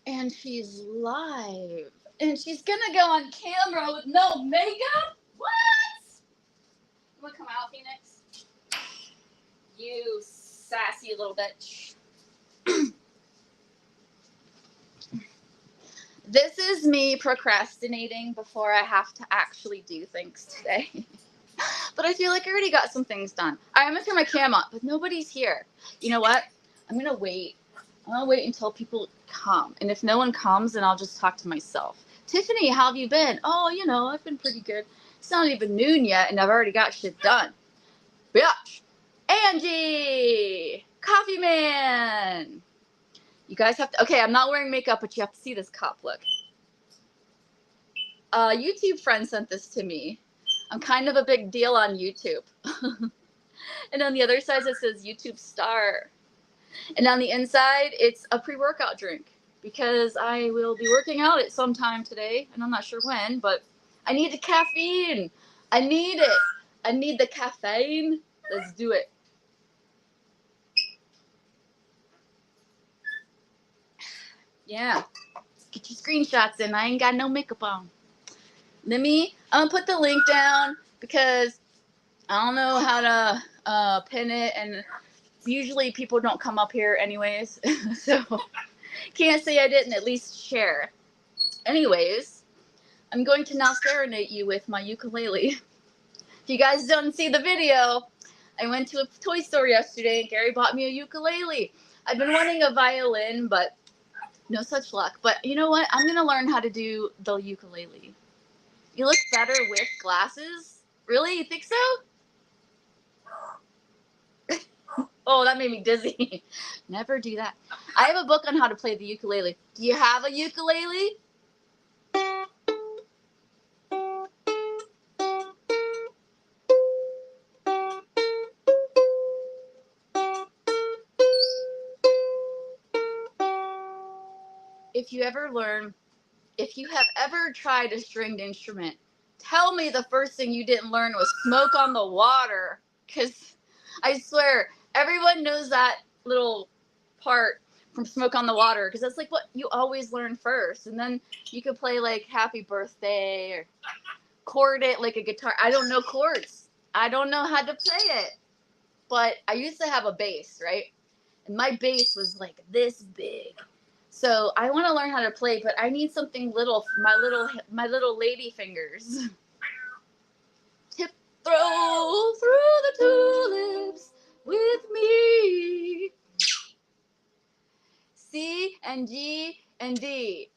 And she's live. And she's gonna go on camera with no makeup? What? You wanna come out, Phoenix? You sassy little bitch. This is me procrastinating before I have to actually do things today. But I feel like I already got some things done. I'm gonna turn my cam on, but nobody's here. You know what? I'm gonna wait. I'm gonna wait until people come. And if no one comes, then I'll just talk to myself. Tiffany, how have you been? Oh, I've been pretty good. It's not even noon yet, and I've already got shit done. Bitch. Angie! Coffee Man! You guys have to... Okay, I'm not wearing makeup, but you have to see this cup. Look. A YouTube friend sent this to me. I'm kind of a big deal on YouTube. And on the other side, it says YouTube star. And on the inside, it's a pre-workout drink. Because I will be working out at some time today. And I'm not sure when, but I need the caffeine. I need it. I need the caffeine. Let's do it. Yeah. Get your screenshots in. I ain't got no makeup on. I'm gonna put the link down because I don't know how to pin it, and usually people don't come up here anyways, so can't say I didn't at least share. Anyways, I'm going to now serenade you with my ukulele. If you guys don't see the video, I went to a toy store yesterday and Gary bought me a ukulele. I've been wanting a violin, but no such luck. But you know what? I'm gonna learn how to do the ukulele. You look better with glasses? Really? You think so? Oh, that made me dizzy. Never do that. I have a book on how to play the ukulele. Do you have a ukulele? If you have ever tried a stringed instrument, tell me the first thing you didn't learn was Smoke on the Water. Because I swear, everyone knows that little part from Smoke on the Water. Because that's like what you always learn first. And then you could play like Happy Birthday or chord it like a guitar. I don't know chords. I don't know how to play it. But I used to have a bass, right? And my bass was like this big. So I want to learn how to play, but I need something little for my little lady fingers. Tip throw through the tulips with me. C and G and D.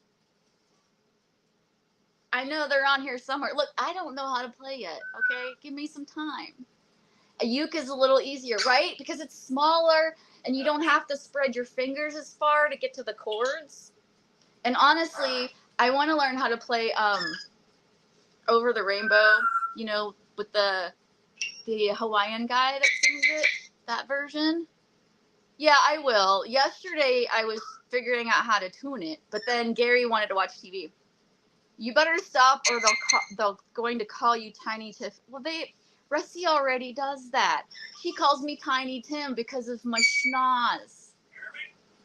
I know they're on here somewhere. Look, I don't know how to play yet, okay? Give me some time. A uke is a little easier, right? Because it's smaller and you don't have to spread your fingers as far to get to the chords. And honestly, I want to learn how to play Over the Rainbow, with the Hawaiian guy that sings it, that version. Yeah, I will. Yesterday, I was figuring out how to tune it, but then Gary wanted to watch TV. You better stop, or they'll going to call you Tiny Tiff. Well, Rusty already does that. She calls me Tiny Tim because of my schnoz.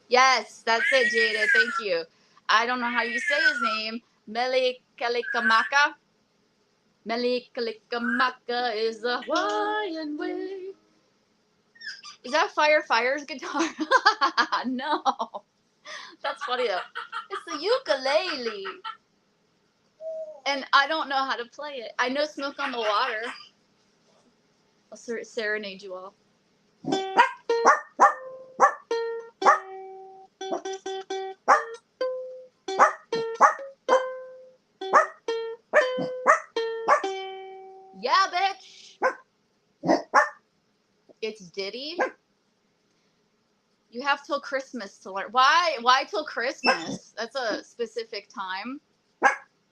Yes, that's it, Jada. Thank you. I don't know how you say his name. Melikalikamaka. Melikalikamaka is the Hawaiian way. Is that Fire's guitar? No. That's funny though. It's the ukulele. And I don't know how to play it. I know Smoke on the Water. I'll serenade you all. Yeah, bitch. It's Diddy. You have till Christmas to learn. Why till Christmas? That's a specific time.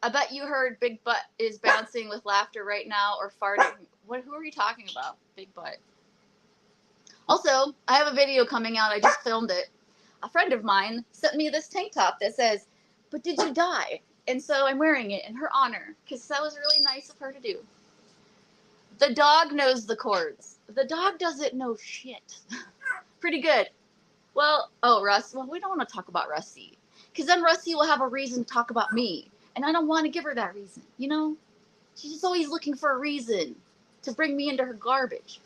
I bet you heard Big Butt is bouncing with laughter right now or farting. Who are you talking about? Big Butt. Also, I have a video coming out. I just filmed it. A friend of mine sent me this tank top that says, "But did you die?" And so I'm wearing it in her honor because that was really nice of her to do. The dog knows the chords. The dog doesn't know shit. Pretty good. Well, Russ. Well, we don't want to talk about Rusty. Because then Rusty will have a reason to talk about me. And I don't want to give her that reason, you know? She's just always looking for a reason to bring me into her garbage.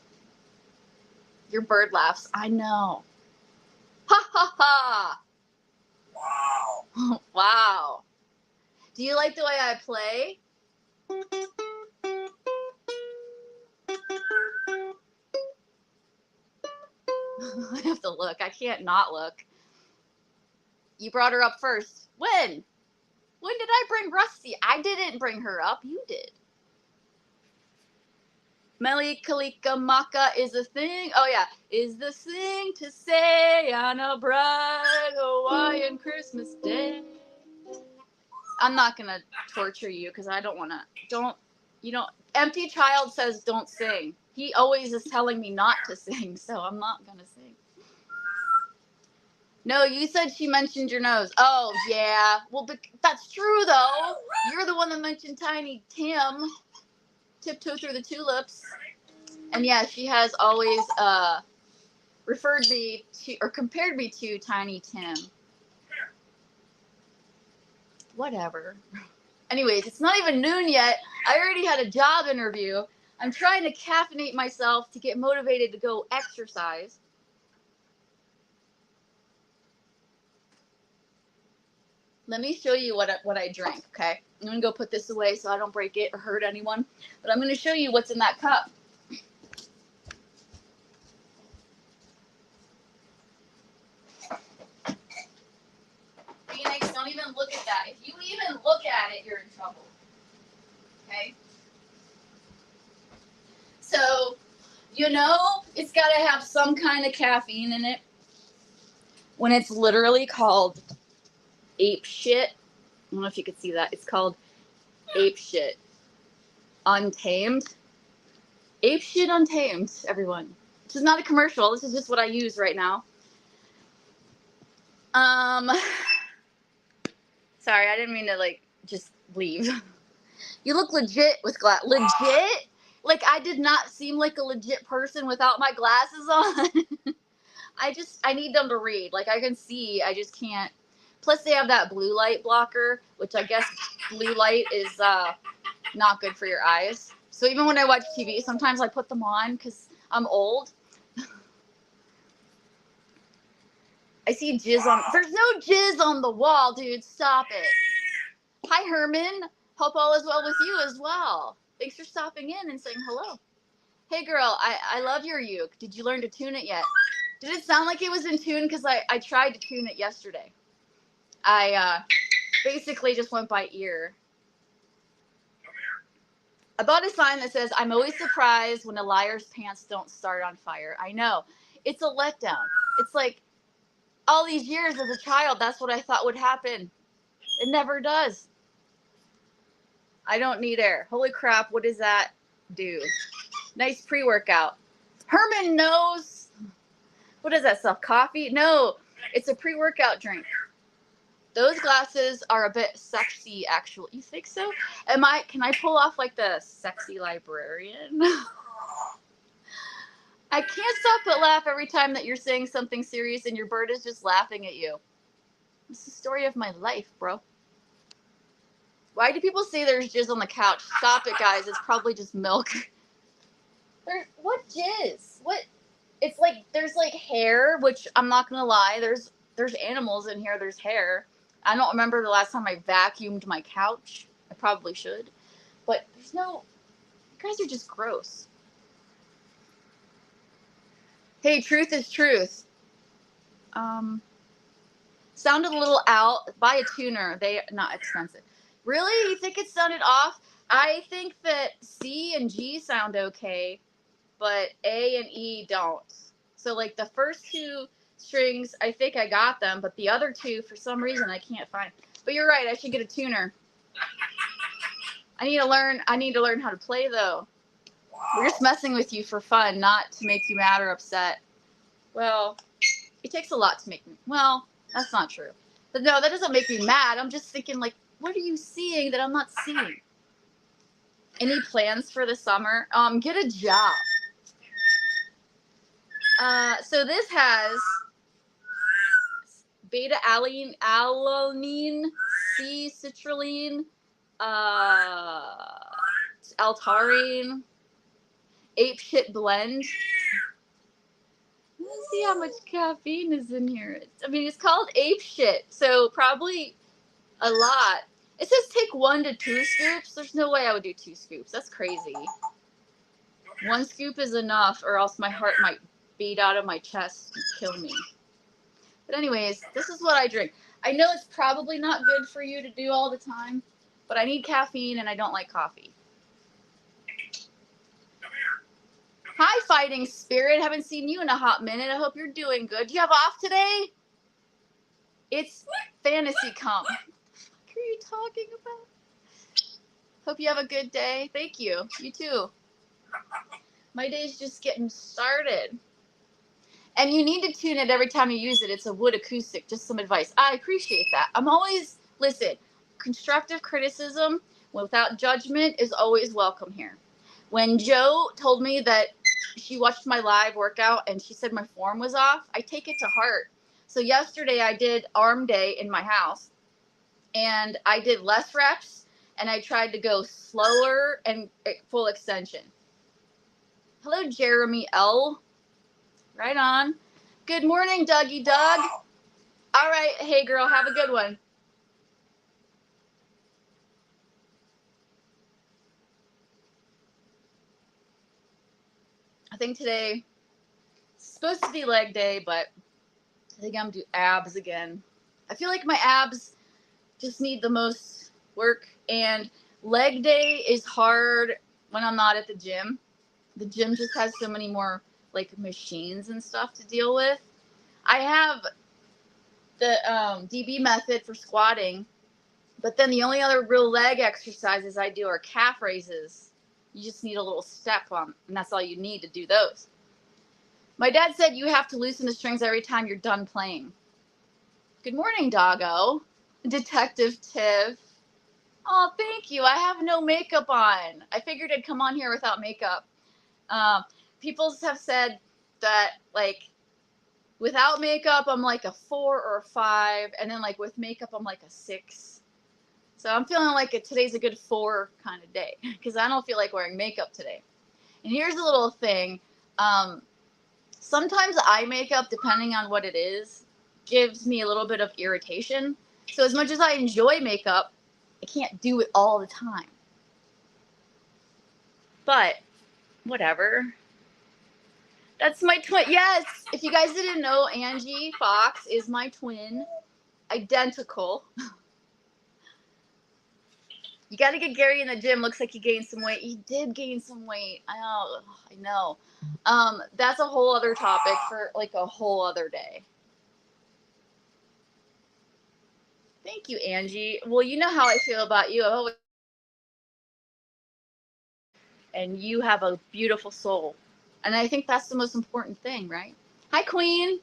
Your bird laughs. I know. Ha ha ha! Wow. Wow. Do you like the way I play? I have to look. I can't not look. You brought her up first. When? When did I bring Rusty? I didn't bring her up. You did. Meli Kalika Maka is a thing. Oh, yeah. Is the thing to say on a bright Hawaiian Christmas day. I'm not going to torture you because I don't want to. Empty Child says don't sing. He always is telling me not to sing, so I'm not going to sing. No, you said she mentioned your nose. Oh, yeah. Well, but that's true, though. You're the one that mentioned Tiny Tim. Tiptoe Through the Tulips. And yeah, she has always referred me to, or compared me to Tiny Tim. Whatever. Anyways, it's not even noon yet. I already had a job interview. I'm trying to caffeinate myself to get motivated to go exercise. Let me show you what I drank, okay? I'm going to go put this away so I don't break it or hurt anyone. But I'm going to show you what's in that cup. Phoenix, don't even look at that. If you even look at it, you're in trouble. Okay? So, it's got to have some kind of caffeine in it when it's literally called Ape Shit. I don't know if you could see that. It's called Ape Shit Untamed. Ape Shit Untamed, everyone. This is not a commercial. This is just what I use right now. Sorry, I didn't mean to, just leave. You look legit with legit? Like, I did not seem like a legit person without my glasses on. I need them to read. Like, I can see, I just can't. Plus, they have that blue light blocker, which I guess blue light is not good for your eyes. So even when I watch TV, sometimes I put them on because I'm old. I see jizz on. There's no jizz on the wall, dude. Stop it. Hi, Herman. Hope all is well with you as well. Thanks for stopping in and saying hello. Hey, girl. I love your uke. Did you learn to tune it yet? Did it sound like it was in tune? Because I tried to tune it yesterday. I basically just went by ear. I bought a sign that says, I'm always surprised when a liar's pants don't start on fire. I know. It's a letdown. It's like, all these years as a child, that's what I thought would happen. It never does. I don't need air. Holy crap, what does that do? Nice pre-workout. Herman knows. What is that stuff? Coffee? No, it's a pre-workout drink. Those glasses are a bit sexy, actually. You think so? Can I pull off like the sexy librarian? I can't stop but laugh every time that you're saying something serious and your bird is just laughing at you. It's the story of my life, bro. Why do people say there's jizz on the couch? Stop it, guys. It's probably just milk. What jizz? What? It's like, there's like hair, which I'm not going to lie. There's animals in here. There's hair. I don't remember the last time I vacuumed my couch. I probably should. But there's no... You guys are just gross. Hey, truth is truth. Sounded a little out. Buy a tuner. They're not expensive. Really? You think it sounded off? I think that C and G sound okay, but A and E don't. So, like, the first two strings, I think I got them, but the other two, for some reason, I can't find. But you're right. I should get a tuner. I need to learn how to play, though. We're just messing with you for fun, not to make you mad or upset. Well, it takes a lot to make me... Well, that's not true. But no, that doesn't make me mad. I'm just thinking, like, what are you seeing that I'm not seeing? Any plans for the summer? Get a job. So this has beta-alanine, C-citrulline, L-taurine, ape shit blend. Let's see how much caffeine is in here. I mean, it's called ape shit, so probably a lot. It says take 1 to 2 scoops. There's no way I would do 2 scoops. That's crazy. 1 scoop is enough, or else my heart might beat out of my chest and kill me. But anyways, this is what I drink. I know it's probably not good for you to do all the time, but I need caffeine and I don't like coffee. Hi, Fighting Spirit. Haven't seen you in a hot minute. I hope you're doing good. Do you have off today? It's Fantasy Comp. What are you talking about? Hope you have a good day. Thank you. You too. My day's just getting started. And you need to tune it every time you use it. It's a wood acoustic. Just some advice. I appreciate that. I'm always, listen, constructive criticism without judgment is always welcome here. When Joe told me that she watched my live workout and she said my form was off, I take it to heart. So yesterday I did arm day in my house and I did less reps and I tried to go slower and full extension. Hello, Jeremy L. Right on. Good morning, Dougie Doug. All right. Hey, girl, have a good one. I think today is supposed to be leg day, but I think I'm going to do abs again. I feel like my abs just need the most work, and leg day is hard when I'm not at the gym. The gym just has so many more like machines and stuff to deal with. I have the DB method for squatting, but then the only other real leg exercises I do are calf raises. You just need a little step on, and that's all you need to do those. My dad said you have to loosen the strings every time you're done playing. Good morning, doggo. Detective Tiv. Oh, thank you. I have no makeup on. I figured I'd come on here without makeup. People have said that, like, without makeup, I'm like a 4 or a 5, and then, like, with makeup, I'm like a 6. So I'm feeling like today's a good 4 kind of day because I don't feel like wearing makeup today. And here's a little thing. Sometimes eye makeup, depending on what it is, gives me a little bit of irritation. So as much as I enjoy makeup, I can't do it all the time. But whatever. That's my twin. Yes, if you guys didn't know, Angie Fox is my twin. Identical. You got to get Gary in the gym. Looks like he gained some weight. He did gain some weight. I know. That's a whole other topic for like a whole other day. Thank you, Angie. Well, you know how I feel about you. And you have a beautiful soul. And I think that's the most important thing, right? Hi, Queen.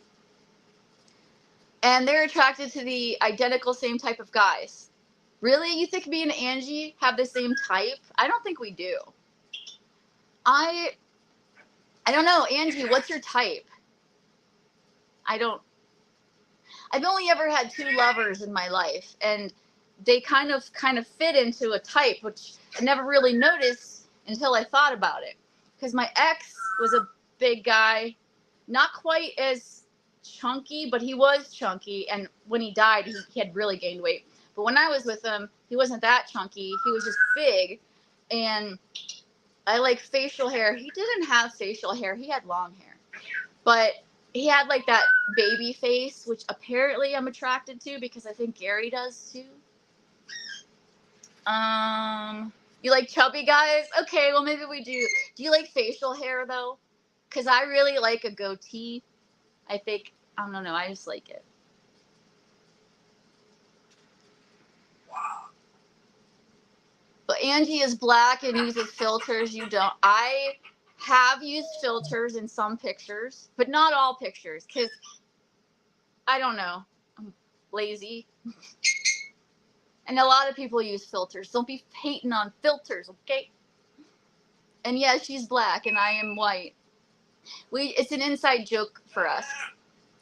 And they're attracted to the identical same type of guys. Really? You think me and Angie have the same type? I don't think we do. I don't know. Angie, what's your type? I've only ever had 2 lovers in my life, and they kind of fit into a type, which I never really noticed until I thought about it. Because my ex was a big guy, not quite as chunky, but he was chunky, and when he died, he had really gained weight. But when I was with him, he wasn't that chunky. He was just big, and I like facial hair. He didn't have facial hair. He had long hair, but he had like that baby face, which apparently I'm attracted to because I think Gary does too. You like chubby guys? Okay, well maybe we do. Do you like facial hair though? Because I really like a goatee. I don't know, I just like it. But Angie is black and uses filters. You don't. I have used filters in some pictures, but not all pictures because I don't know. I'm lazy. And a lot of people use filters. Don't be hating on filters, okay? And yeah, she's black and I am white. It's an inside joke for us.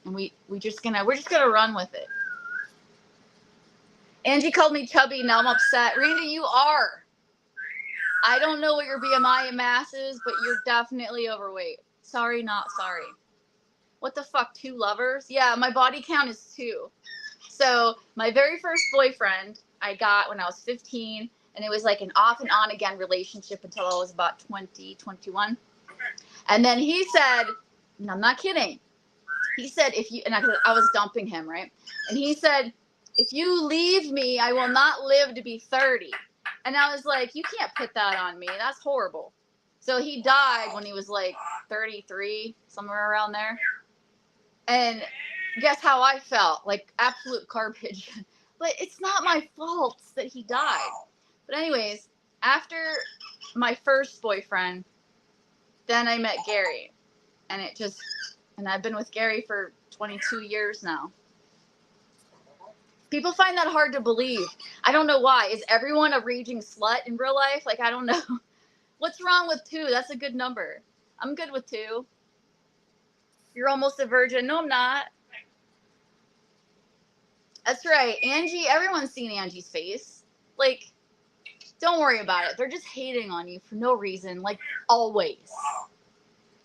And we're just gonna run with it. Angie called me chubby. Now I'm upset. Randy, you are. I don't know what your BMI mass is, but you're definitely overweight. Sorry, not sorry. What the fuck, 2 lovers? Yeah, my body count is 2. So my very first boyfriend I got when I was 15, and it was like an off and on again relationship until I was about 20, 21. And then he said, and I'm not kidding, he said, if you, and I was dumping him, right? And he said, if you leave me, I will not live to be 30. And I was like, you can't put that on me. That's horrible. So he died when he was like 33, somewhere around there. And guess how I felt? Like absolute garbage. But it's not my fault that he died. But anyways, after my first boyfriend, then I met Gary. And I've been with Gary for 22 years now. People find that hard to believe. I don't know why. Is everyone a raging slut in real life? Like, I don't know. What's wrong with 2? That's a good number. I'm good with 2. You're almost a virgin. No, I'm not. That's right. Angie, everyone's seen Angie's face. Like, don't worry about it. They're just hating on you for no reason, like always.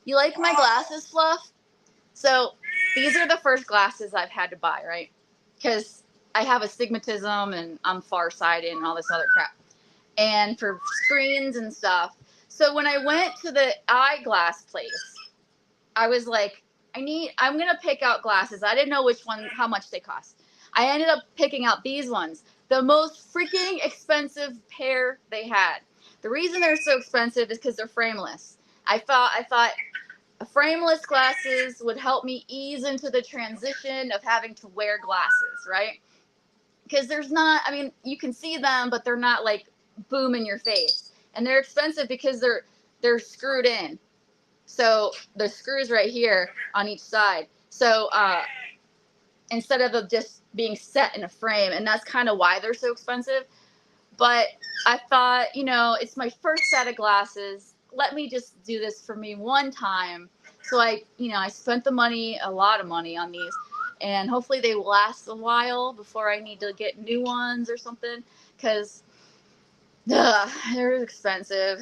You like my glasses, Fluff? So, these are the first glasses I've had to buy, right? Because I have astigmatism and I'm farsighted and all this other crap. And for screens and stuff. So when I went to the eyeglass place, I was like, I'm going to pick out glasses. I didn't know which one, how much they cost. I ended up picking out these ones. The most freaking expensive pair they had. The reason they're so expensive is because they're frameless. I thought frameless glasses would help me ease into the transition of having to wear glasses, right? Because there's not, I mean, you can see them, but they're not like boom in your face. And they're expensive because they're screwed in. So the screws right here on each side. So instead of them just being set in a frame, and that's kind of why they're so expensive. But I thought, it's my first set of glasses. Let me just do this for me one time. So I spent the money, a lot of money on these. And hopefully they last a while before I need to get new ones or something. Because they're expensive.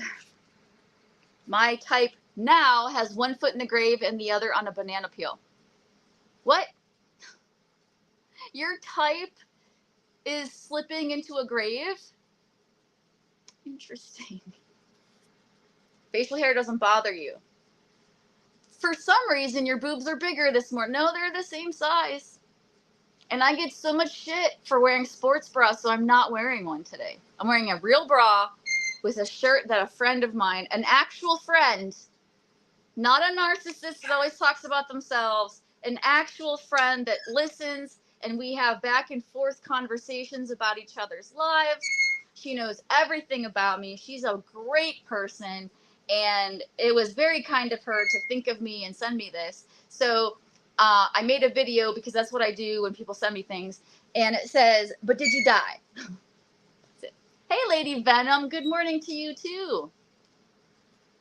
My type now has one foot in the grave and the other on a banana peel. What? Your type is slipping into a grave? Interesting. Facial hair doesn't bother you. For some reason, your boobs are bigger this morning. No, they're the same size. And I get so much shit for wearing sports bras, so I'm not wearing one today. I'm wearing a real bra with a shirt that a friend of mine, an actual friend, not a narcissist that always talks about themselves, an actual friend that listens, and we have back and forth conversations about each other's lives. She knows everything about me. She's a great person, and it was very kind of her to think of me and send me this. So I made a video because that's what I do when people send me things, and it says, "But did you die?" Hey, Lady Venom, good morning to you too.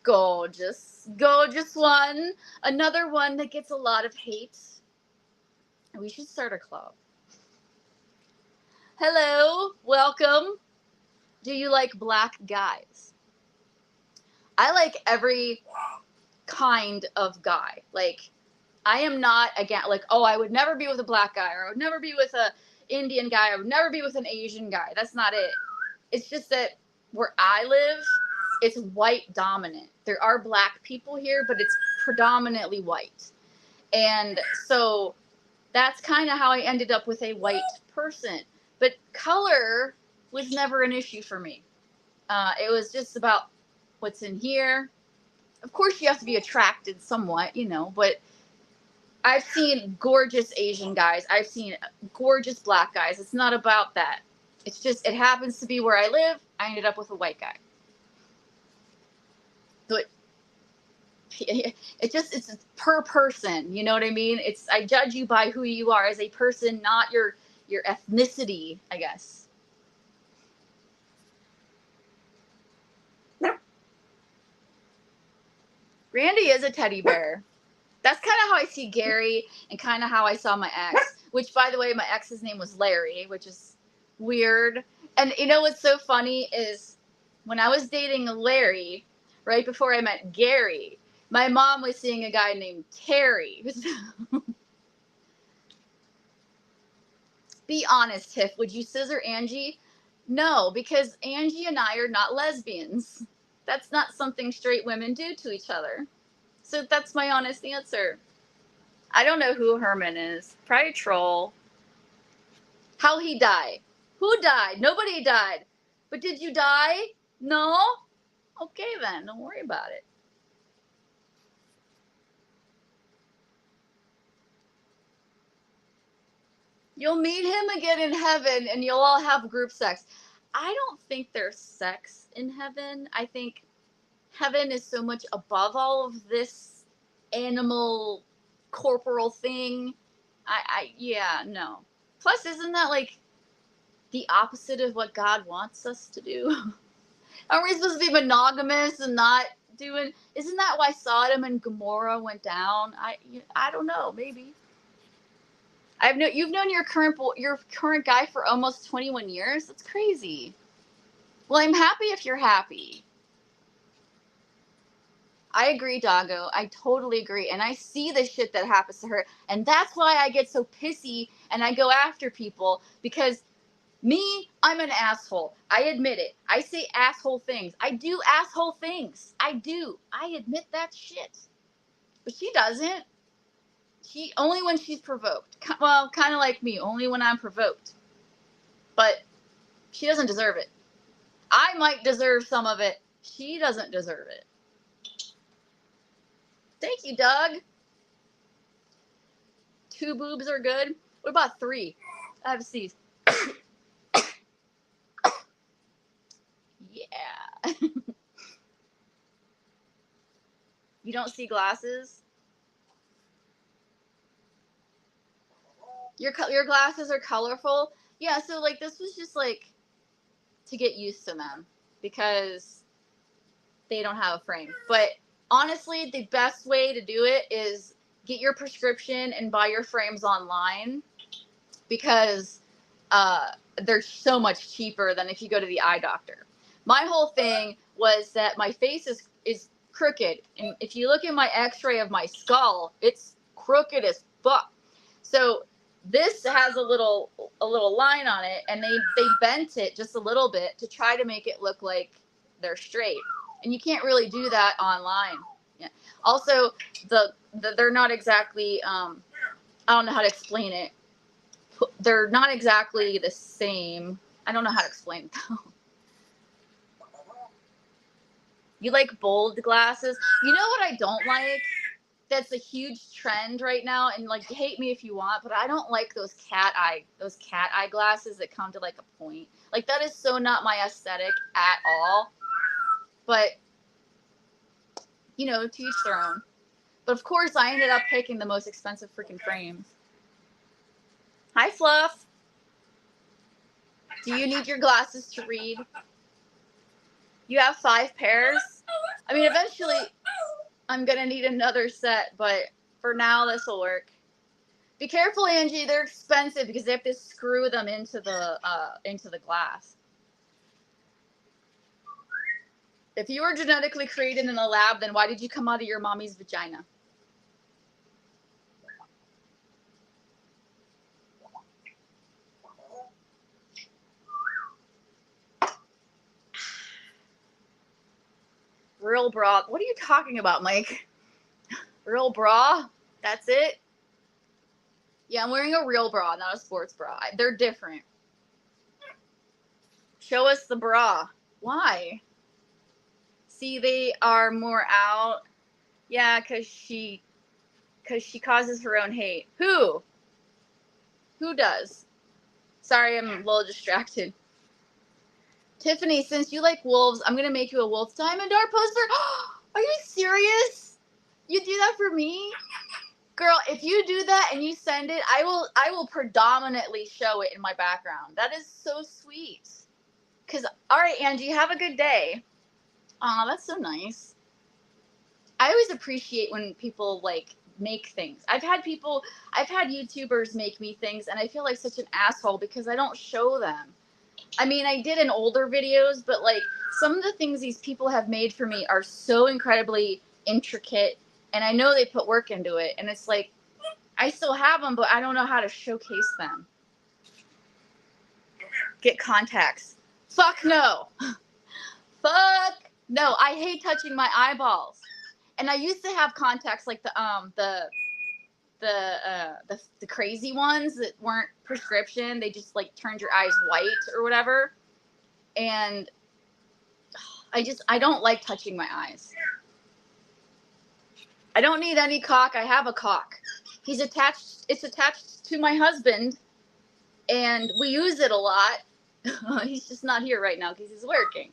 Gorgeous, gorgeous one. Another one that gets a lot of hate. We should start a club. Hello, welcome. Do you like black guys? I like every kind of guy. Like, I am not, again, like, oh, I would never be with a black guy, or I would never be with a Indian guy, I would never be with an Asian guy. That's not it. It's just that where I live, it's white dominant. There are black people here, but it's predominantly white. And so that's kind of how I ended up with a white person. But color was never an issue for me. It was just about what's in here. Of course, you have to be attracted somewhat, but I've seen gorgeous Asian guys. I've seen gorgeous black guys. It's not about that. It's just, it happens to be where I live. I ended up with a white guy. But it's per person. You know what I mean? I judge you by who you are as a person, not your ethnicity, I guess. Randy is a teddy bear. That's kind of how I see Gary and kind of how I saw my ex, which, by the way, my ex's name was Larry, which is weird. And you know what's so funny is when I was dating Larry, right before I met Gary, my mom was seeing a guy named Terry. Be honest, Tiff. Would you scissor Angie? No, because Angie and I are not lesbians. That's not something straight women do to each other. So that's my honest answer. I don't know who Herman is. Probably a troll. How he died? Who died? Nobody died. But did you die? No? Okay then, don't worry about it. You'll meet him again in heaven and you'll all have group sex. I don't think there's sex in heaven. I think heaven is so much above all of this animal corporal thing. Yeah, no. Plus, isn't that like the opposite of what God wants us to do? Aren't we supposed to be monogamous and not doing? Isn't that why Sodom and Gomorrah went down? I don't know. Maybe. You've known your current guy for almost 21 years. That's crazy. Well, I'm happy if you're happy. I agree, Doggo. I totally agree. And I see the shit that happens to her. And that's why I get so pissy and I go after people because me, I'm an asshole. I admit it. I say asshole things. I do asshole things. I do. I admit that shit. But she doesn't. She only when she's provoked. Well, kind of like me, only when I'm provoked. But she doesn't deserve it. I might deserve some of it. She doesn't deserve it. Thank you, Doug. 2 boobs are good. What about 3? I have to sneeze. Yeah. You don't see glasses? Your glasses are colorful? Yeah, so like this was just like to get used to them because they don't have a frame. But honestly, the best way to do it is get your prescription and buy your frames online because they're so much cheaper than if you go to the eye doctor. My whole thing was that my face is crooked, and if you look at my x-ray of my skull, it's crooked as fuck. So this has a little line on it, and they bent it just a little bit to try to make it look like they're straight, and you can't really do that online. Yeah. Also, they're not exactly I don't know how to explain it. They're not exactly the same. I don't know how to explain it though. You like bold glasses? You know what I don't like? That's a huge trend right now, and like hate me if you want, but I don't like those cat eye glasses that come to like a point. Like that is so not my aesthetic at all. But you know, to each their own. But of course, I ended up picking the most expensive freaking frames. Hi, Fluff. Do you need your glasses to read? You have 5 pairs? I mean, eventually I'm going to need another set, but for now this will work. Be careful, Angie. They're expensive because they have to screw them into the glass. If you were genetically created in a lab, then why did you come out of your mommy's vagina? Real bra. What are you talking about, Mike? Real bra? That's it? Yeah, I'm wearing a real bra, not a sports bra. They're different. Show us the bra. Why? See, they are more out. Yeah, because she causes her own hate. Who? Who does? Sorry, I'm a little distracted. Tiffany, since you like wolves, I'm going to make you a Wolf Diamond art poster. Are you serious? You do that for me? Girl, if you do that and you send it, I will predominantly show it in my background. That is so sweet. All right, Angie, have a good day. Aw, that's so nice. I always appreciate when people, like, make things. I've had YouTubers make me things, and I feel like such an asshole because I don't show them. I mean, I did in older videos, but like some of the things these people have made for me are so incredibly intricate, and I know they put work into it, and it's like I still have them, but I don't know how to showcase them. Get contacts. Fuck no. Fuck no. I hate touching my eyeballs. And I used to have contacts like the crazy ones that weren't prescription. They just like turned your eyes white or whatever. And I don't like touching my eyes. I don't need any cock. I have a cock. It's attached to my husband, and we use it a lot. He's just not here right now because he's working.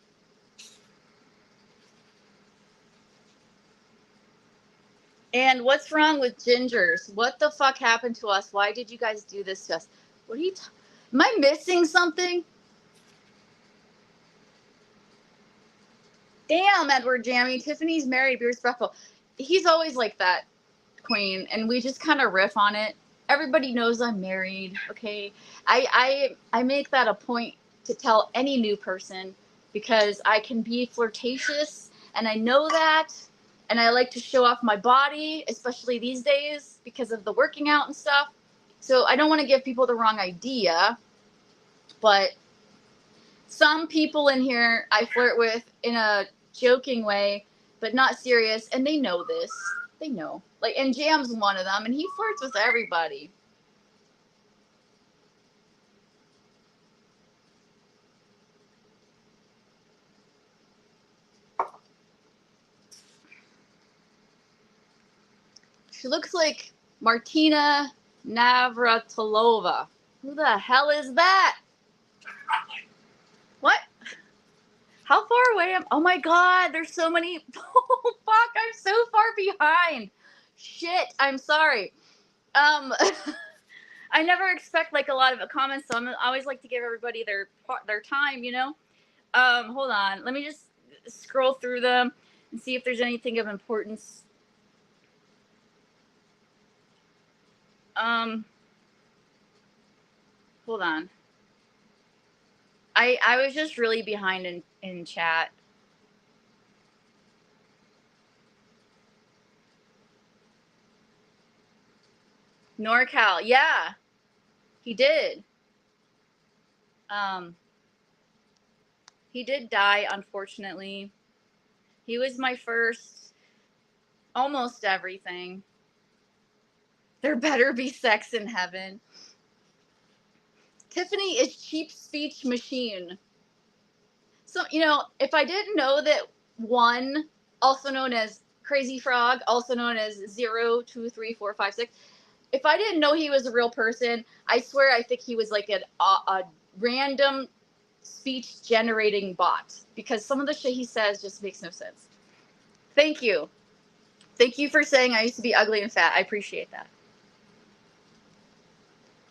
And what's wrong with gingers? What the fuck happened to us? Why did you guys do this to us? What are you am I missing something? Damn, Edward Jammy. Tiffany's married. Be respectful. He's always like that, Queen, and we just kind of riff on it. Everybody knows I'm married, okay? I make that a point to tell any new person because I can be flirtatious, and I know that, and I like to show off my body, especially these days because of the working out and stuff. So I don't want to give people the wrong idea, but some people in here I flirt with in a joking way, but not serious, and they know this. They know. Like, and Jam's one of them, and he flirts with everybody. She looks like Martina Navratilova. Who the hell is that? What? How far away am I? Oh my god, there's so many. Oh fuck, I'm so far behind. Shit, I'm sorry. I never expect like a lot of comments, so I always like to give everybody their time, you know? Hold on. Let me just scroll through them and see if there's anything of importance. Hold on. I was just really behind in chat. NorCal, yeah, he did. He did die, unfortunately. He was my first almost everything. There better be sex in heaven. Tiffany is cheap speech machine. So, you know, if I didn't know that one, also known as Crazy Frog, also known as 0, 2, 3, 4, 5, 6, if I didn't know he was a real person, I swear I think he was like a random speech generating bot, because some of the shit he says just makes no sense. Thank you. Thank you for saying I used to be ugly and fat. I appreciate that.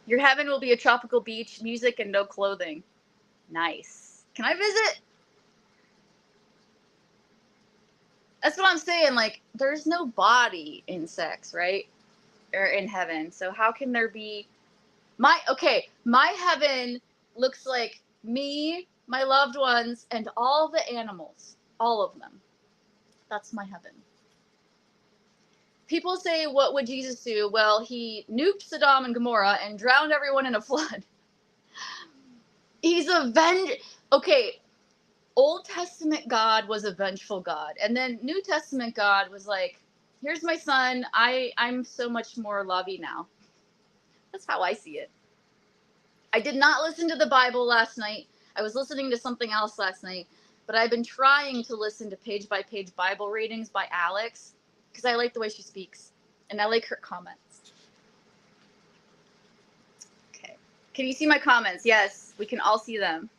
Your heaven will be a tropical beach, music, and no clothing. Nice. Can I visit? That's what I'm saying. Like, there's no body in sex, right? Or in heaven. So how can there be my heaven looks like me, my loved ones, and all the animals. All of them. That's my heaven. People say, what would Jesus do? Well, he nuked Sodom and Gomorrah and drowned everyone in a flood. He's a Okay, Old Testament God was a vengeful God. And then New Testament God was like, here's my son. I'm so much more lovey now. That's how I see it. I did not listen to the Bible last night. I was listening to something else last night. But I've been trying to listen to page-by-page Bible readings by Alex because I like the way she speaks. And I like her comments. Okay. Can you see my comments? Yes, we can all see them.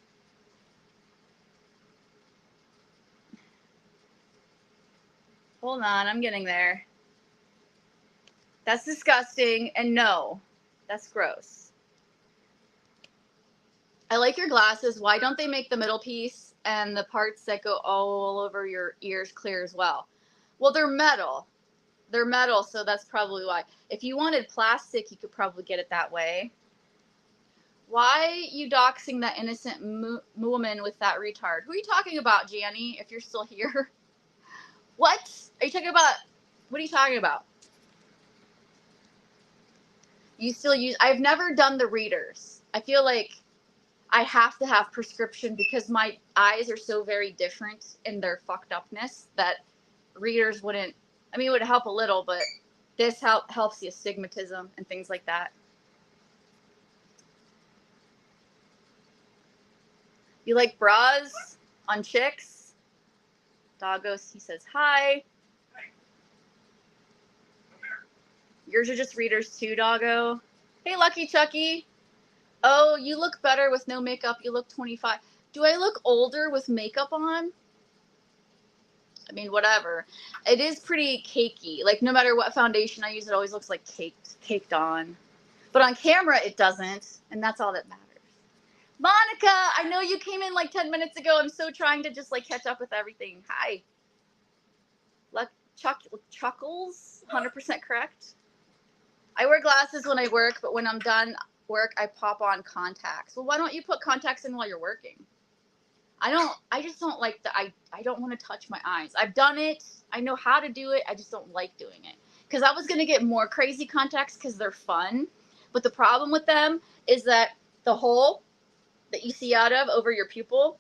Hold on, I'm getting there. That's disgusting, and no, that's gross. I like your glasses. Why don't they make the middle piece and the parts that go all over your ears clear as well? Well, they're metal. They're metal, so that's probably why. If you wanted plastic, you could probably get it that way. Why you doxing that innocent woman with that retard? Who are you talking about, Janny, if you're still here? What? Are you talking about? What are you talking about? You still use... I've never done the readers. I feel like I have to have prescription because my eyes are so very different in their fucked upness that readers wouldn't... I mean, it would help a little, but this helps the astigmatism and things like that. You like bras on chicks? Doggos, he says hi. Yours are just readers too, Doggo. Hey, Lucky Chucky. Oh, you look better with no makeup. You look 25. Do I look older with makeup on? I mean, whatever. It is pretty cakey. Like, no matter what foundation I use, it always looks like caked on. But on camera, it doesn't. And that's all that matters. Monica, I know you came in like 10 minutes ago. I'm so trying to just like catch up with everything. Hi. Chuckles, 100% correct. I wear glasses when I work, but when I'm done work, I pop on contacts. Well, why don't you put contacts in while you're working? I just don't like I don't want to touch my eyes. I've done it. I know how to do it. I just don't like doing it. Because I was going to get more crazy contacts because they're fun. But the problem with them is that the hole that you see out of over your pupil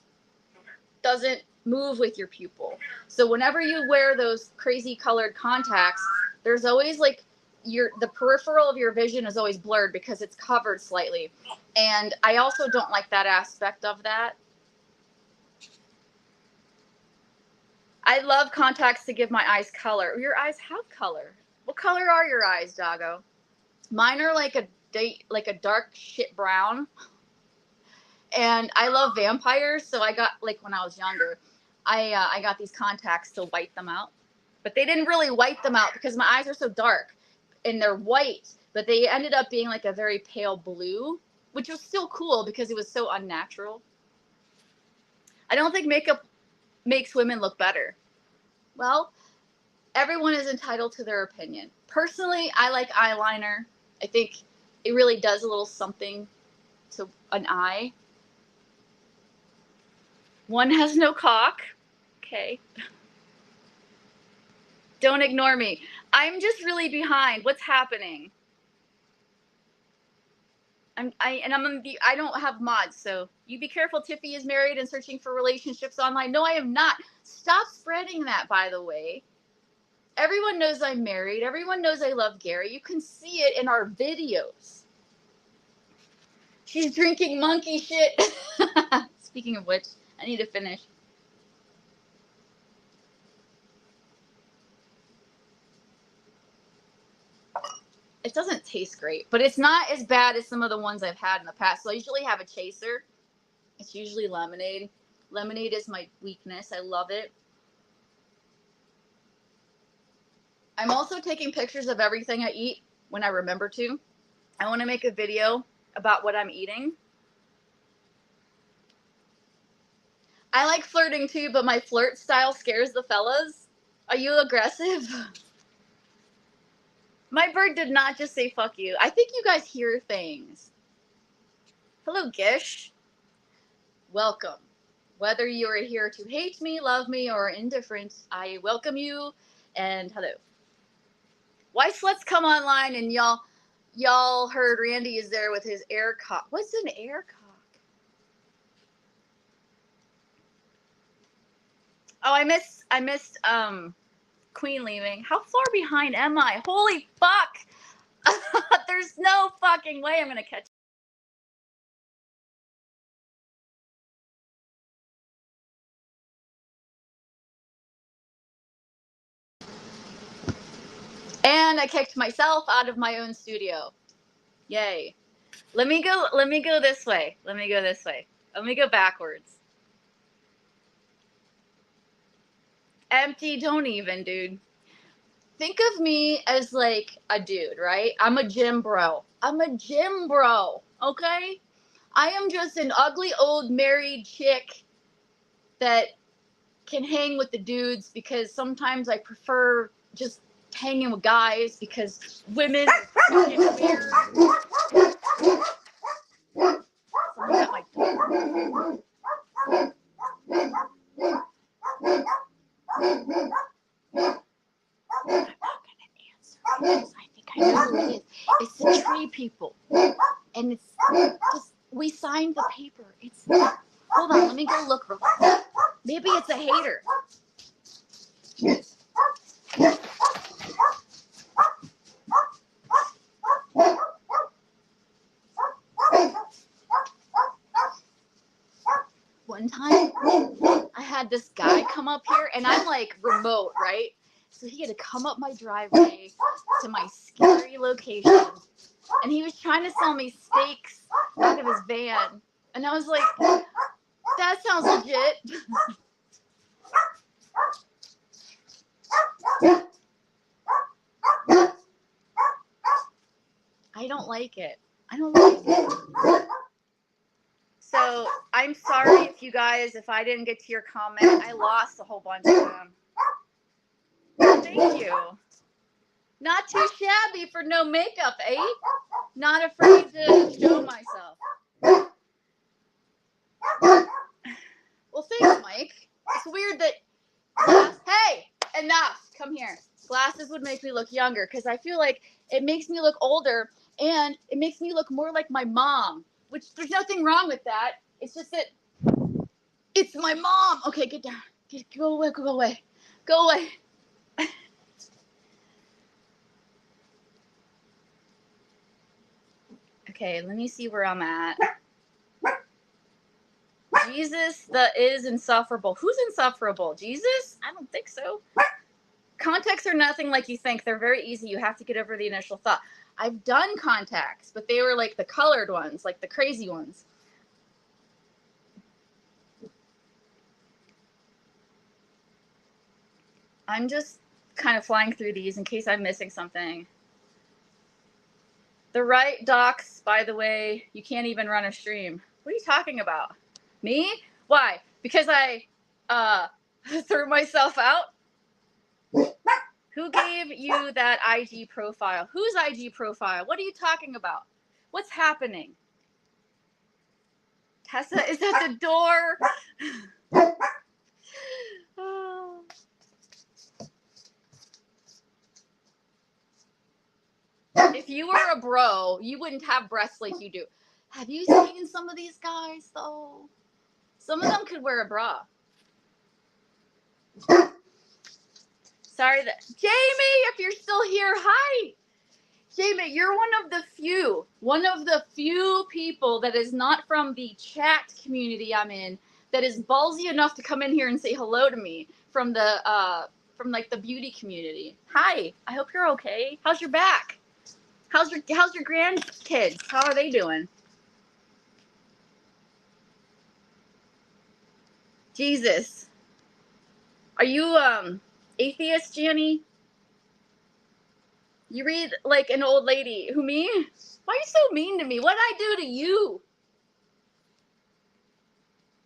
doesn't move with your pupil. So whenever you wear those crazy colored contacts, there's always like the peripheral of your vision is always blurred because it's covered slightly. And I also don't like that aspect of that. I love contacts to give my eyes color. Your eyes have color. What color are your eyes, Doggo? Mine are like a dark shit brown. And I love vampires, so I got, like, when I was younger, I got these contacts to white them out. But they didn't really white them out because my eyes are so dark. And they're white, but they ended up being like a very pale blue, which was still cool because it was so unnatural. I don't think makeup makes women look better. Well, everyone is entitled to their opinion. Personally, I like eyeliner. I think it really does a little something to an eye. One has no cock. Okay. Don't ignore me. I'm just really behind. What's happening? I don't have mods, so you be careful. Tiffy is married and searching for relationships online. No, I am not. Stop spreading that, by the way. Everyone knows I'm married. Everyone knows I love Gary. You can see it in our videos. She's drinking monkey shit. Speaking of which, I need to finish. It doesn't taste great, but it's not as bad as some of the ones I've had in the past. So I usually have a chaser. It's usually lemonade. Lemonade is my weakness. I love it. I'm also taking pictures of everything I eat when I remember to. I want to make a video about what I'm eating. I like flirting too, but my flirt style scares the fellas. Are you aggressive? My bird did not just say fuck you. I think you guys hear things. Hello, Gish. Welcome. Whether you are here to hate me, love me, or indifferent, I welcome you, and hello. Why sluts come online and y'all heard Randy is there with his air cock. What's an air cock? Oh, I missed Queen leaving. How far behind am I? Holy fuck! There's no fucking way I'm gonna catch. And I kicked myself out of my own studio. Yay. Let me go this way. Let me go backwards. Empty, don't even, dude. Think of me as like a dude, right? I'm a gym bro. Okay? I am just an ugly old married chick that can hang with the dudes because sometimes I prefer just hanging with guys because women are fucking weird. Someone at my door. I'm not gonna answer because I think I know who it is. It's the tree people, and it's just we signed the paper. It's hold on, let me go look real quick. Maybe it's a hater. One time, I had this guy come up here, and I'm like remote, right? So he had to come up my driveway to my scary location, and he was trying to sell me steaks out of his van, and I was like, that sounds legit. I don't like it. I don't like it. So I'm sorry if I didn't get to your comment. I lost a whole bunch of them. Thank you. Not too shabby for no makeup, eh? Not afraid to show myself. Well, thanks, Mike. It's weird that hey, enough. Come here. Glasses would make me look younger because I feel like it makes me look older and it makes me look more like my mom, which there's nothing wrong with that. It's just that it's my mom. Okay, get down. Go away. Go away. Go away. Okay, let me see where I'm at. Jesus, is insufferable. Who's insufferable? Jesus? I don't think so. Contacts are nothing like you think. They're very easy. You have to get over the initial thought. I've done contacts, but they were like the colored ones, like the crazy ones. I'm just kind of flying through these in case I'm missing something. The right docs, by the way, you can't even run a stream. What are you talking about? Me? Why? Because I threw myself out? Who gave you that IG profile? Whose IG profile? What are you talking about? What's happening? Tessa is at the door. Oh. If you were a bro, you wouldn't have breasts like you do. Have you seen some of these guys, though? Some of them could wear a bra. Sorry that... Jamie, if you're still here, hi! Jamie, you're one of the few people that is not from the chat community I'm in that is ballsy enough to come in here and say hello to me from the beauty community. Hi, I hope you're okay. How's your back? How's your grandkids? How are they doing? Jesus. Are you atheist, Janny? You read like an old lady. Who, me? Why are you so mean to me? What did I do to you?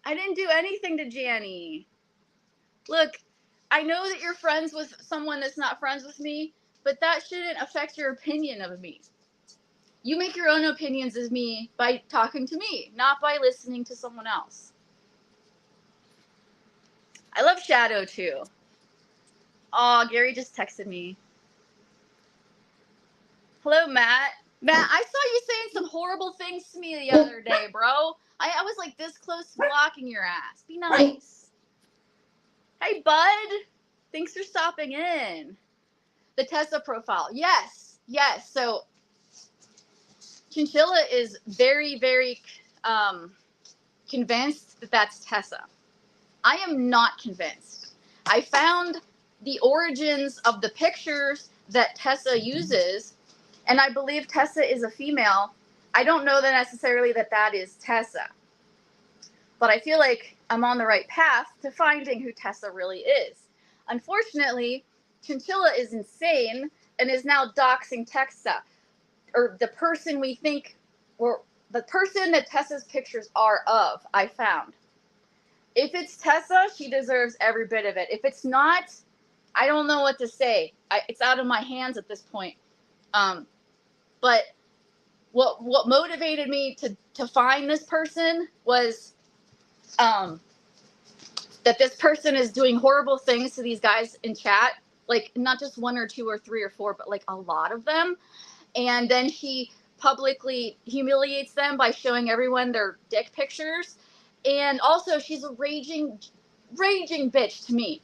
I didn't do anything to Janny. Look, I know that you're friends with someone that's not friends with me, but that shouldn't affect your opinion of me. You make your own opinions of me by talking to me, not by listening to someone else. I love Shadow too. Aw, Gary just texted me. Hello, Matt. Matt, I saw you saying some horrible things to me the other day, bro. I was like this close to blocking your ass. Be nice. Hey, bud. Thanks for stopping in. The Tessa profile. Yes. So, Chinchilla is very, very convinced that that's Tessa. I am not convinced. I found the origins of the pictures that Tessa uses, and I believe Tessa is a female. I don't know that necessarily that is Tessa, but I feel like I'm on the right path to finding who Tessa really is. Unfortunately, Chinchilla is insane and is now doxing Tessa, or the person we think, or the person that Tessa's pictures are of, I found. If it's Tessa, she deserves every bit of it. If it's not, I don't know what to say. It's out of my hands at this point. But what motivated me to find this person was that this person is doing horrible things to these guys in chat, like not just one or two or three or four, but like a lot of them. And then she publicly humiliates them by showing everyone their dick pictures. And also, she's a raging bitch to me.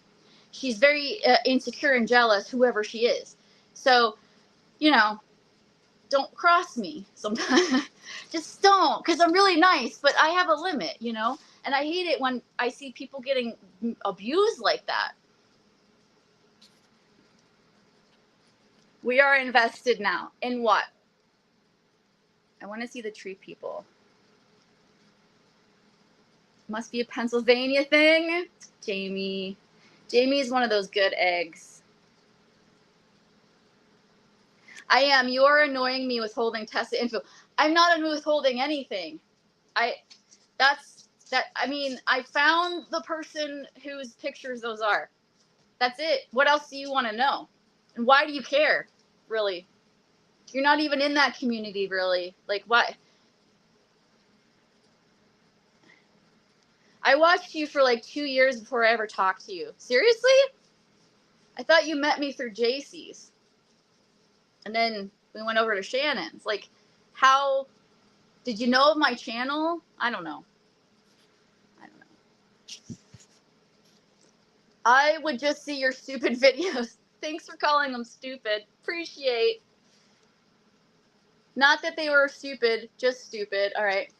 She's very insecure and jealous, whoever she is. So, you know, don't cross me sometimes. Just don't, because I'm really nice, but I have a limit, you know? And I hate it when I see people getting abused like that. We are invested now. In what? I want to see the tree people. Must be a Pennsylvania thing. Jamie. Jamie is one of those good eggs. I am. You are annoying me withholding Tessa info. I'm not withholding anything. I mean, I found the person whose pictures those are. That's it. What else do you want to know? And why do you care? Really? You're not even in that community, really. Like, what? I watched you for like 2 years before I ever talked to you. Seriously? I thought you met me through JC's. And then we went over to Shannon's. Like, how did you know of my channel? I don't know. I would just see your stupid videos. Thanks for calling them stupid. Appreciate. Not that they were stupid, just stupid. All right.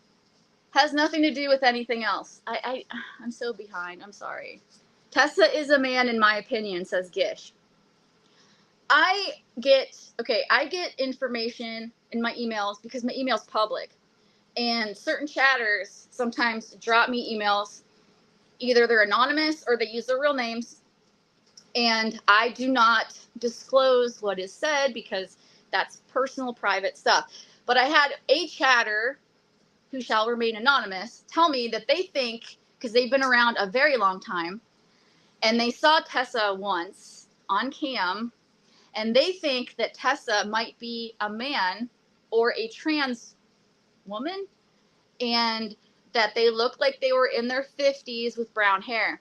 Has nothing to do with anything else. I'm so behind. I'm sorry. Tessa is a man, in my opinion, says Gish. I get information in my emails because my email's public. And certain chatters sometimes drop me emails. Either they're anonymous or they use their real names. And I do not disclose what is said because that's personal, private stuff. But I had a chatter who shall remain anonymous tell me that they think, because they've been around a very long time, and they saw Tessa once on cam, and they think that Tessa might be a man or a trans woman, and that they look like they were in their 50s with brown hair.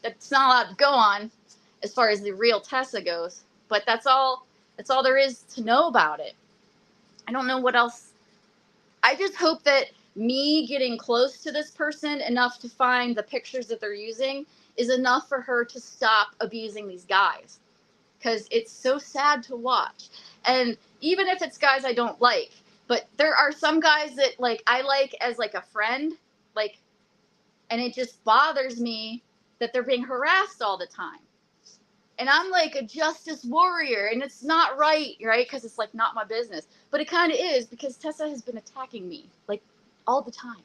That's not allowed to go on as far as the real Tessa goes, but that's all there is to know about it. I don't know what else. I just hope that me getting close to this person enough to find the pictures that they're using is enough for her to stop abusing these guys, because it's so sad to watch. And even if it's guys I don't like, but there are some guys that like I like as like a friend, like, and it just bothers me that they're being harassed all the time. And I'm like a justice warrior, and it's not right, because it's like not my business. But it kind of is, because Tessa has been attacking me like all the time.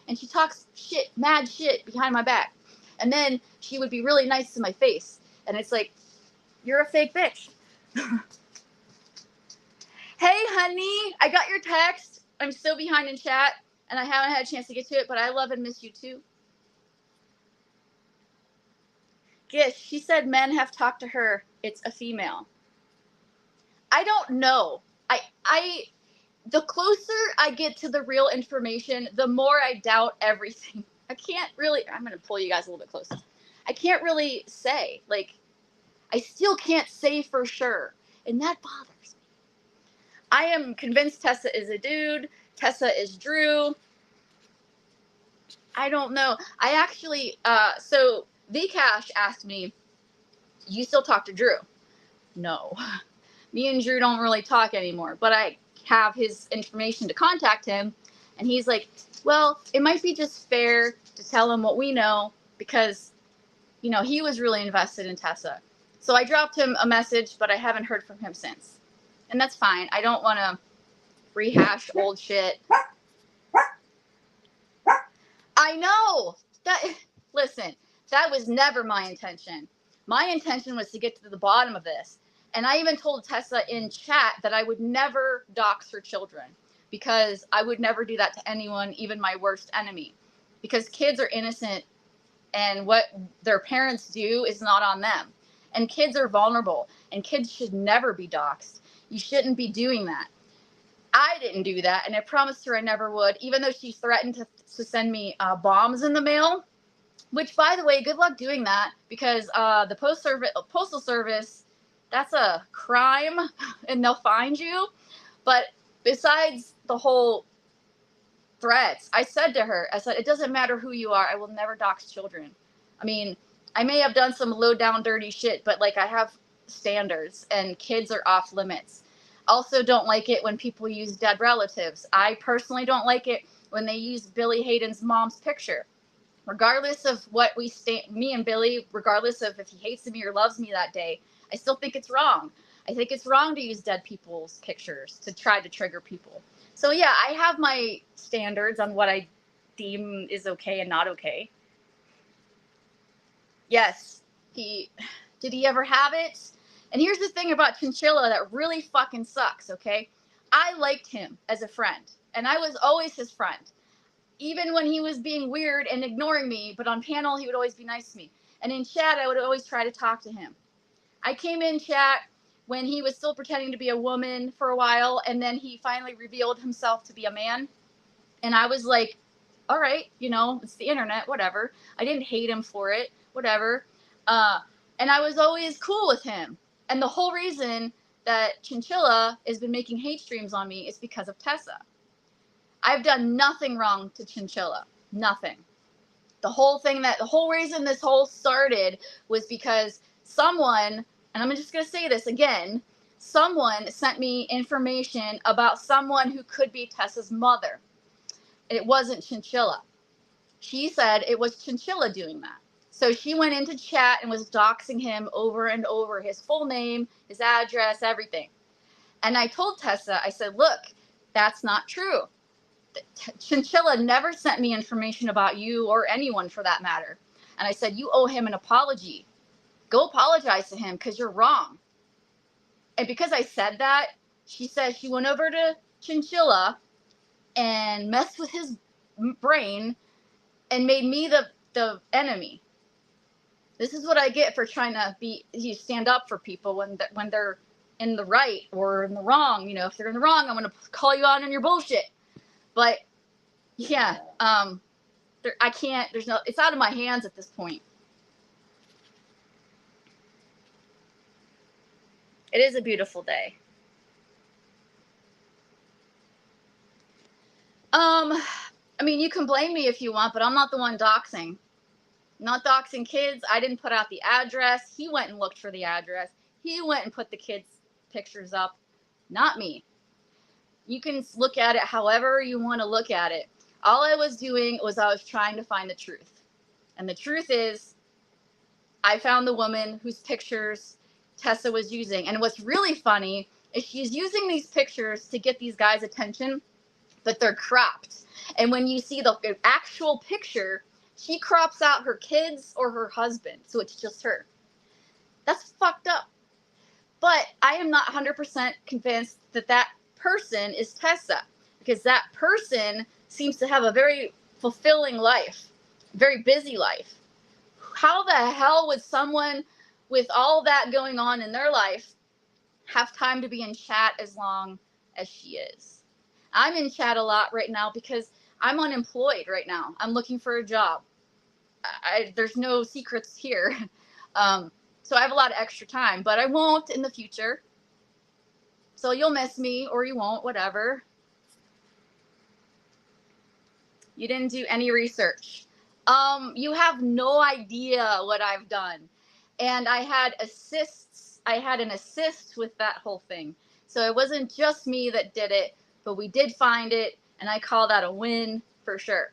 And she talks shit, mad shit behind my back. And then she would be really nice to my face. And it's like, you're a fake bitch. Hey, honey, I got your text. I'm so behind in chat, and I haven't had a chance to get to it, but I love and miss you too. Gish, she said men have talked to her. It's a female. I don't know. The closer I get to the real information, the more I doubt everything. I can't really, I'm going to pull you guys a little bit closer. I can't really say, like, I still can't say for sure. And that bothers me. I am convinced Tessa is a dude. Tessa is Drew. I don't know. I actually, so Vcash asked me, you still talk to Drew? No. Me and Drew don't really talk anymore, but I have his information to contact him. And he's like, well, it might be just fair to tell him what we know, because, he was really invested in Tessa. So I dropped him a message, but I haven't heard from him since. And that's fine. I don't want to rehash old shit. I know that. Listen, that was never my intention. My intention was to get to the bottom of this. And I even told Tessa in chat that I would never dox her children, because I would never do that to anyone, even my worst enemy, because kids are innocent, and what their parents do is not on them. And kids are vulnerable, and kids should never be doxxed. You shouldn't be doing that. I didn't do that, and I promised her I never would, even though she threatened to send me bombs in the mail. Which, by the way, good luck doing that, because the postal service, that's a crime, and they'll find you. But besides the whole threats, I said to her, I said, it doesn't matter who you are, I will never dox children. I mean, I may have done some low down dirty shit, but like I have standards, and kids are off limits. Also don't like it when people use dead relatives. I personally don't like it when they use Billy Hayden's mom's picture. Regardless of what me and Billy, regardless of if he hates me or loves me that day, I still think it's wrong. I think it's wrong to use dead people's pictures to try to trigger people. So yeah, I have my standards on what I deem is okay and not okay. Yes, did he ever have it? And here's the thing about Chinchilla that really fucking sucks, okay? I liked him as a friend, and I was always his friend. Even when he was being weird and ignoring me, but on panel, he would always be nice to me. And in chat, I would always try to talk to him. I came in chat when he was still pretending to be a woman for a while, and then he finally revealed himself to be a man. And I was like, all right, you know, it's the internet, whatever. I didn't hate him for it, whatever. And I was always cool with him. And the whole reason that Chinchilla has been making hate streams on me is because of Tessa. I've done nothing wrong to Chinchilla. Nothing. The whole reason this whole started was because someone, and I'm just going to say this again, someone sent me information about someone who could be Tessa's mother. It wasn't Chinchilla. She said it was Chinchilla doing that. So she went into chat and was doxing him over and over, his full name, his address, everything. And I told Tessa, I said, look, that's not true. Chinchilla never sent me information about you or anyone for that matter. And I said, you owe him an apology. Go apologize to him because you're wrong. And because I said that, she said she went over to Chinchilla and messed with his brain and made me the enemy. This is what I get for trying to stand up for people when they're in the right or in the wrong. You know, if they're in the wrong, I'm going to call you out on your bullshit. But yeah, I can't, it's out of my hands at this point. It is a beautiful day. I mean, you can blame me if you want, but I'm not the one doxing. I'm not doxing kids. I didn't put out the address. He went and looked for the address. He went and put the kids' pictures up. Not me. You can look at it however you want to look at it. All I was doing was I was trying to find the truth. And the truth is, I found the woman whose pictures Tessa was using. And what's really funny is she's using these pictures to get these guys' attention, but they're cropped. And when you see the actual picture, she crops out her kids or her husband. So it's just her. That's fucked up. But I am not 100% convinced that that person is Tessa, because that person seems to have a very fulfilling life, very busy life. How the hell would someone with all that going on in their life have time to be in chat as long as she is? I'm in chat a lot right now because I'm unemployed right now. I'm looking for a job. There's no secrets here. So I have a lot of extra time, but I won't in the future. So you'll miss me or you won't, whatever. You didn't do any research. You have no idea what I've done. And I had assists. I had an assist with that whole thing. So it wasn't just me that did it, but we did find it, and I call that a win for sure.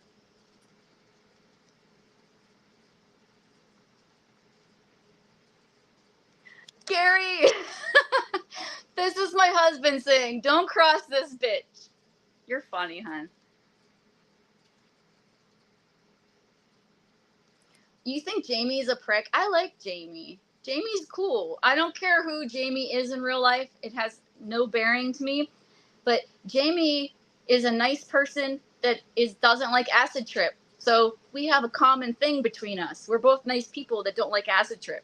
Gary, this is my husband saying, don't cross this bitch. You're funny, hon. You think Jamie's a prick? I like Jamie. Jamie's cool. I don't care who Jamie is in real life. It has no bearing to me. But Jamie is a nice person that doesn't like acid trip. So we have a common thing between us. We're both nice people that don't like acid trip.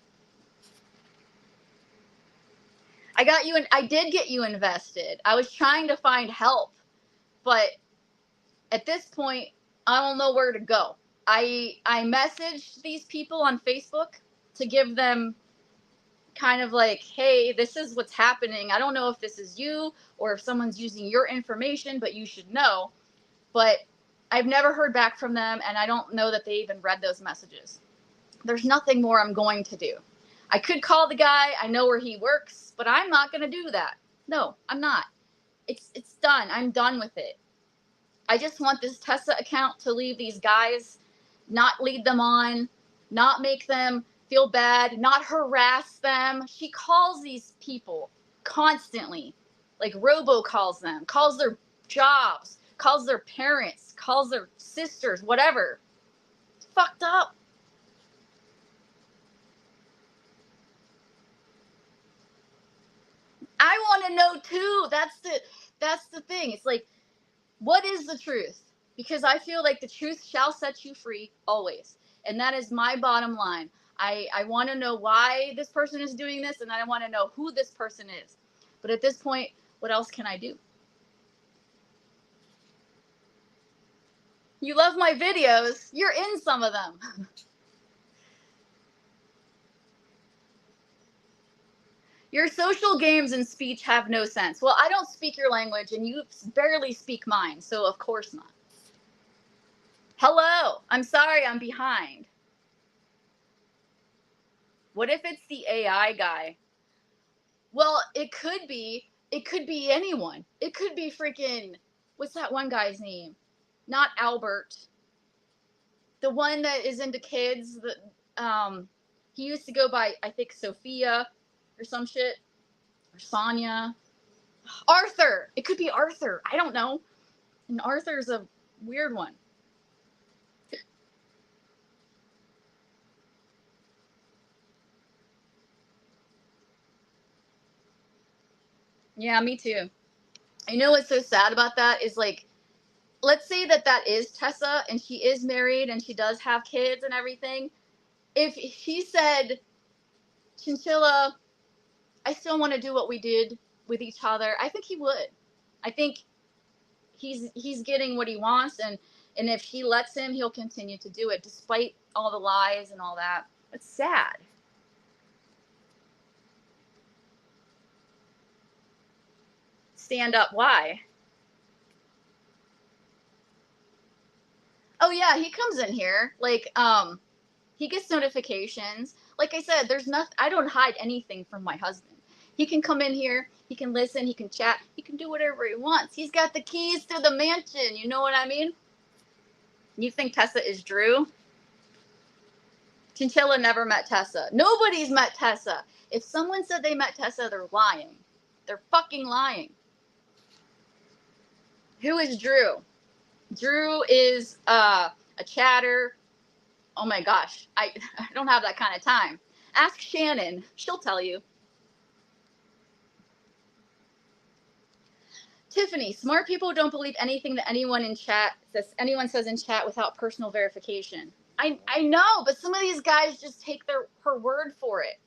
I got you, and I did get you invested. I was trying to find help, but at this point, I don't know where to go. I messaged these people on Facebook to give them kind of like, hey, this is what's happening. I don't know if this is you or if someone's using your information, but you should know. But I've never heard back from them, and I don't know that they even read those messages. There's nothing more I'm going to do. I could call the guy. I know where he works, but I'm not going to do that. No, I'm not. It's done. I'm done with it. I just want this Tessa account to leave these guys, not lead them on, not make them feel bad, not harass them. She calls these people constantly, like robocalls them, calls their jobs, calls their parents, calls their sisters, whatever. It's fucked up. I want to know too. That's the thing. It's like, what is the truth? Because I feel like the truth shall set you free always. And that is my bottom line. I want to know why this person is doing this, and I want to know who this person is. But at this point, what else can I do? You love my videos. You're in some of them. Your social games and speech have no sense. Well, I don't speak your language, and you barely speak mine, so of course not. Hello. I'm sorry I'm behind. What if it's the AI guy? Well, it could be. It could be anyone. It could be freaking, what's that one guy's name? Not Albert. The one that is into kids. He used to go by, I think, Sophia or some shit. Or Sonia. Arthur. It could be Arthur. I don't know. And Arthur's a weird one. Yeah, me too. You know what's so sad about that is, like, let's say that is Tessa and she is married and she does have kids and everything. If he said, Chinchilla, I still want to do what we did with each other, I think he would. I think he's getting what he wants, and if she lets him, he'll continue to do it despite all the lies and all that. It's sad. Stand up. Why? Oh yeah, he comes in here like he gets notifications. Like I said, there's nothing. I don't hide anything from my husband. He can come in here. He can listen. He can chat. He can do whatever he wants. He's got the keys to the mansion. You know what I mean? You think Tessa is Drew? Chinchilla never met Tessa. Nobody's met Tessa. If someone said they met Tessa, they're lying. They're fucking lying. Who is Drew? Drew is a chatter. Oh my gosh, I don't have that kind of time. Ask Shannon. She'll tell you. Tiffany, smart people don't believe anything that anyone says in chat without personal verification. I know, but some of these guys just take her word for it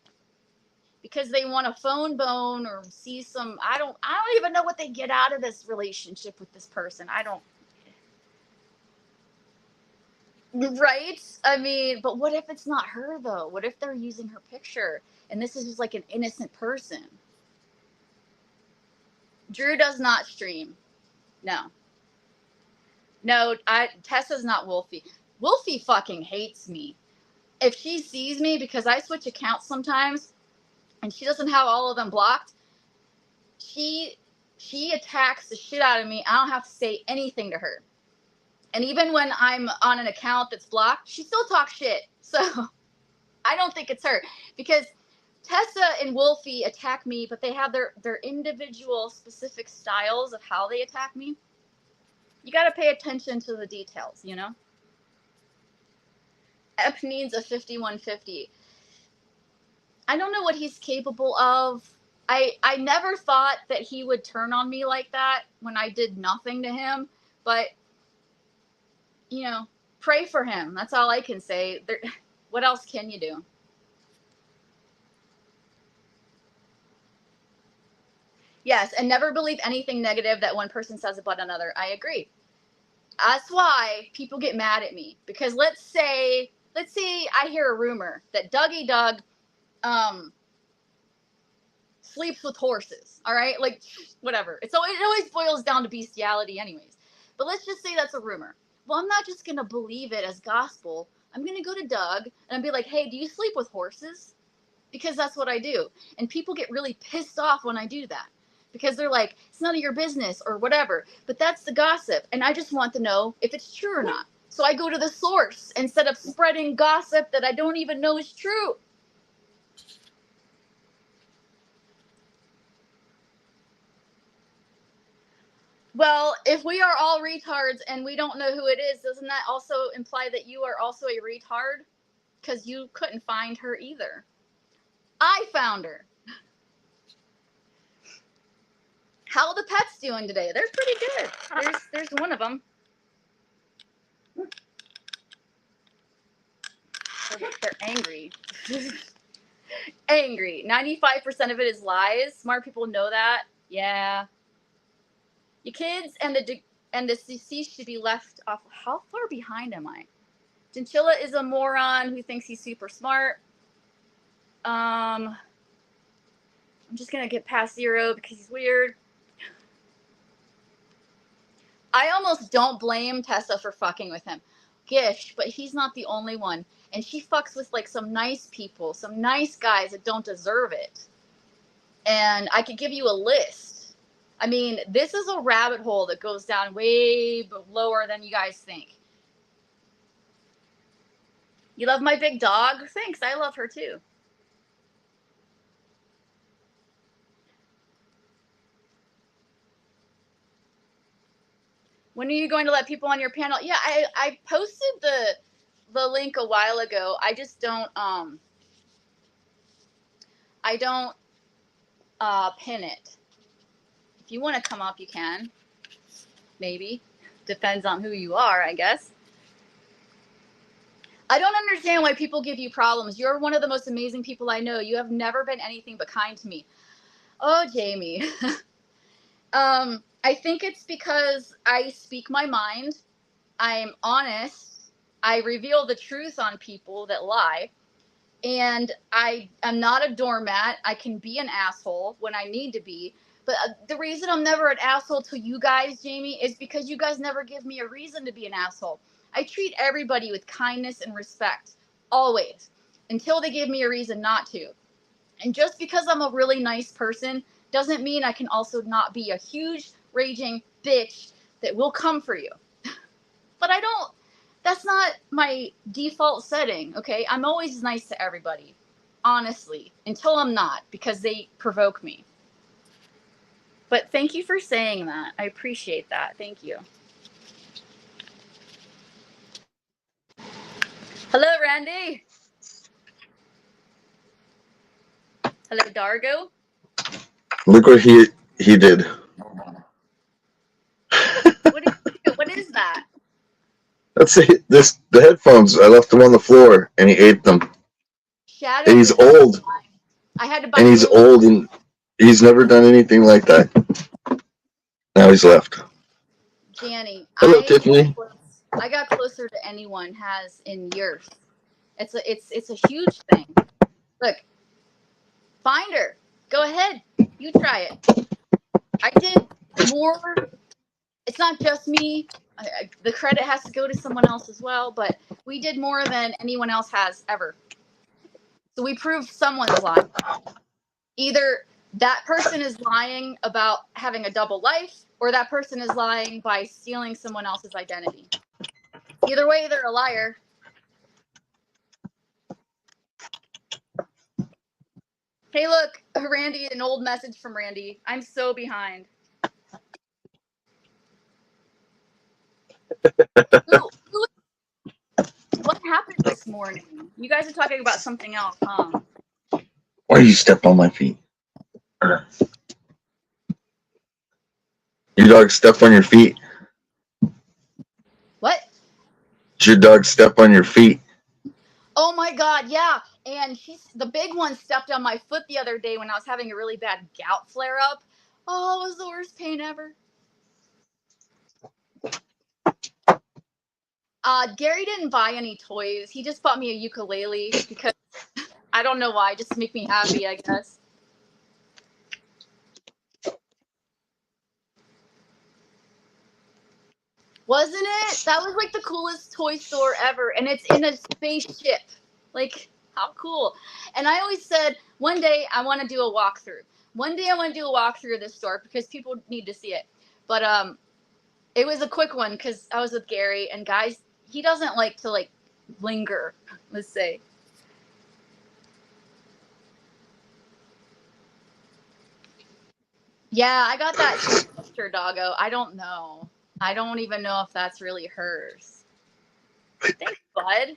because they want a phone bone or see some. I don't even know what they get out of this relationship with this person. I don't. Right? I mean, but what if it's not her though? What if they're using her picture and this is just like an innocent person? Drew does not stream. No. No, Tessa's not Wolfie. Wolfie fucking hates me. If she sees me, because I switch accounts sometimes and she doesn't have all of them blocked, she attacks the shit out of me. I don't have to say anything to her. And even when I'm on an account that's blocked, she still talks shit. So I don't think it's her, because Tessa and Wolfie attack me, but they have their individual specific styles of how they attack me. You got to pay attention to the details, you know? Ep needs a 5150. I don't know what he's capable of. I never thought that he would turn on me like that when I did nothing to him, but you know, pray for him. That's all I can say. What else can you do? Yes, and never believe anything negative that one person says about another. I agree. That's why people get mad at me, because let's say I hear a rumor that Dougie Doug sleeps with horses. All right, like whatever. It always boils down to bestiality, anyways. But let's just say that's a rumor. Well, I'm not just gonna believe it as gospel. I'm gonna go to Doug and I'll be like, hey, do you sleep with horses? Because that's what I do. And people get really pissed off when I do that, because they're like, it's none of your business or whatever. But that's the gossip. And I just want to know if it's true or not. So I go to the source instead of spreading gossip that I don't even know is true. Well, if we are all retards and we don't know who it is, doesn't that also imply that you are also a retard? Because you couldn't find her either. I found her. How are the pets doing today? They're pretty good. There's one of them. They're angry. Angry. 95% of it is lies. Smart people know that. Yeah. Your kids and the deceased should be left off. How far behind am I? Chinchilla is a moron who thinks he's super smart. I'm just gonna get past 0 because he's weird. I almost don't blame Tessa for fucking with him. Gish, but he's not the only one. And she fucks with like some nice people, some nice guys that don't deserve it. And I could give you a list. I mean, this is a rabbit hole that goes down way lower than you guys think. You love my big dog? Thanks, I love her too. When are you going to let people on your panel? Yeah, I posted the link a while ago. I just don't pin it. If you want to come up, you can. Maybe. Depends on who you are, I guess. I don't understand why people give you problems. You're one of the most amazing people I know. You have never been anything but kind to me. Oh, Jamie. I think it's because I speak my mind. I'm honest. I reveal the truth on people that lie. And I'm not a doormat. I can be an asshole when I need to be. But the reason I'm never an asshole to you guys, Jamie, is because you guys never give me a reason to be an asshole. I treat everybody with kindness and respect, always, until they give me a reason not to. And just because I'm a really nice person doesn't mean I can also not be a huge, raging bitch that will come for you. But I don't, that's not my default setting, okay? I'm always nice to everybody, honestly, until I'm not, because they provoke me. But thank you for saying that. I appreciate that. Thank you. Hello, Randy. Hello, Dargo. Look what he did. What is that? That's it. The headphones. I left them on the floor, and he ate them. Shadow. And he's old. I had to buy. And he's old, and he's never done anything like that. Now he's left. Danny. Hello, Tiffany. I got closer to anyone has in years. It's a huge thing. Look, find her. Go ahead. You try it. I did more. It's not just me. The credit has to go to someone else as well, but we did more than anyone else has ever. So we proved someone's lying. Either that person is lying about having a double life, or that person is lying by stealing someone else's identity. Either way, they're a liar. Hey, look, Randy, an old message from Randy. I'm so behind. What happened this morning? You guys are talking about something else, huh? Why you step on my feet? Your dog step on your feet? What? Did your dog step on your feet? Oh my God, yeah. And the big one stepped on my foot the other day when I was having a really bad gout flare up. Oh, it was the worst pain ever. Gary didn't buy any toys. He just bought me a ukulele because I don't know why, just to make me happy, I guess. Wasn't it? That was like the coolest toy store ever, and it's in a spaceship. Like, how cool. And I always said, one day I want to do a walkthrough. One day I want to do a walkthrough of this store because people need to see it. But it was a quick one because I was with Gary, and guys, he doesn't like to like linger, let's say. Yeah, I got that picture, doggo. I don't know. I don't even know if that's really hers. Thanks, bud.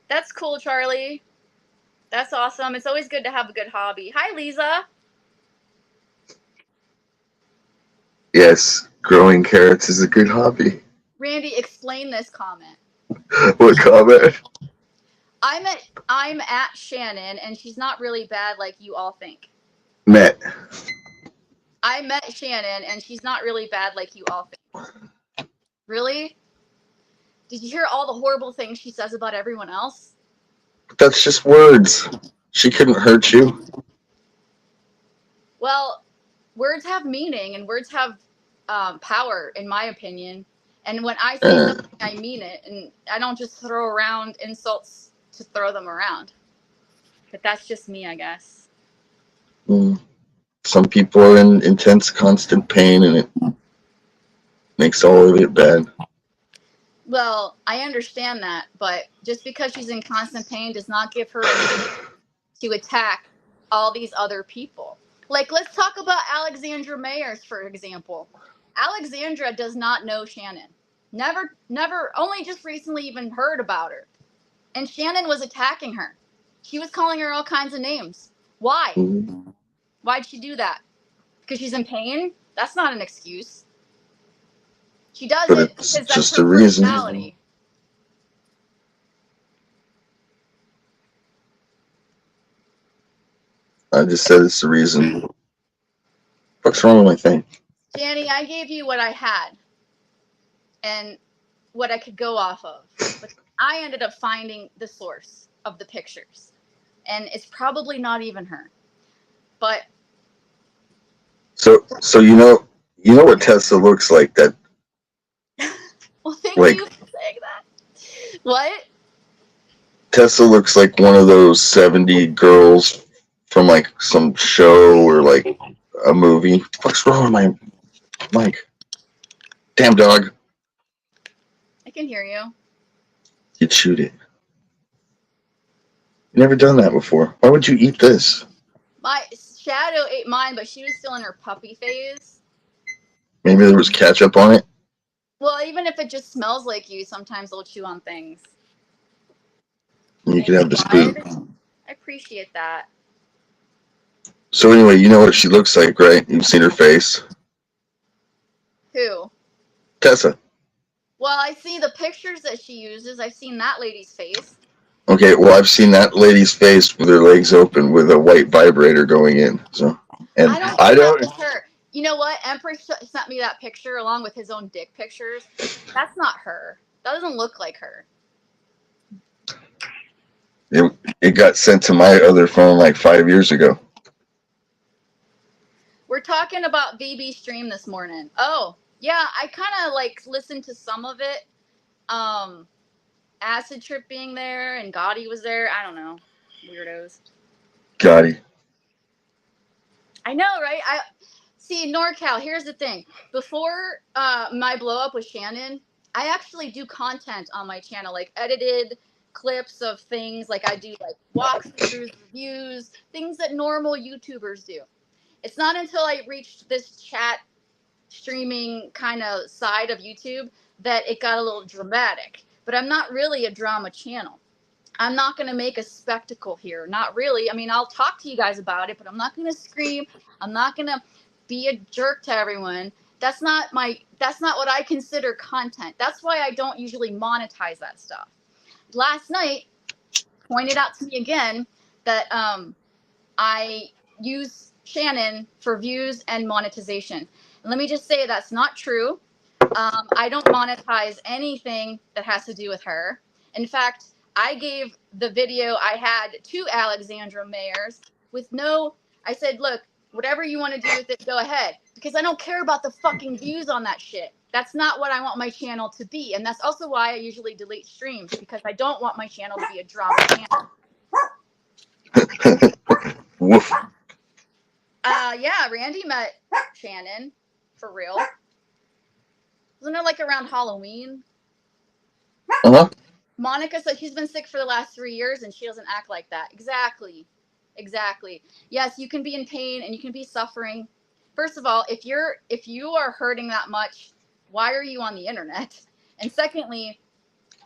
That's cool, Charlie. That's awesome. It's always good to have a good hobby. Hi, Lisa. Yes, growing carrots is a good hobby. Randy, explain this comment. What comment? I'm at Shannon, and she's not really bad like you all think. Met. I met Shannon, and she's not really bad like you all think. Really? Did you hear all the horrible things she says about everyone else? That's just words. She couldn't hurt you. Well, words have meaning, and words have power, in my opinion. And when I say something, I mean it, and I don't just throw around insults to throw them around. But that's just me, I guess. Some people are in intense, constant pain, and it makes all of it bad. Well, I understand that, but just because she's in constant pain does not give her a reason to attack all these other people. Like, let's talk about Alexandra Mayers, for example. Alexandra does not know Shannon. Never, only just recently even heard about her. And Shannon was attacking her. She was calling her all kinds of names. Why? Why'd she do that? Because she's in pain? That's not an excuse. She does But it it's because that's just her a reason. personality. I just said it's the reason. What's wrong with my thing? Danny, I gave you what I had and what I could go off of. But I ended up finding the source of the pictures. And it's probably not even her. But So you know what Tesla looks like. That well, thank like you for saying that. What? Tesla looks like one of those 70 girls from like some show or like a movie. What's wrong with my mic? Damn dog. I can hear you. You'd shoot it. You never done that before. Why would you eat this? My shadow ate mine, but she was still in her puppy phase. Maybe there was ketchup on it. Well, even if it just smells like you, sometimes they'll chew on things. And you can have the spoon. I appreciate that. So anyway, you know what she looks like, right? You've seen her face. Who? Tessa. Well, I see the pictures that she uses. I've seen that lady's face. Okay, well, I've seen that lady's face with her legs open with a white vibrator going in. So, and I don't. That was her. You know what? Empress sent me that picture along with his own dick pictures. That's not her. That doesn't look like her. It got sent to my other phone like 5 years ago. We're talking about VB stream this morning. Oh, yeah, I kind of like listened to some of it. Acid Trip being there and Gotti was there. I don't know. Weirdos. Gotti. I know, right? I see NorCal. Here's the thing. Before my blow up with Shannon, I actually do content on my channel, like edited clips of things. Like I do like walkthroughs, reviews, things that normal YouTubers do. It's not until I reached this chat streaming kind of side of YouTube that it got a little dramatic. But I'm not really a drama channel. I'm not going to make a spectacle here. Not really. I mean, I'll talk to you guys about it, but I'm not going to scream. I'm not going to be a jerk to everyone. That's not what I consider content. That's why I don't usually monetize that stuff. Last night, pointed out to me again that I use Shannon for views and monetization. And let me just say that's not true. I don't monetize anything that has to do with her. In fact, I gave the video I had to Alexandra Mayers with no, I said, look, whatever you want to do with it, go ahead. Because I don't care about the fucking views on that shit. That's not what I want my channel to be. And that's also why I usually delete streams, because I don't want my channel to be a drama channel. Woof. Yeah, Randy met Shannon, for real. Wasn't it like around Halloween? Uh-huh. Monica said she's been sick for the last 3 years and she doesn't act like that. Exactly. Yes, you can be in pain and you can be suffering. First of all, if you are hurting that much, why are you on the internet? And secondly,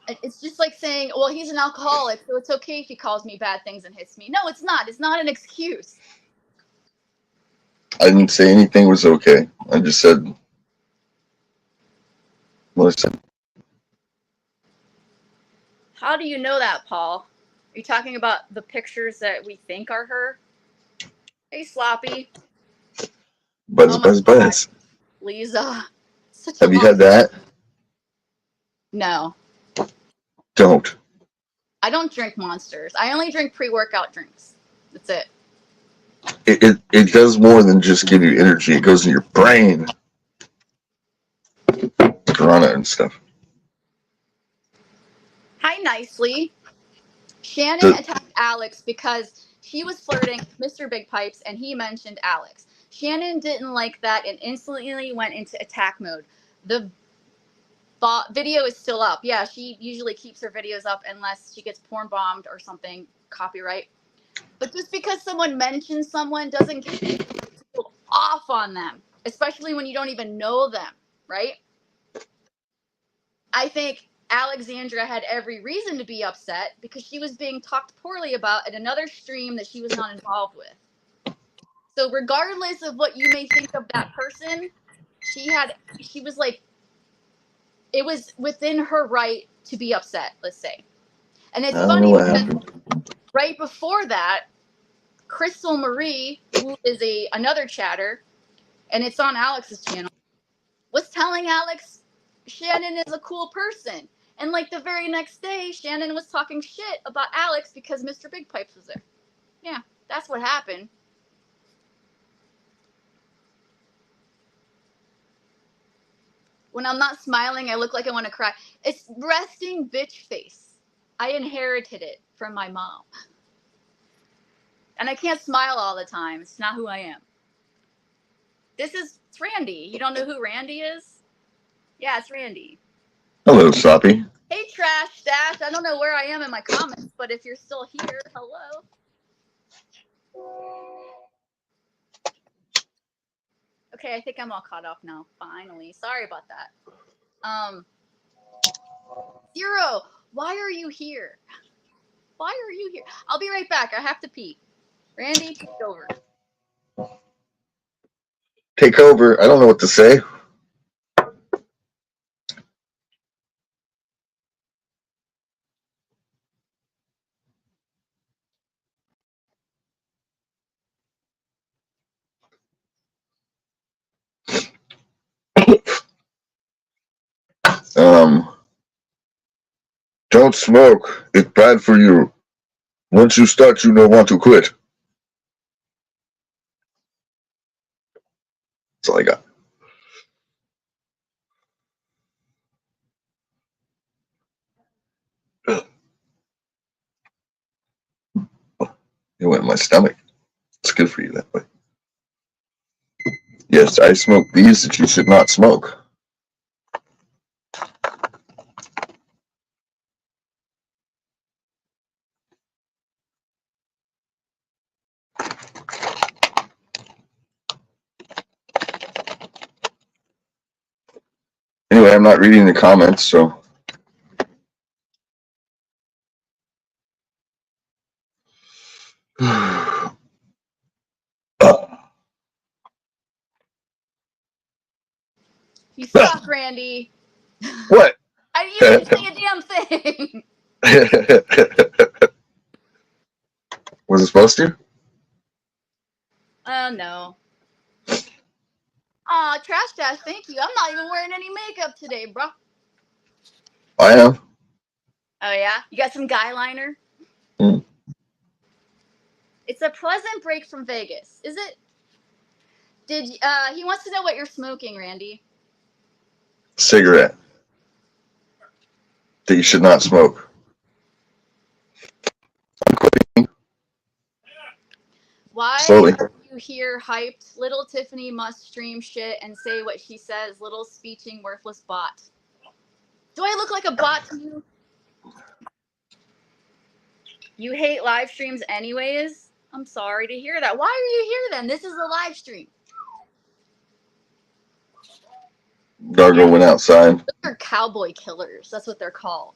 it's just like saying, well, he's an alcoholic, so it's okay if he calls me bad things and hits me. No, it's not. It's not an excuse. I didn't say anything was okay. I just said what I said. How do you know that, Paul? Are you talking about the pictures that we think are her? Hey, Sloppy. Buzz. Lisa. Have you had that? No. Don't. I don't drink Monsters. I only drink pre-workout drinks. That's it. It does more than just give you energy. It goes in your brain. Piranha and stuff. Hi, Nicely. Shannon attacked Alex because she was flirting with Mr. Big Pipes and he mentioned Alex. Shannon didn't like that and instantly went into attack mode. The video is still up. Yeah, she usually keeps her videos up unless she gets porn bombed or something, copyright. But just because someone mentions someone doesn't get you off on them, especially when you don't even know them, right? I think Alexandra had every reason to be upset because she was being talked poorly about at another stream that she was not involved with. So regardless of what you may think of that person, she was like, it was within her right to be upset, let's say. And it's funny because right before that, Crystal Marie, who is another chatter, and it's on Alex's channel, was telling Alex Shannon is a cool person. And like the very next day, Shannon was talking shit about Alex because Mr. Big Pipes was there. Yeah, that's what happened. When I'm not smiling, I look like I want to cry. It's resting bitch face. I inherited it from my mom. And I can't smile all the time. It's not who I am. It's Randy. You don't know who Randy is? Yeah, it's Randy. Hello, Sloppy. Hey, Trash Stash. I don't know where I am in my comments, but if you're still here, hello. Okay, I think I'm all caught up now. Finally. Sorry about that. Zero, why are you here? Why are you here? I'll be right back. I have to pee. Randy, take over. Take over. I don't know what to say. Don't smoke. It's bad for you. Once you start, you don't want to quit. That's all I got. It went in my stomach. It's good for you that way. Yes, I smoke these that you should not smoke. Anyway, I'm not reading the comments, so. You suck, Randy. What? You didn't say a damn thing. Was it supposed to? No. Aw, Trash Dash, thank you. I'm not even wearing any makeup today, bro. I am. Oh, yeah? You got some guy liner? Mm. It's a pleasant break from Vegas, is it? He wants to know what you're smoking, Randy. Cigarette that you should not smoke. Why Slowly. are you here hyped? Little Tiffany must stream shit and say what she says. Little speeching worthless bot. Do I look like a bot to you? You hate live streams anyways? I'm sorry to hear that. Why are you here then? This is a live stream. Dargo went outside. Those are cowboy killers. That's what they're called.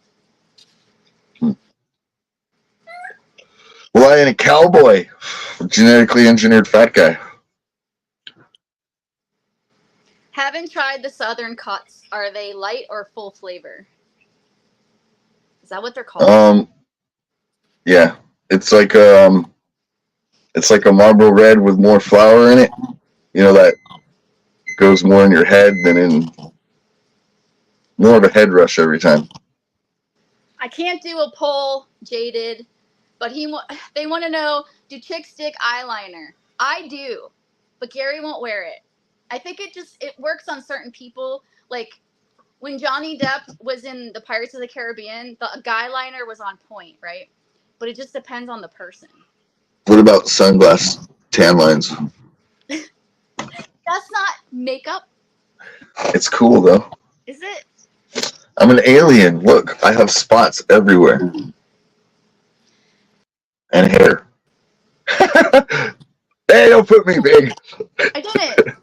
Well, I ain't a cowboy. Genetically engineered fat guy. Haven't tried the Southern Cuts. Are they light or full flavor? Is that what they're called? Yeah. It's like a Marlboro Red with more flour in it. You know, that goes more in your head than in more of a head rush every time. I can't do a poll, Jaded, but they want to know, do chicks stick eyeliner? I do, but Gary won't wear it. I think it works on certain people. Like when Johnny Depp was in the Pirates of the Caribbean, the guy liner was on point, right? But it just depends on the person. What about sunglass tan lines? That's not makeup. It's cool though. Is it? I'm an alien. Look, I have spots everywhere. And hair. Hey, don't put me big. I didn't.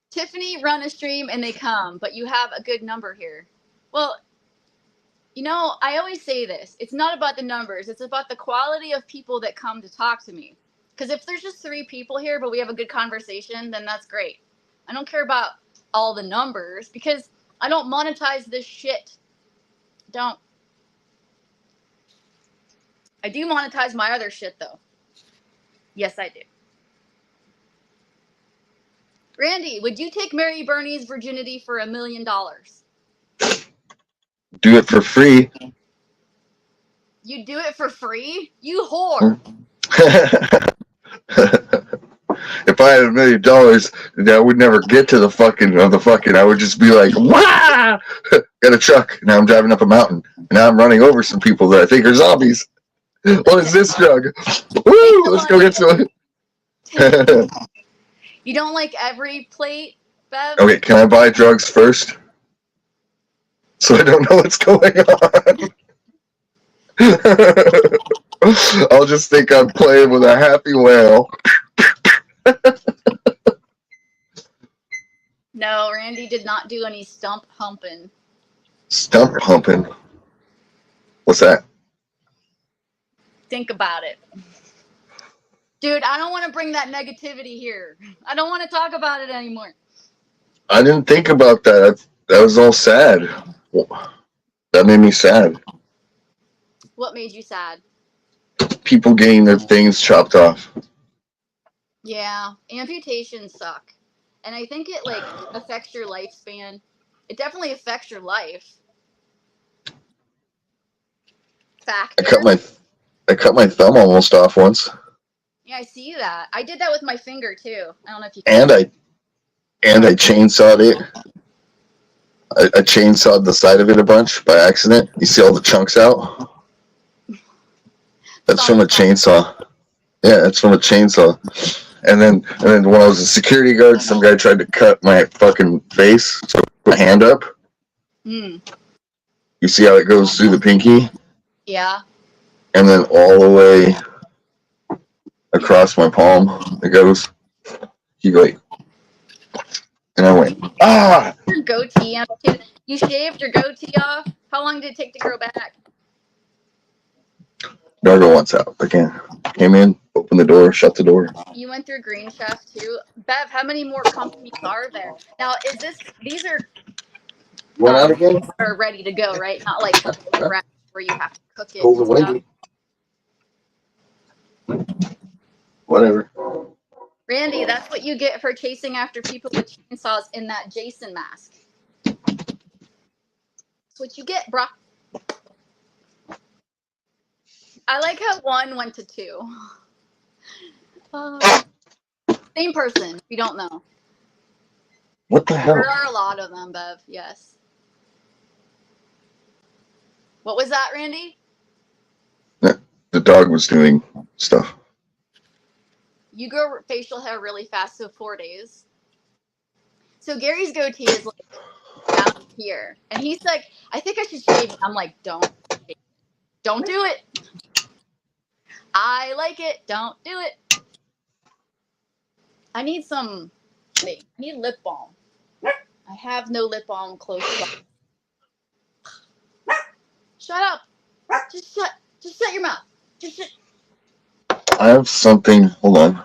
Tiffany run a stream and they come, but you have a good number here. Well, you know, I always say this. It's not about the numbers. It's about the quality of people that come to talk to me. Because if there's just 3 people here, but we have a good conversation, then that's great. I don't care about all the numbers because I don't monetize this shit. Don't. I do monetize my other shit, though. Yes, I do. Randy, would you take Mary Bernie's virginity for $1 million? Do it for free. You do it for free? You whore. If I had $1 million, then I would never get to the fucking. I would just be like, "Wah!" Got a truck. Now I'm driving up a mountain. And now I'm running over some people that I think are zombies. What is this drug? Woo! Let's go get some. You don't like every plate, Bev? Okay, can I buy drugs first? So I don't know what's going on. I'll just think I'm playing with a happy whale. No, Randy did not do any stump humping. Stump humping? What's that? Think about it. Dude, I don't want to bring that negativity here. I don't want to talk about it anymore. I didn't think about that. That was all sad. That made me sad. What made you sad? People getting their things chopped off. Yeah, amputations suck. And I think it like affects your lifespan. It definitely affects your life. Factor. I cut my thumb almost off once. Yeah, I see that. I did that with my finger too. I don't know if you And I chainsawed it. I chainsawed the side of it a bunch by accident. You see all the chunks out? That's from a chainsaw. Yeah, that's from a chainsaw. And then when I was a security guard, some guy tried to cut my fucking face, so I put my hand up. Mm. You see how it goes through the pinky? Yeah. And then all the way across my palm, it goes. You go, and I went, ah! Your goatee amputated. You shaved your goatee off? How long did it take to grow back? Dargo wants out again. Came in, opened the door, shut the door. You went through Green Chef too. Bev, how many more companies are there? Now, these are Went out again? are ready to go, right? Not like where you have to cook it. Cold and windy. Whatever. Randy, that's what you get for chasing after people with chainsaws in that Jason mask. That's what you get, bruh. I like how 1 went to 2. Same person, if you don't know. What the hell? There are a lot of them, Bev, yes. What was that, Randy? The dog was doing stuff. You grow facial hair really fast, so 4 days. So Gary's goatee is like down here. And he's like, I think I should shave it. I'm like, don't. Don't do it. I like it. Don't do it. I need some, wait, I need lip balm. I have no lip balm close by. Shut up. Just shut your mouth. Just shut. I have something. Hold on.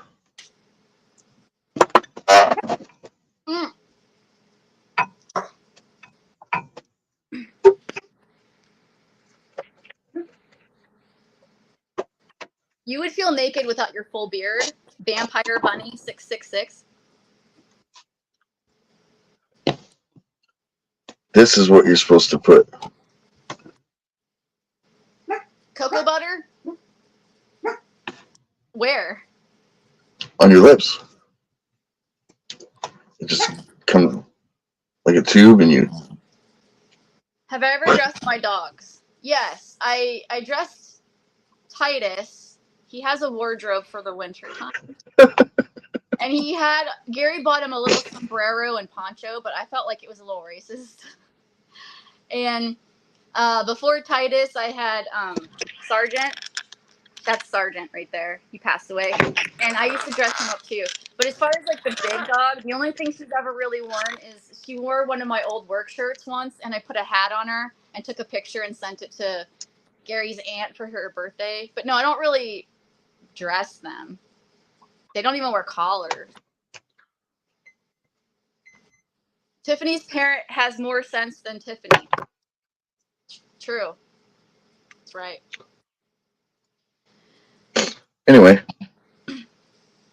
Mm. You would feel naked without your full beard. Vampire Bunny 666. This is what you're supposed to put Cocoa butter? Where? on your lips. It just comes like a tube, and you. Have I ever dressed my dogs? Yes. I dressed Titus. He has a wardrobe for the winter time. And Gary bought him a little sombrero and poncho, but I felt like it was a little racist. And before Titus, I had Sergeant. That's Sergeant right there. He passed away. And I used to dress him up too. But as far as like the big dog, the only thing she's ever really worn is she wore one of my old work shirts once, and I put a hat on her and took a picture and sent it to Gary's aunt for her birthday. But no, I don't really dress them. They don't even wear collars. Tiffany's parent has more sense than Tiffany. True. That's right. Anyway.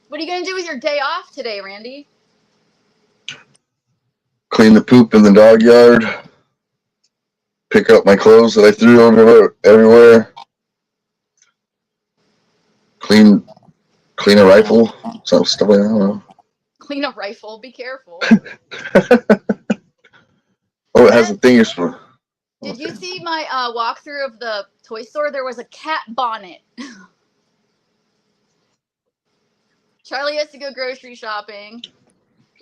What are you going to do with your day off today, Randy? Clean the poop in the dog yard. Pick up my clothes that I threw everywhere. Clean a rifle. Some stuff like that. I don't know. Clean a rifle. Be careful. Oh, it has a thing you're supposed. Did you see my walkthrough of the toy store? There was a cat bonnet. Charlie has to go grocery shopping.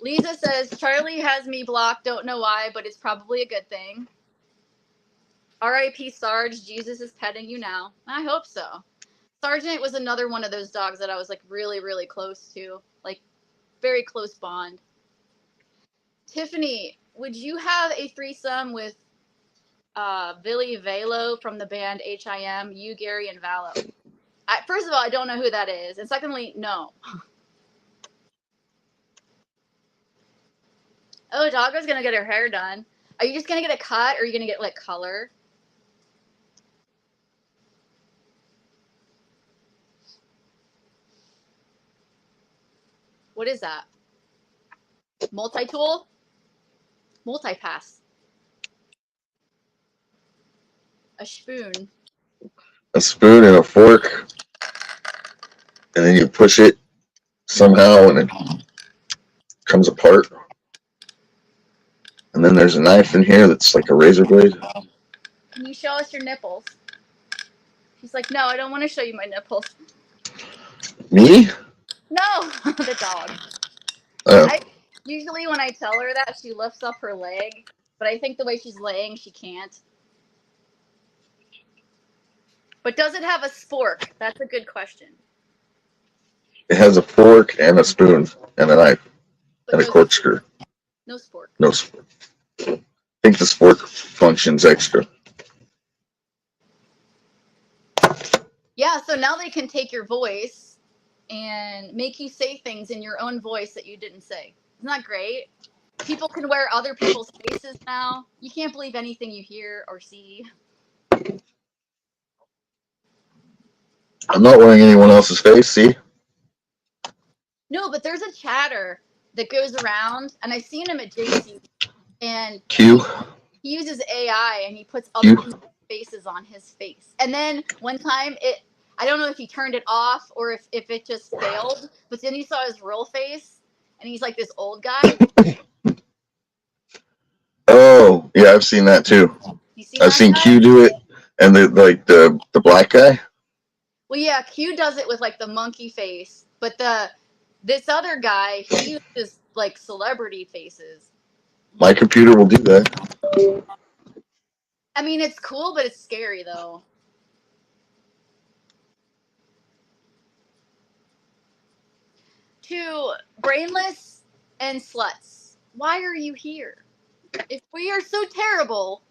Lisa says, Charlie has me blocked. Don't know why, but it's probably a good thing. R.I.P. Sarge. Jesus is petting you now. I hope so. Sergeant was another one of those dogs that I was like really, really close to. Like, very close bond. Tiffany, would you have a threesome with Billy Valo from the band HIM, you, Gary, and Valo? First of all, I don't know who that is. And secondly, no. Oh, Doggo's going to get her hair done. Are you just going to get a cut, or are you going to get, like, color? What is that? Multi-tool? Multi-pass. A spoon. A spoon and a fork. And then you push it somehow, and it comes apart. And then there's a knife in here that's like a razor blade. Can you show us your nipples? She's like, no, I don't want to show you my nipples. Me? No, the dog. Usually when I tell her that, she lifts up her leg. But I think the way she's laying, she can't. But does it have a spork? That's a good question. It has a fork and a spoon and a knife and a corkscrew. No spork. No spork. I think the spork functions extra. Yeah, so now they can take your voice and make you say things in your own voice that you didn't say. Isn't that great? People can wear other people's faces now. You can't believe anything you hear or see. I'm not wearing anyone else's face, see? No, but there's a chatter that goes around, and I've seen him at JC, and Q. he uses AI and he puts other Q. people's faces on his face. And then one time I don't know if he turned it off or if it just failed, but then you saw his real face and he's like this old guy. Oh, yeah, I've seen that too. You seen I've that seen guy? Q do it, and the black guy. Well, yeah, Q does it with like the monkey face, but this other guy, he uses like celebrity faces. My computer will do that. I mean, it's cool, but it's scary though. To brainless and sluts, why are you here? If we are so terrible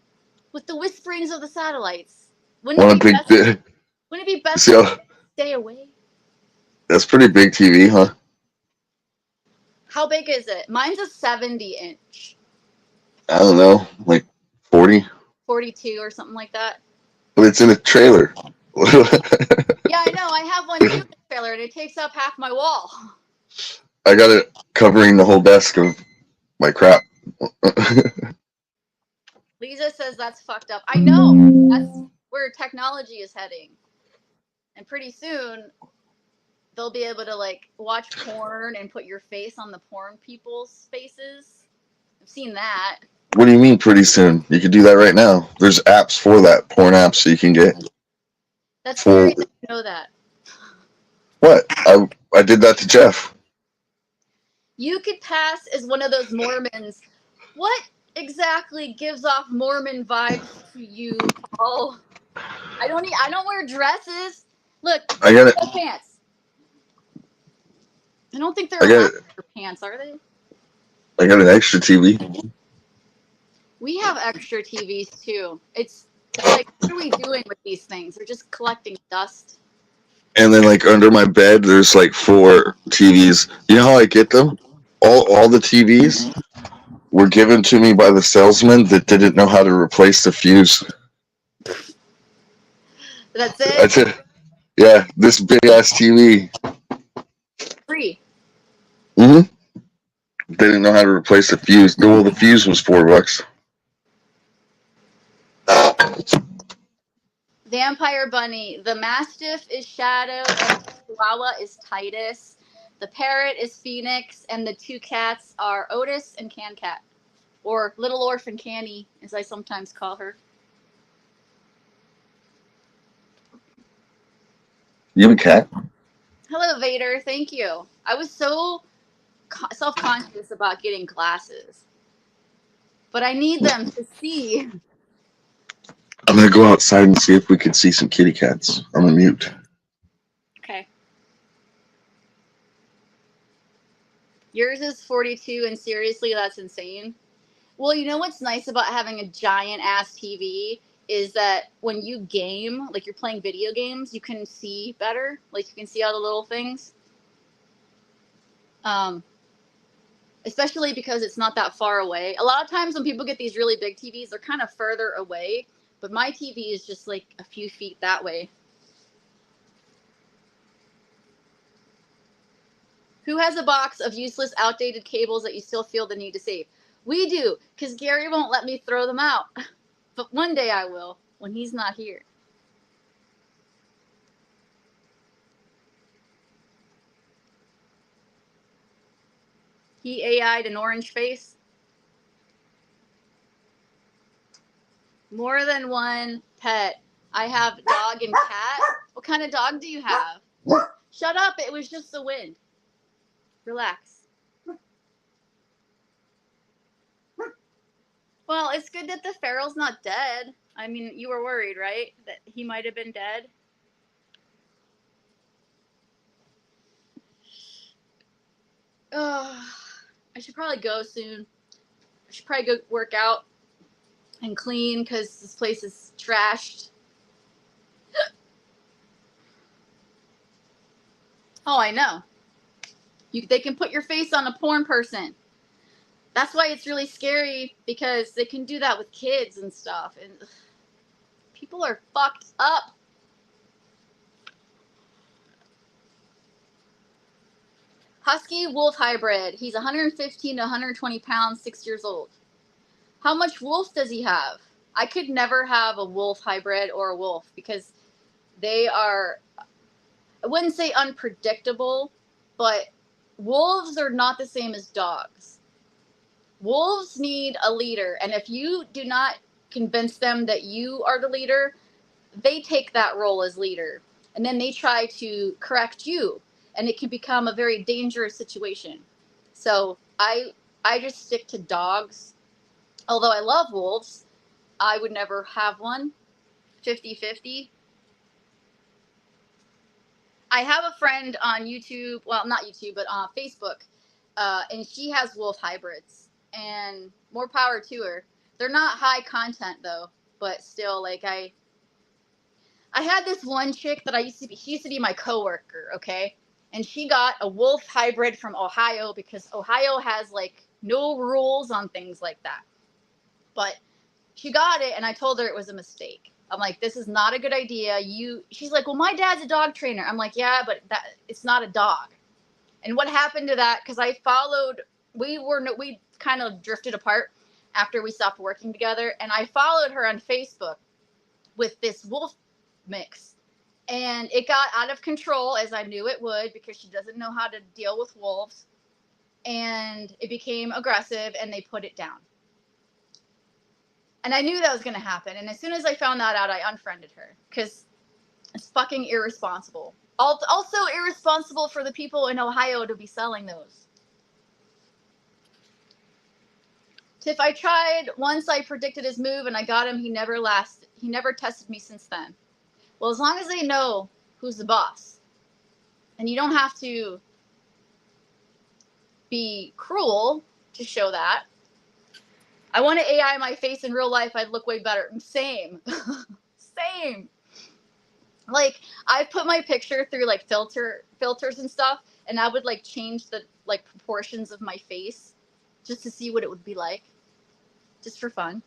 with the whisperings of the satellites, wouldn't it be best See to stay away? That's pretty big TV, huh? How big is it? Mine's a 70-inch. I don't know, like 40. 42 or something like that. But it's in a trailer. Yeah, I know. I have one too in the trailer, and it takes up half my wall. I got it covering the whole desk of my crap. Lisa says that's fucked up. I know. That's where technology is heading. And pretty soon, they'll be able to like watch porn and put your face on the porn people's faces. I've seen that. What do you mean pretty soon? You can do that right now. There's apps for that, porn apps so you can get. That's scary that you know that. What? I did that to Jeff. You could pass as one of those Mormons. What exactly gives off Mormon vibes to you, Paul? I don't wear dresses. Look, I got it. no pants. I don't think they're allowed to wear pants, are they? I got an extra TV. We have extra TVs too. It's like, what are we doing with these things? We're just collecting dust. And then like under my bed, there's like 4 TVs. You know how I get them? All the TVs were given to me by the salesman that didn't know how to replace the fuse. That's it? That's it. Yeah, this big ass TV. Free. Mm-hmm. They didn't know how to replace the fuse. Well, the fuse was $4. Vampire Bunny. The Mastiff is Shadow, and the Chihuahua is Titus. The parrot is Phoenix, and the 2 cats are Otis and Can Cat. Or Little Orphan Canny, as I sometimes call her. You have a cat? Hello, Vader. Thank you. I was so self-conscious about getting glasses. But I need them to see. I'm going to go outside and see if we can see some kitty cats. I'm on mute. Okay. Yours is 42, and seriously, that's insane. Well, you know what's nice about having a giant ass TV is that when you game, like you're playing video games, you can see better. Like you can see all the little things. Especially because it's not that far away. A lot of times when people get these really big TVs, they're kind of further away. But my TV is just like a few feet that way. Who has a box of useless, outdated cables that you still feel the need to save? We do, because Gary won't let me throw them out. But one day I will, when he's not here. He AI'd an orange face. More than one pet. I have dog and cat. What kind of dog do you have? Shut up, it was just the wind. Relax. Well, it's good that the feral's not dead. I mean, you were worried, right? That he might have been dead? I should probably go soon. I should probably go work out and clean because this place is trashed. Oh, I know. They can put your face on a porn person. That's why it's really scary, because they can do that with kids and stuff. And people are fucked up. Husky wolf hybrid. He's 115 to 120 pounds, 6 years old. How much wolf does he have? I could never have a wolf hybrid or a wolf because they are, I wouldn't say unpredictable, but wolves are not the same as dogs. Wolves need a leader, and if you do not convince them that you are the leader, they take that role as leader, and then they try to correct you, and it can become a very dangerous situation. So I just stick to dogs. Although I love wolves, I would never have one. 50-50. I have a friend on YouTube, well, not YouTube, but on Facebook, and she has wolf hybrids, and more power to her. They're not high content though, but still, like I had this one chick that she used to be my coworker, okay? And she got a wolf hybrid from Ohio because Ohio has like no rules on things like that. But she got it, and I told her it was a mistake. I'm like, this is not a good idea. She's like, well, my dad's a dog trainer. I'm like, yeah, but it's not a dog. And what happened to that? Because we kind of drifted apart after we stopped working together, and I followed her on Facebook with this wolf mix, and it got out of control, as I knew it would, because she doesn't know how to deal with wolves, and it became aggressive, and they put it down. And I knew that was going to happen. And as soon as I found that out, I unfriended her because it's fucking irresponsible. Also irresponsible for the people in Ohio to be selling those. Tiff, I tried once. I predicted his move and I got him. He never tested me since then. Well, as long as they know who's the boss. And you don't have to be cruel to show that. I want to AI my face in real life. I'd look way better. Same. Same. Like, I put my picture through like filters and stuff, and I would like change the like proportions of my face just to see what it would be like. Just for fun.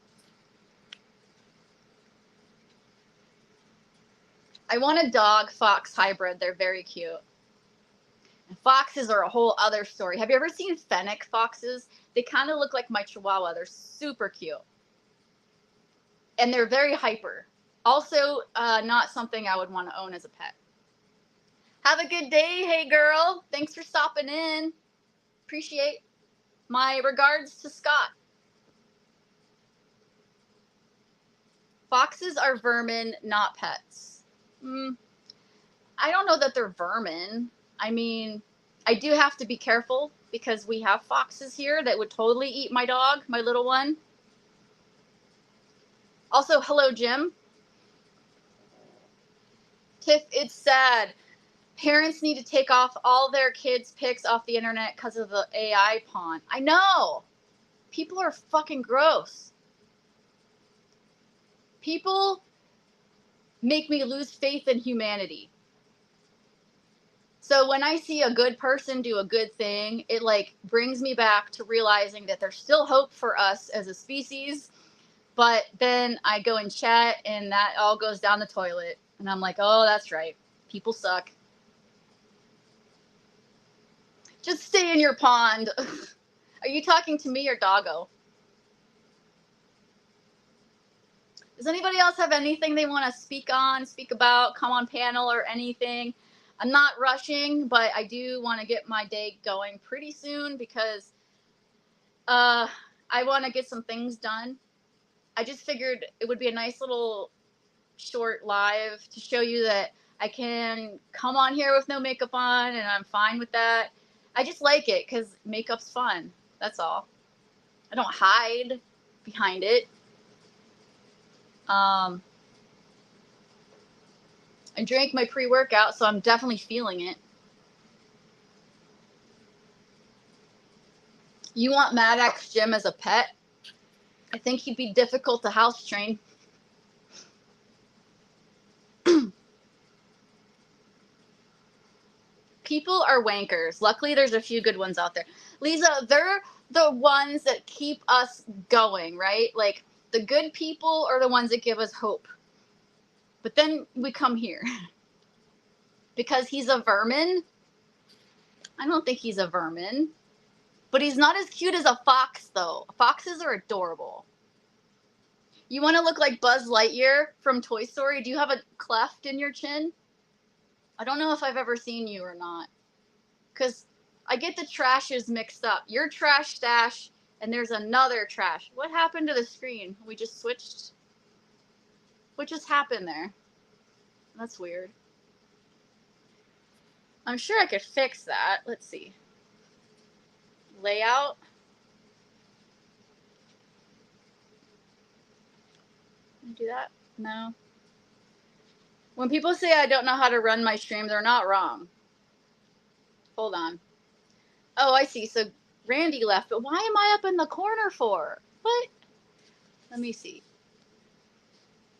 I want a dog fox hybrid. They're very cute. And foxes are a whole other story. Have you ever seen fennec foxes? They kind of look like my chihuahua. They're super cute. And they're very hyper. Also, not something I would want to own as a pet. Have a good day, hey girl. Thanks for stopping in. Appreciate. My regards to Scott. Foxes are vermin, not pets. I don't know that they're vermin. I mean, I do have to be careful because we have foxes here that would totally eat my dog, my little one. Also, hello, Jim. Tiff, it's sad. Parents need to take off all their kids' pics off the internet because of the AI pawn. I know. People are fucking gross. People make me lose faith in humanity. So when I see a good person do a good thing, it like brings me back to realizing that there's still hope for us as a species. But then I go and chat and that all goes down the toilet. And I'm like, oh, that's right. People suck. Just stay in your pond. Are you talking to me or Doggo? Does anybody else have anything they want to speak about, come on panel or anything? I'm not rushing, but I do want to get my day going pretty soon because I want to get some things done. I just figured it would be a nice little short live to show you that I can come on here with no makeup on and I'm fine with that. I just like it because makeup's fun. That's all. I don't hide behind it. I drank my pre-workout, so I'm definitely feeling it. You want Maddox Jim as a pet? I think he'd be difficult to house train. People are wankers. Luckily, there's a few good ones out there. Lisa, they're the ones that keep us going, right? Like, the good people are the ones that give us hope. But then we come here. Because he's a vermin? I don't think he's a vermin. But he's not as cute as a fox, though. Foxes are adorable. You want to look like Buzz Lightyear from Toy Story? Do you have a cleft in your chin? I don't know if I've ever seen you or not. Because I get the trashes mixed up. Your trash stash, and there's another trash. What happened to the screen? We just switched? What just happened there? That's weird. I'm sure I could fix that. Let's see. Layout. Can I do that? No. When people say I don't know how to run my stream, they're not wrong. Hold on. Oh, I see. So Randy left, but why am I up in the corner for? What? Let me see.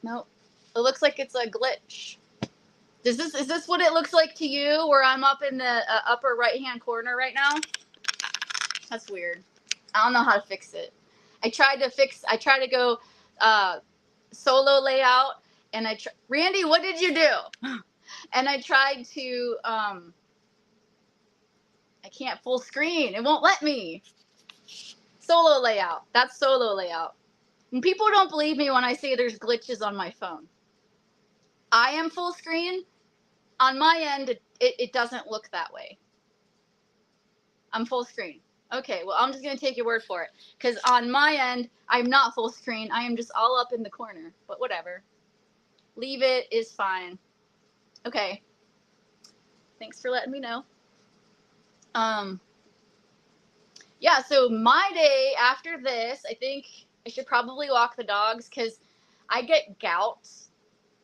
Nope. It looks like it's a glitch. Is this what it looks like to you, where I'm up in the upper right-hand corner right now? That's weird. I don't know how to fix it. I tried to go solo layout, and Randy, what did you do? And I tried to, I can't full screen. It won't let me. Solo layout. That's solo layout. And people don't believe me when I say there's glitches on my phone. I am full screen. On my end, it doesn't look that way. I'm full screen. Okay, well, I'm just going to take your word for it. Because on my end, I'm not full screen. I am just all up in the corner. But whatever. Leave it is fine. Okay. Thanks for letting me know. Yeah, so my day after this, I think I should probably walk the dogs because I get gout.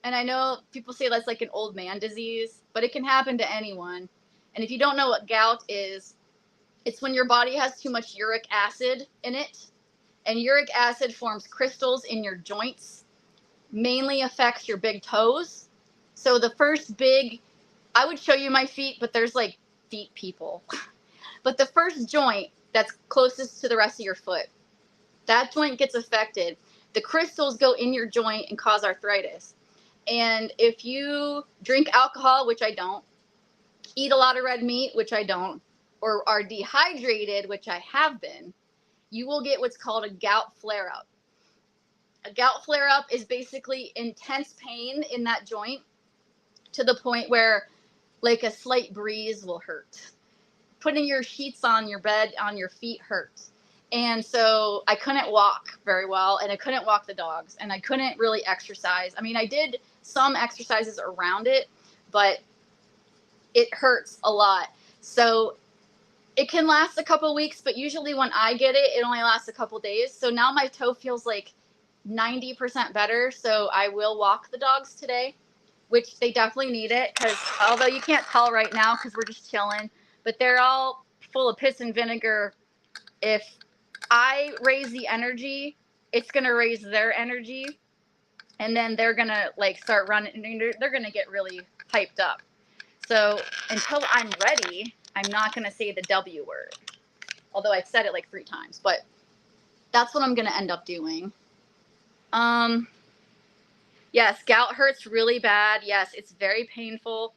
And I know people say that's like an old man disease, but it can happen to anyone. And if you don't know what gout is, it's when your body has too much uric acid in it. And uric acid forms crystals in your joints, mainly affects your big toes. So the first big, I would show you my feet, but there's like feet people. But the first joint that's closest to the rest of your foot, that joint gets affected. The crystals go in your joint and cause arthritis. And if you drink alcohol, which I don't, eat a lot of red meat, which I don't, or are dehydrated, which I have been, you will get what's called a gout flare-up. A gout flare-up is basically intense pain in that joint to the point where like a slight breeze will hurt. Putting your sheets on your bed on your feet hurts. And so I couldn't walk very well, and I couldn't walk the dogs, and I couldn't really exercise. I mean, I did some exercises around it, but it hurts a lot. So it can last a couple weeks, but usually when I get it, it only lasts a couple days. So now my toe feels like 90% better. So I will walk the dogs today, which they definitely need it, because although you can't tell right now because we're just chilling, but they're all full of piss and vinegar. If I raise the energy, it's going to raise their energy, and then they're going to like start running. They're going to get really hyped up. So until I'm ready, I'm not going to say the W word, although I've said it like 3 times, but that's what I'm going to end up doing. Yes, gout hurts really bad. Yes, it's very painful.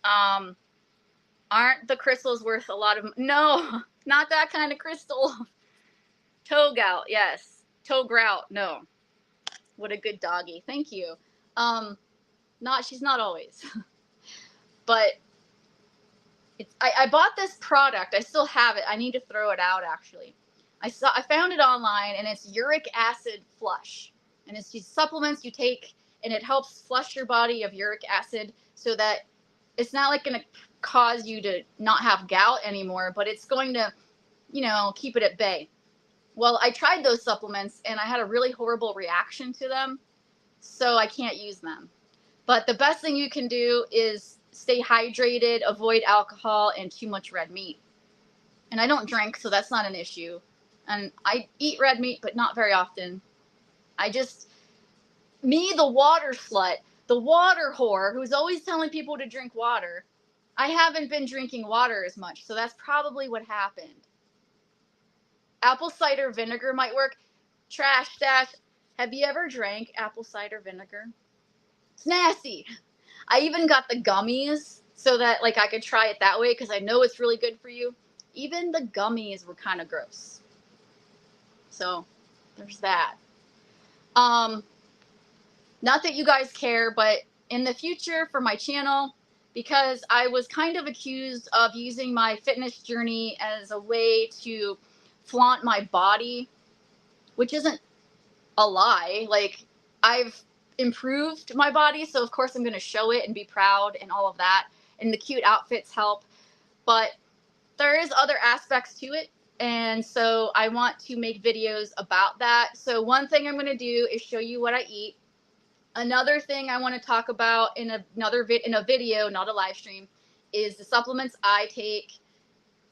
Aren't the crystals worth a lot of? No, not that kind of crystal. Toe gout, yes. Toe grout, no. What a good doggy. Thank you. She's not always. But I bought this product. I still have it. I need to throw it out actually. I found it online, and it's uric acid flush. And it's these supplements you take, and it helps flush your body of uric acid so that it's not like going to cause you to not have gout anymore, but it's going to, keep it at bay. Well, I tried those supplements, and I had a really horrible reaction to them, so I can't use them. But the best thing you can do is stay hydrated, avoid alcohol, and too much red meat. And I don't drink, so that's not an issue. And I eat red meat, but not very often. The water slut, the water whore, who's always telling people to drink water, I haven't been drinking water as much, so that's probably what happened. Apple cider vinegar might work. Trash stash. Have you ever drank apple cider vinegar? It's nasty. I even got the gummies so that like I could try it that way because I know it's really good for you. Even the gummies were kind of gross. So there's that. Not that you guys care, but in the future for my channel, because I was kind of accused of using my fitness journey as a way to flaunt my body, which isn't a lie. Like, I've improved my body, so of course I'm going to show it and be proud and all of that. And the cute outfits help. But there is other aspects to it. And so I want to make videos about that. So one thing I'm going to do is show you what I eat. Another thing I want to talk about in a video, not a live stream, is the supplements I take.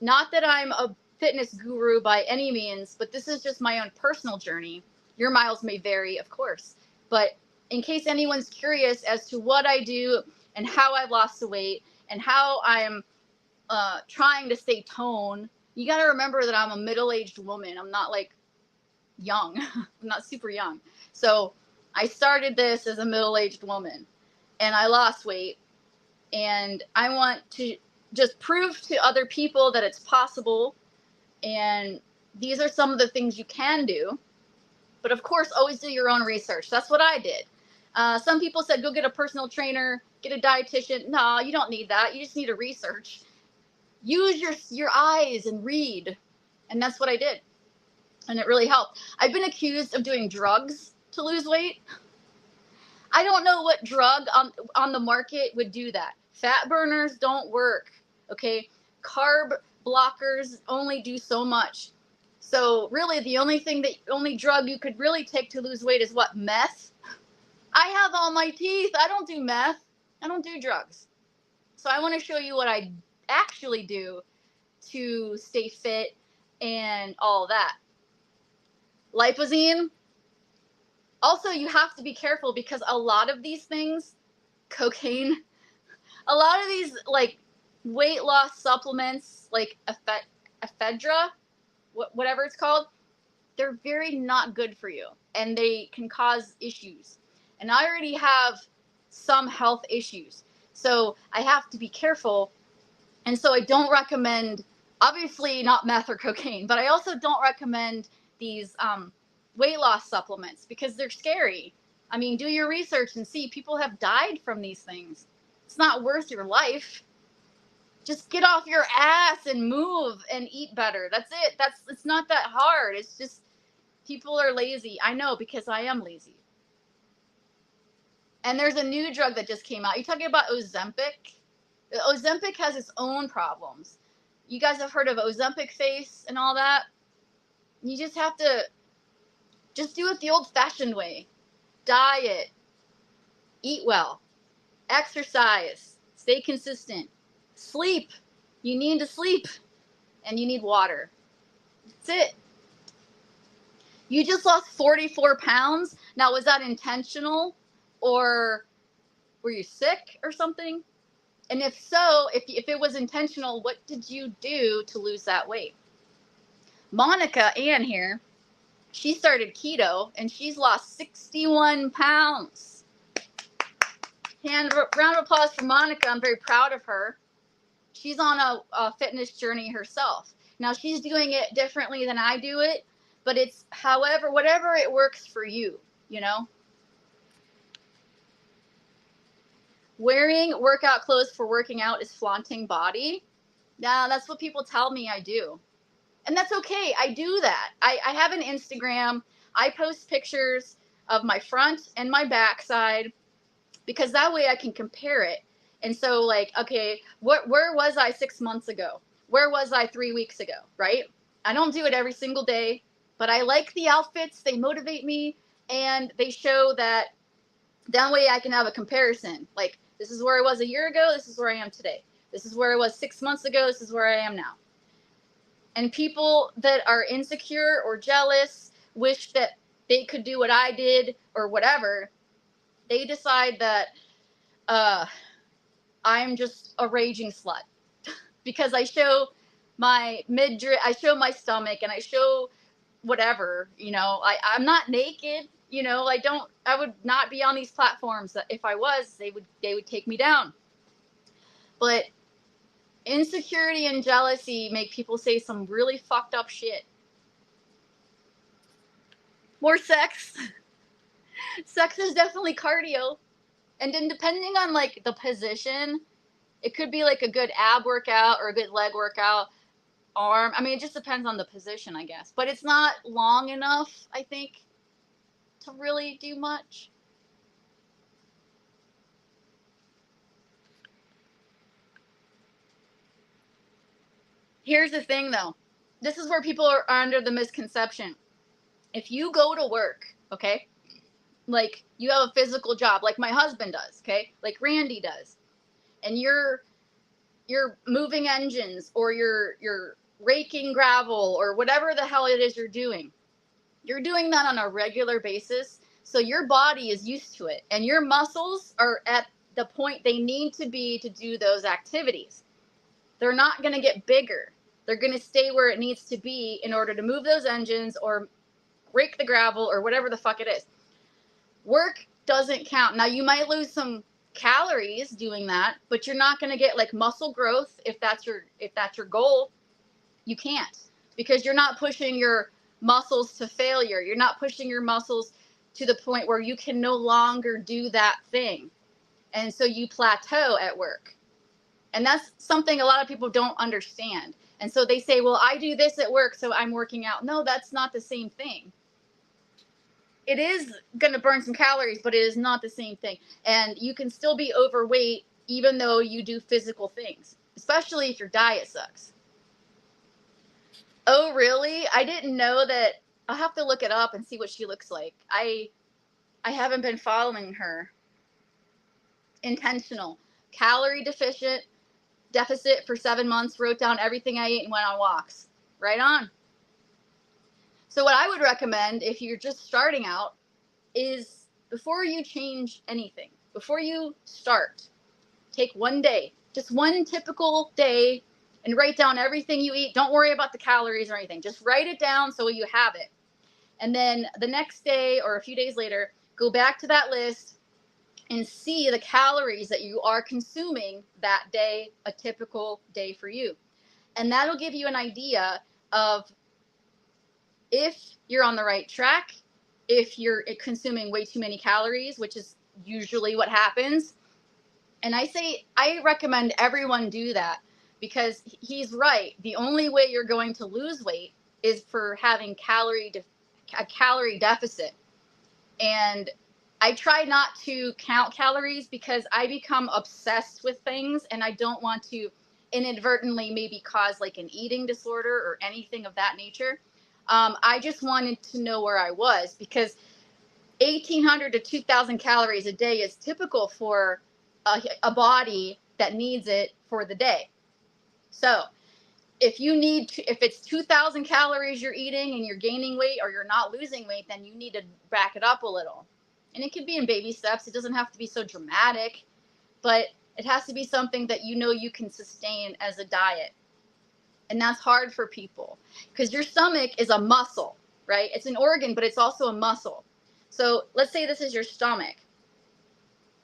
Not that I'm a fitness guru by any means, but this is just my own personal journey. Your miles may vary, of course, but in case anyone's curious as to what I do and how I've lost the weight and how I'm trying to stay toned, you got to remember that I'm a middle-aged woman. I'm not like young. I'm not super young. So I started this as a middle-aged woman and I lost weight, and I want to just prove to other people that it's possible. And these are some of the things you can do, but of course, always do your own research. That's what I did. Some people said, go get a personal trainer, get a dietitian. No, you don't need that. You just need to research. Use your eyes and read. And that's what I did. And it really helped. I've been accused of doing drugs to lose weight. I don't know what drug on the market would do that. Fat burners don't work, okay? Carb blockers only do so much. So really the only drug you could really take to lose weight is what? Meth? I have all my teeth. I don't do meth. I don't do drugs. So I want to show you what I actually do to stay fit and all that. Lipozene. Also, you have to be careful because a lot of these things, cocaine, a lot of these like weight loss supplements, like ephedra, whatever it's called, they're very not good for you and they can cause issues. And I already have some health issues, so I have to be careful. And so I don't recommend, obviously not meth or cocaine, but I also don't recommend these weight loss supplements because they're scary. I mean, do your research and see. People have died from these things. It's not worth your life. Just get off your ass and move and eat better. That's it. It's not that hard. It's just people are lazy. I know, because I am lazy. And there's a new drug that just came out. You talking about Ozempic? Ozempic has its own problems. You guys have heard of Ozempic face and all that? You just have to just do it the old-fashioned way. Diet. Eat well. Exercise. Stay consistent. Sleep. You need to sleep. And you need water. That's it. You just lost 44 pounds. Now, was that intentional? Or were you sick or something? And if so, if it was intentional, what did you do to lose that weight? Monica Ann here, she started keto and she's lost 61 pounds. Round of applause for Monica. I'm very proud of her. She's on a fitness journey herself. Now, she's doing it differently than I do it, but it's whatever it works for you, you know? Wearing workout clothes for working out is flaunting body. Now, that's what people tell me I do. And that's okay. I do that. I have an Instagram. I post pictures of my front and my back side because that way I can compare it. And so, like, okay, where was I 6 months ago? Where was I 3 weeks ago, right? I don't do it every single day, but I like the outfits. They motivate me, and they show that way I can have a comparison. Like, this is where I was a year ago. This is where I am today. This is where I was 6 months ago. This is where I am now. And people that are insecure or jealous, wish that they could do what I did or whatever, they decide that I'm just a raging slut because I show my midriff, I show my stomach, and I show whatever, you know. I'm not naked, you know. I would not be on these platforms. If I was, they would take me down. But insecurity and jealousy make people say some really fucked up shit. More sex. Sex is definitely cardio. And then depending on like the position, it could be like a good ab workout or a good leg workout, arm. I mean, it just depends on the position, I guess. But it's not long enough, I think, to really do much. Here's the thing, though. This is where people are under the misconception. If you go to work, okay, like you have a physical job, like my husband does, okay, like Randy does, and you're moving engines or you're raking gravel or whatever the hell it is you're doing that on a regular basis, so your body is used to it and your muscles are at the point they need to be to do those activities. They're not going to get bigger. They're going to stay where it needs to be in order to move those engines or rake the gravel or whatever the fuck it is. Work doesn't count. Now you might lose some calories doing that, but you're not going to get like muscle growth if that's your goal. You can't, because you're not pushing your muscles to failure. You're not pushing your muscles to the point where you can no longer do that thing. And so you plateau at work. And that's something a lot of people don't understand. And so they say, well, I do this at work, so I'm working out. No, that's not the same thing. It is going to burn some calories, but it is not the same thing. And you can still be overweight even though you do physical things, especially if your diet sucks. Oh, really? I didn't know that. I'll have to look it up and see what she looks like. I haven't been following her. Intentional. Calorie deficit for 7 months, wrote down everything I ate and went on walks. Right on. So what I would recommend if you're just starting out is, before you change anything, before you start, take one day, just one typical day, and write down everything you eat. Don't worry about the calories or anything. Just write it down so you have it. And then the next day or a few days later, go back to that list and see the calories that you are consuming that day, a typical day for you. And that'll give you an idea of if you're on the right track, if you're consuming way too many calories, which is usually what happens. And I recommend everyone do that, because he's right. The only way you're going to lose weight is for having a calorie deficit. And I try not to count calories because I become obsessed with things and I don't want to inadvertently maybe cause like an eating disorder or anything of that nature. I just wanted to know where I was, because 1,800 to 2,000 calories a day is typical for a body that needs it for the day. So if it's 2,000 calories you're eating and you're gaining weight or you're not losing weight, then you need to back it up a little. And it can be in baby steps. It doesn't have to be so dramatic, but it has to be something that you can sustain as a diet. And that's hard for people because your stomach is a muscle, right? It's an organ, but it's also a muscle. So let's say this is your stomach.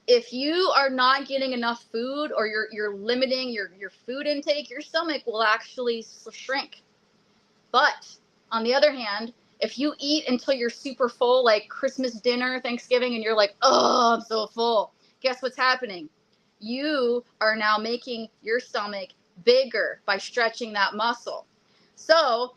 If you are not getting enough food or you're limiting your food intake, your stomach will actually shrink. But on the other hand, if you eat until you're super full, like Christmas dinner, Thanksgiving, and you're like, oh, I'm so full, guess what's happening? You are now making your stomach bigger by stretching that muscle. So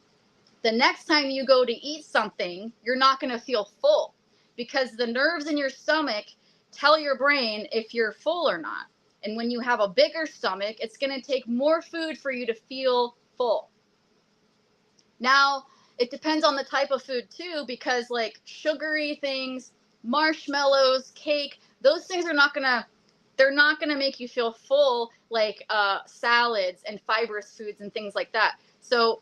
the next time you go to eat something, you're not going to feel full, because the nerves in your stomach tell your brain if you're full or not. And when you have a bigger stomach, it's going to take more food for you to feel full. Now, it depends on the type of food too, because like sugary things, marshmallows, cake, those things they're not gonna make you feel full like salads and fibrous foods and things like that. So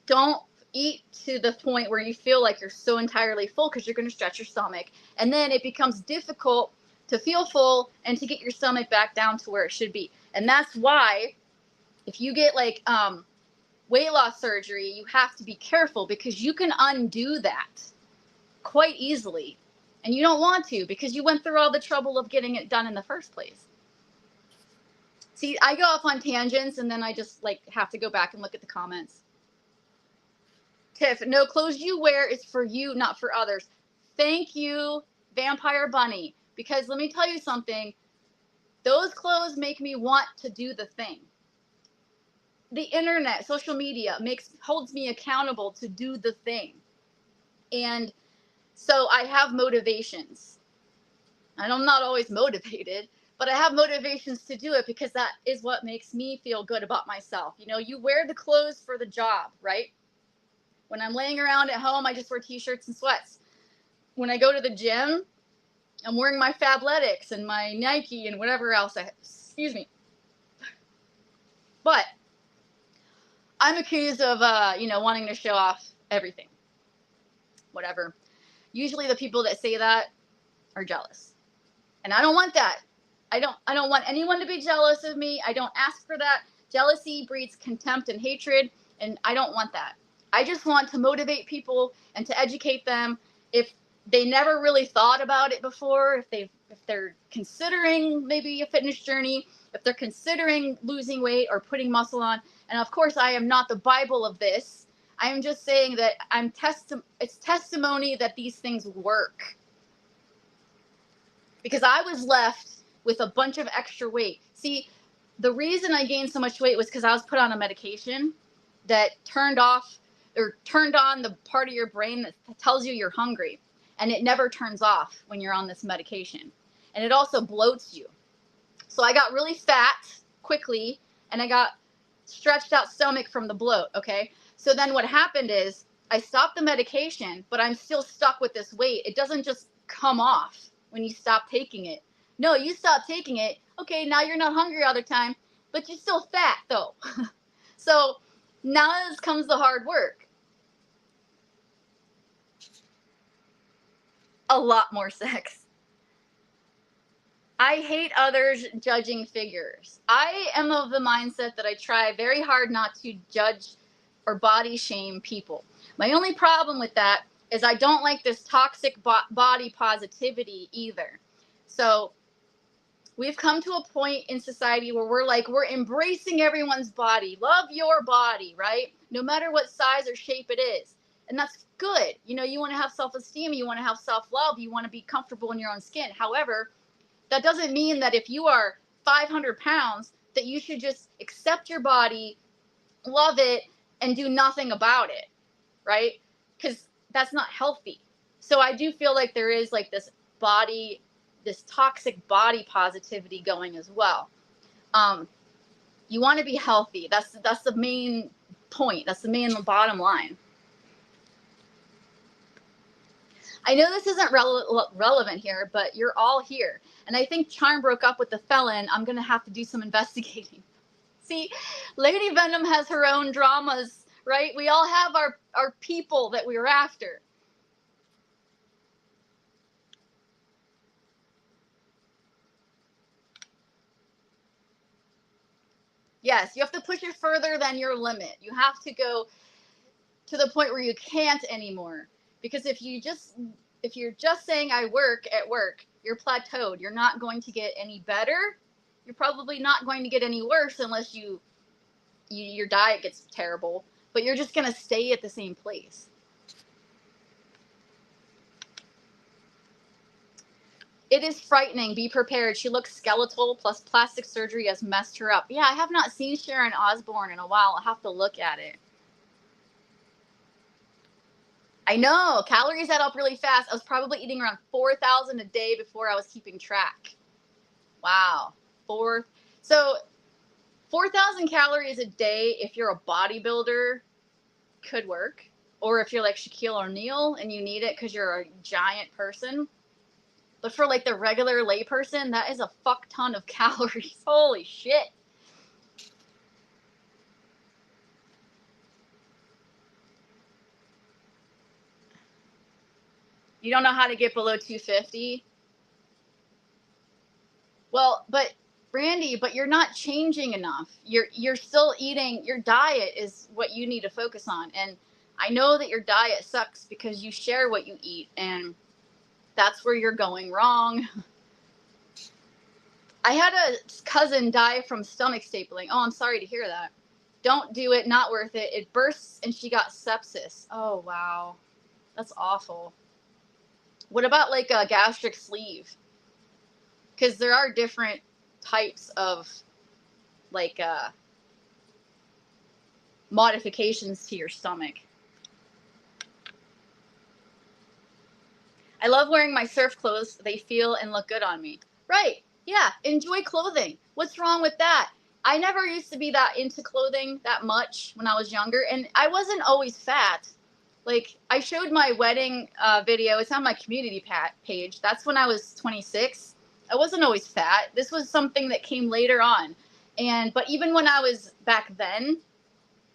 don't eat to the point where you feel like you're so entirely full, because you're going to stretch your stomach. And then it becomes difficult to feel full and to get your stomach back down to where it should be. And that's why if you get like weight loss surgery, you have to be careful, because you can undo that quite easily. And you don't want to, because you went through all the trouble of getting it done in the first place. See, I go off on tangents and then I just like have to go back and look at the comments. Tiff, no clothes you wear is for you, not for others. Thank you, Vampire Bunny. Because let me tell you something. Those clothes make me want to do the thing. The internet, social media holds me accountable to do the thing. And so I have motivations. And I'm not always motivated, but I have motivations to do it because that is what makes me feel good about myself. You know, you wear the clothes for the job, right? When I'm laying around at home, I just wear t-shirts and sweats. When I go to the gym, I'm wearing my Fabletics and my Nike and whatever else excuse me. But I'm accused of, wanting to show off everything. Whatever. Usually the people that say that are jealous. And I don't want that. I don't want anyone to be jealous of me. I don't ask for that. Jealousy breeds contempt and hatred, and I don't want that. I just want to motivate people and to educate them if they never really thought about it before, if they're considering maybe a fitness journey, if they're considering losing weight or putting muscle on. And of course, I am not the Bible of this. I am just saying that it's testimony that these things work. Because I was left with a bunch of extra weight. See, the reason I gained so much weight was because I was put on a medication that turned on the part of your brain that tells you you're hungry. And it never turns off when you're on this medication. And it also bloats you. So I got really fat quickly, and I got stretched out stomach from the bloat, okay? So then what happened is I stopped the medication, but I'm still stuck with this weight. It doesn't just come off when you stop taking it. No, you stop taking it. Okay, now you're not hungry all the time, but you're still fat though. So now comes the hard work. A lot more sex. I hate others judging figures. I am of the mindset that I try very hard not to judge or body shame people. My only problem with that is I don't like this toxic body positivity either. So we've come to a point in society where we're embracing everyone's body. Love your body, right? No matter what size or shape it is. And that's good. You know, you want to have self-esteem, you want to have self-love, you want to be comfortable in your own skin. However, that doesn't mean that if you are 500 pounds, that you should just accept your body, love it, and do nothing about it, right? Because that's not healthy. So I do feel like there is like this toxic body positivity going as well. You want to be healthy. That's the main point. That's the main bottom line. I know this isn't relevant here, but you're all here. And I think Charm broke up with the felon. I'm going to have to do some investigating. See, Lady Venom has her own dramas, right? We all have our people that we're after. Yes, you have to push it further than your limit. You have to go to the point where you can't anymore. Because if you're just saying I work at work, you're plateaued. You're not going to get any better. You're probably not going to get any worse unless your diet gets terrible. But you're just going to stay at the same place. It is frightening. Be prepared. She looks skeletal, plus plastic surgery has messed her up. Yeah, I have not seen Sharon Osbourne in a while. I'll have to look at it. I know. Calories add up really fast. I was probably eating around 4,000 a day before I was keeping track. Wow. So 4,000 calories a day if you're a bodybuilder could work. Or if you're like Shaquille O'Neal and you need it because you're a giant person. But for like the regular layperson, that is a fuck ton of calories. Holy shit. You don't know how to get below 250? Well, but Brandy, but you're not changing enough. You're still eating. Your diet is what you need to focus on. And I know that your diet sucks because you share what you eat, and that's where you're going wrong. I had a cousin die from stomach stapling. Oh, I'm sorry to hear that. Don't do it. Not worth it. It bursts and she got sepsis. Oh, wow. That's awful. What about like a gastric sleeve? Because there are different types of like modifications to your stomach. I love wearing my surf clothes. They feel and look good on me. Right. Yeah. Enjoy clothing. What's wrong with that? I never used to be that into clothing that much when I was younger, and I wasn't always fat. Like, I showed my wedding video. It's on my community page. That's when I was 26. I wasn't always fat. This was something that came later on. But even when I was back then,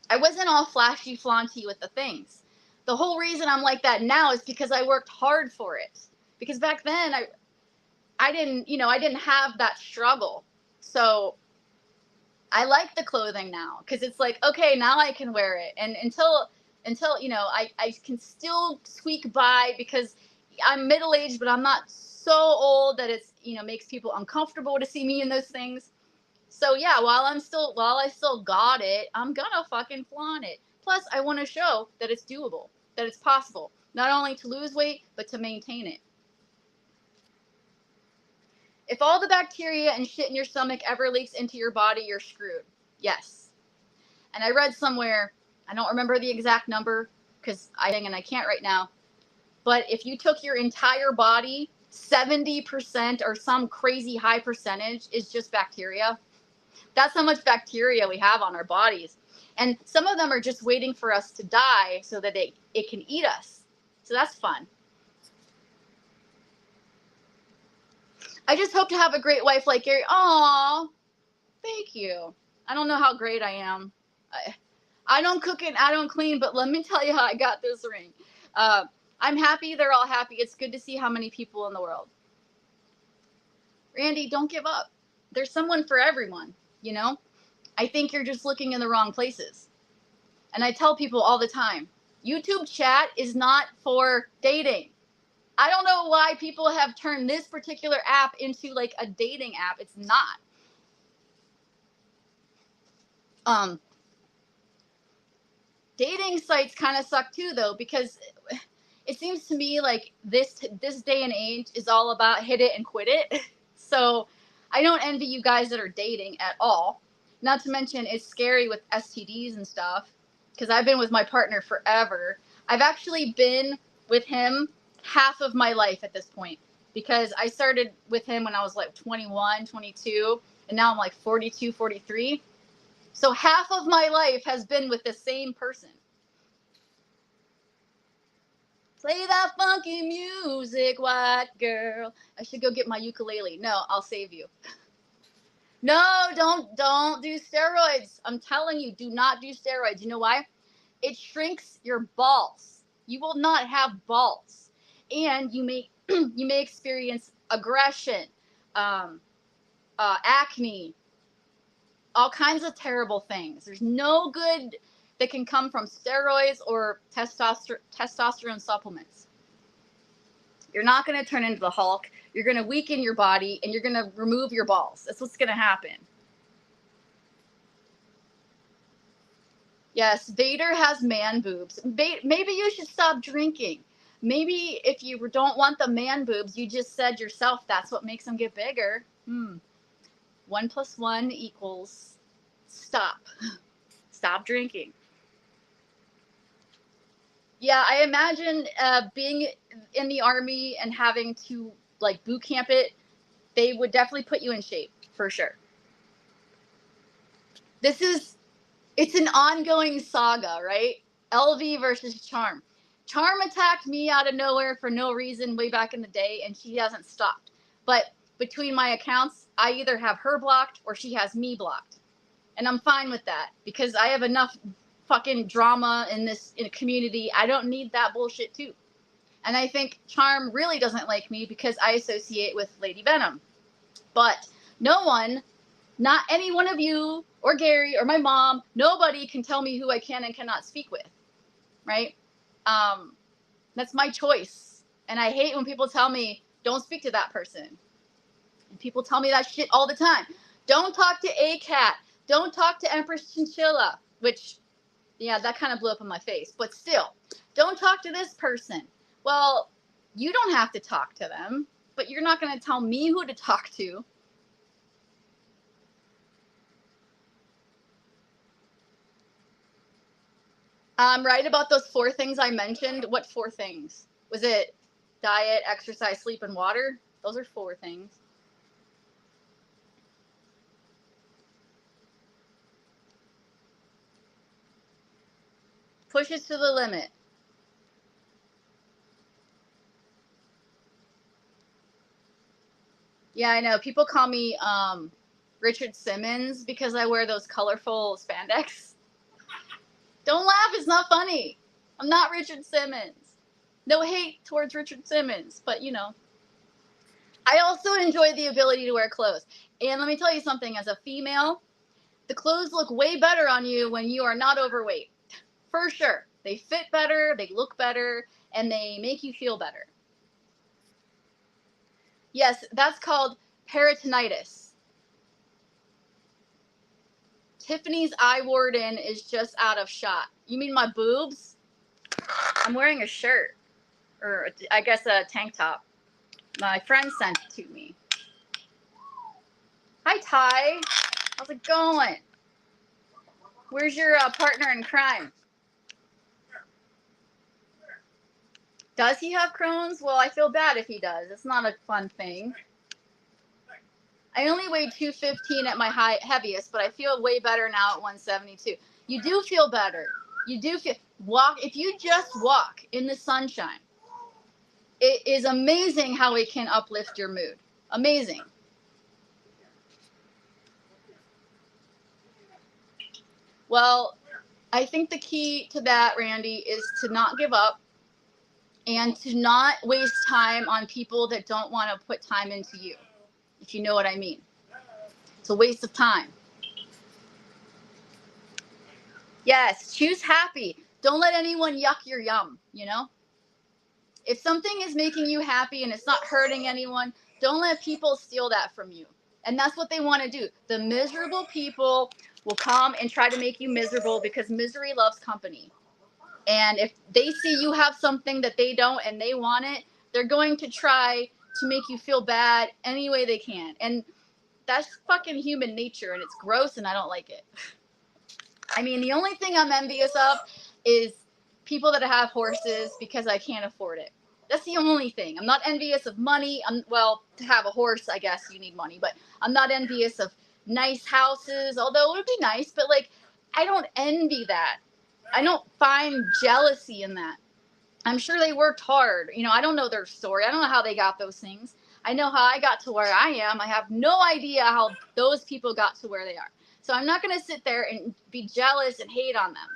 I wasn't all flashy flaunty with the things. The whole reason I'm like that now is because I worked hard for it. Because back then I didn't have that struggle. So I like the clothing now because it's like, okay, now I can wear it. And until I can still squeak by because I'm middle-aged, but I'm not so old that it's, makes people uncomfortable to see me in those things. So yeah, while I still got it, I'm gonna fucking flaunt it. Plus, I want to show that it's doable, that it's possible, not only to lose weight, but to maintain it. If all the bacteria and shit in your stomach ever leaks into your body, you're screwed. Yes. And I read somewhere, I don't remember the exact number because I can't right now, but if you took your entire body, 70% or some crazy high percentage is just bacteria. That's how much bacteria we have on our bodies. And some of them are just waiting for us to die so that it can eat us. So that's fun. I just hope to have a great wife like Gary. Aw, thank you. I don't know how great I am. I don't cook and I don't clean, but let me tell you how I got this ring. I'm happy they're all happy. It's good to see how many people in the world. Randy, don't give up. There's someone for everyone, I think you're just looking in the wrong places. And I tell people all the time, YouTube chat is not for dating. I don't know why people have turned this particular app into like a dating app. It's not. Dating sites kind of suck too, though, because it seems to me like this day and age is all about hit it and quit it. So I don't envy you guys that are dating at all. Not to mention it's scary with STDs and stuff, because I've been with my partner forever. I've actually been with him half of my life at this point, because I started with him when I was like 21, 22, and now I'm like 42, 43. So half of my life has been with the same person. Play that funky music, white girl. I should go get my ukulele. No, I'll save you. No, don't do steroids. I'm telling you, do not do steroids. You know why? It shrinks your balls. You will not have balls. And you may experience aggression, acne, all kinds of terrible things. There's no good that can come from steroids or testosterone supplements. You're not going to turn into the Hulk. You're going to weaken your body, and you're going to remove your balls. That's what's going to happen. Yes, Vader has man boobs. Maybe you should stop drinking. Maybe if you don't want the man boobs, you just said yourself that's what makes them get bigger. 1 + 1 = stop. Stop drinking. Yeah, I imagine being in the Army and having to like boot camp it, they would definitely put you in shape for sure. It's an ongoing saga, right? LV versus Charm. Charm attacked me out of nowhere for no reason way back in the day, and she hasn't stopped. But between my accounts, I either have her blocked or she has me blocked. And I'm fine with that because I have enough fucking drama in a community. I don't need that bullshit too. And I think Charm really doesn't like me because I associate with Lady Venom. But no one, not any one of you or Gary or my mom, nobody can tell me who I can and cannot speak with, right? That's my choice. And I hate when people tell me, don't speak to that person. People tell me that shit all the time. Don't talk to ACAT. Don't talk to Empress Chinchilla, which, yeah, that kind of blew up in my face. But still, don't talk to this person. Well, you don't have to talk to them, but you're not going to tell me who to talk to. Right about those 4 things I mentioned. What 4 things? Was it diet, exercise, sleep, and water? Those are 4 things. Push it to the limit. Yeah, I know. People call me Richard Simmons because I wear those colorful spandex. Don't laugh. It's not funny. I'm not Richard Simmons. No hate towards Richard Simmons, but you know. I also enjoy the ability to wear clothes. And let me tell you something, as a female, the clothes look way better on you when you are not overweight. For sure. They fit better, they look better, and they make you feel better. Yes, that's called peritonitis. Tiffany's eye warden is just out of shot. You mean my boobs? I'm wearing a shirt. Or I guess a tank top. My friend sent it to me. Hi, Ty. How's it going? Where's your partner in crime? Does he have Crohn's? Well, I feel bad if he does. It's not a fun thing. I only weighed 215 at my heaviest, but I feel way better now at 172. You do feel better. You do feel if you just walk in the sunshine. It is amazing how it can uplift your mood. Amazing. Well, I think the key to that, Randy, is to not give up and to not waste time on people that don't want to put time into you, if you know what I mean. It's a waste of time. Yes, choose happy. Don't let anyone yuck your yum, you know? If something is making you happy and it's not hurting anyone, don't let people steal that from you. And that's what they want to do. The miserable people will come and try to make you miserable because misery loves company. And if they see you have something that they don't and they want it, they're going to try to make you feel bad any way they can. And that's fucking human nature, and it's gross, and I don't like it. I mean, the only thing I'm envious of is people that have horses because I can't afford it. That's the only thing. I'm not envious of money. Well, to have a horse, I guess you need money, but I'm not envious of nice houses, although it would be nice, but like, I don't envy that. I don't find jealousy in that. I'm sure they worked hard. You know, I don't know their story. I don't know how they got those things. I know how I got to where I am. I have no idea how those people got to where they are. So I'm not going to sit there and be jealous and hate on them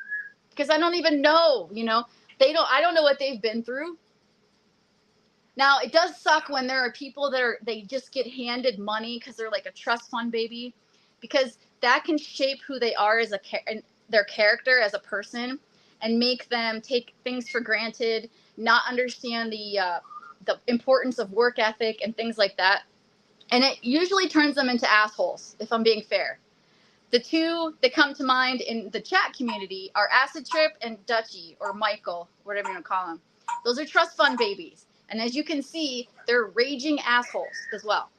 because I don't even know, you know, I don't know what they've been through. Now, it does suck when there are people that they just get handed money because they're like a trust fund baby, because that can shape who they are as their character as a person and make them take things for granted, not understand the importance of work ethic and things like that. And it usually turns them into assholes, if I'm being fair. The 2 that come to mind in the chat community are Acid Trip and Dutchie, or Michael, whatever you want to call him. Those are trust fund babies. And as you can see, they're raging assholes as well.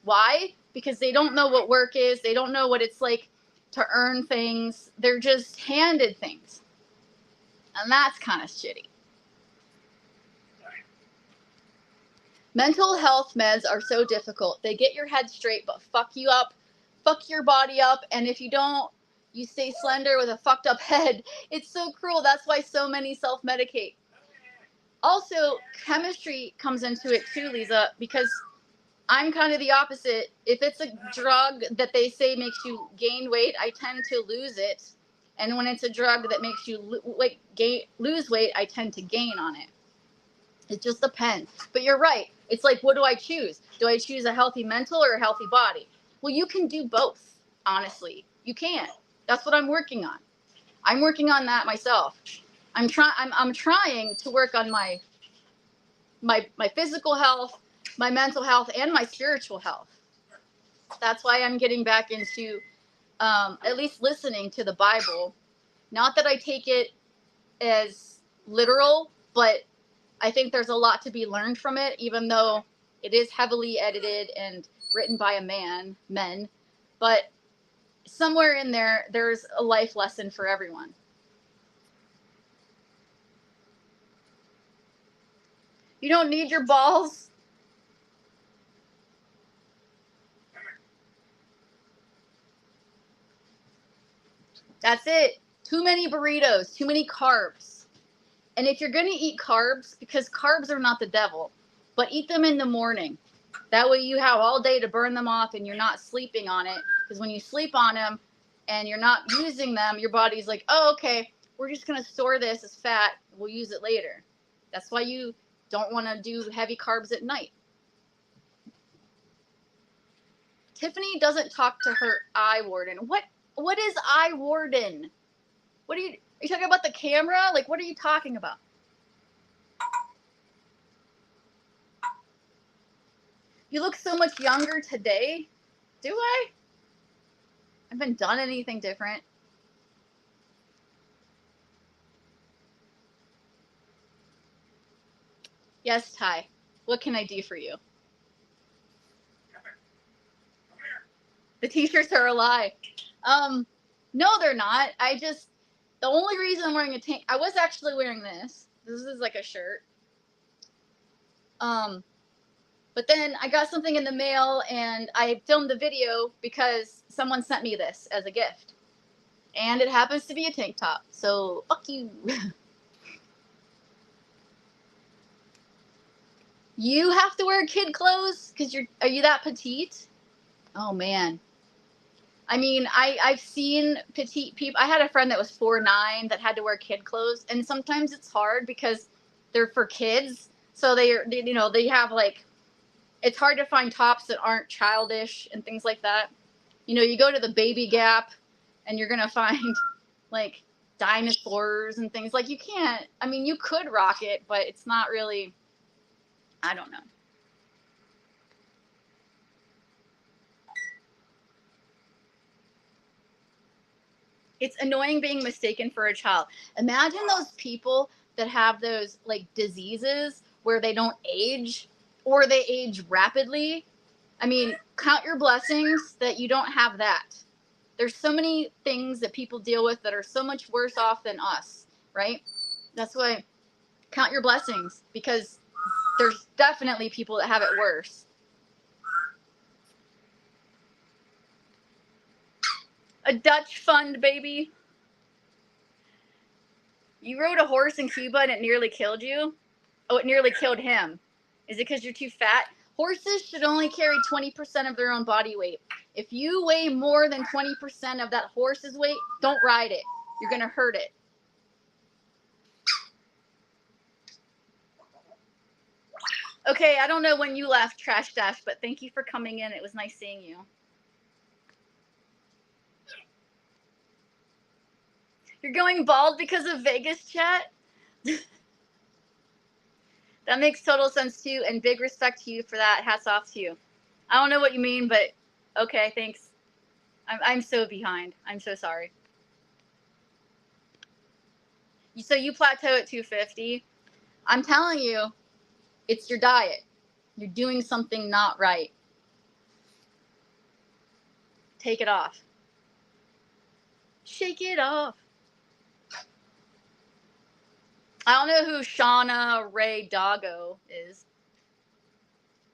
Why? Because they don't know what work is. They don't know what it's like to earn things. They're just handed things. And that's kind of shitty. Mental health meds are so difficult. They get your head straight, but fuck you up, fuck your body up. And if you don't, you stay slender with a fucked up head. It's so cruel. That's why so many self-medicate. Also, chemistry comes into it too, Lisa, because I'm kind of the opposite. If it's a drug that they say makes you gain weight, I tend to lose it. And when it's a drug that makes you lose weight, I tend to gain on it. It just depends. But you're right. It's like, what do I choose? Do I choose a healthy mental or a healthy body? Well, you can do both, honestly. You can. That's what I'm working on. I'm working on that myself. I'm trying to work on my physical health, my mental health, and my spiritual health. That's why I'm getting back into at least listening to the Bible. Not that I take it as literal, but I think there's a lot to be learned from it, even though it is heavily edited and written by men. But somewhere in there, there's a life lesson for everyone. You don't need your balls. That's it. Too many burritos, too many carbs. And if you're going to eat carbs, because carbs are not the devil, but eat them in the morning. That way you have all day to burn them off and you're not sleeping on it. Because when you sleep on them and you're not using them, your body's like, oh, okay, we're just going to store this as fat. We'll use it later. That's why you don't want to do heavy carbs at night. Tiffany doesn't talk to her eye warden. What is eye warden? Are you talking about the camera? Like, what are you talking about? You look so much younger today. Do I? I haven't done anything different. Yes, Ty. What can I do for you? The t-shirts are a lie. No, they're not. The only reason I'm wearing a tank, I was actually wearing this. This is like a shirt. But then I got something in the mail and I filmed the video because someone sent me this as a gift. And it happens to be a tank top. So, fuck you. You have to wear kid clothes? Are you that petite? Oh, man. I mean, I've seen petite people. I had a friend that was 4'9" that had to wear kid clothes. And sometimes it's hard because they're for kids. So they have like, it's hard to find tops that aren't childish and things like that. You go to the Baby Gap and you're going to find like dinosaurs and things. Like you could rock it, but it's not really, I don't know. It's annoying being mistaken for a child. Imagine those people that have those like diseases where they don't age or they age rapidly. I mean, count your blessings that you don't have that. There's so many things that people deal with that are so much worse off than us, right? That's why count your blessings, because there's definitely people that have it worse. A Dutch fund, baby. You rode a horse in Cuba and it nearly killed you? Oh, it nearly killed him. Is it because you're too fat? Horses should only carry 20% of their own body weight. If you weigh more than 20% of that horse's weight, don't ride it. You're going to hurt it. Okay, I don't know when you left, Trash Dash, but thank you for coming in. It was nice seeing you. You're going bald because of Vegas, chat? That makes total sense, too, and big respect to you for that. Hats off to you. I don't know what you mean, but okay, thanks. I'm so behind. I'm so sorry. So you plateau at 250. I'm telling you, it's your diet. You're doing something not right. Take it off. Shake it off. I don't know who Shauna Ray Doggo is.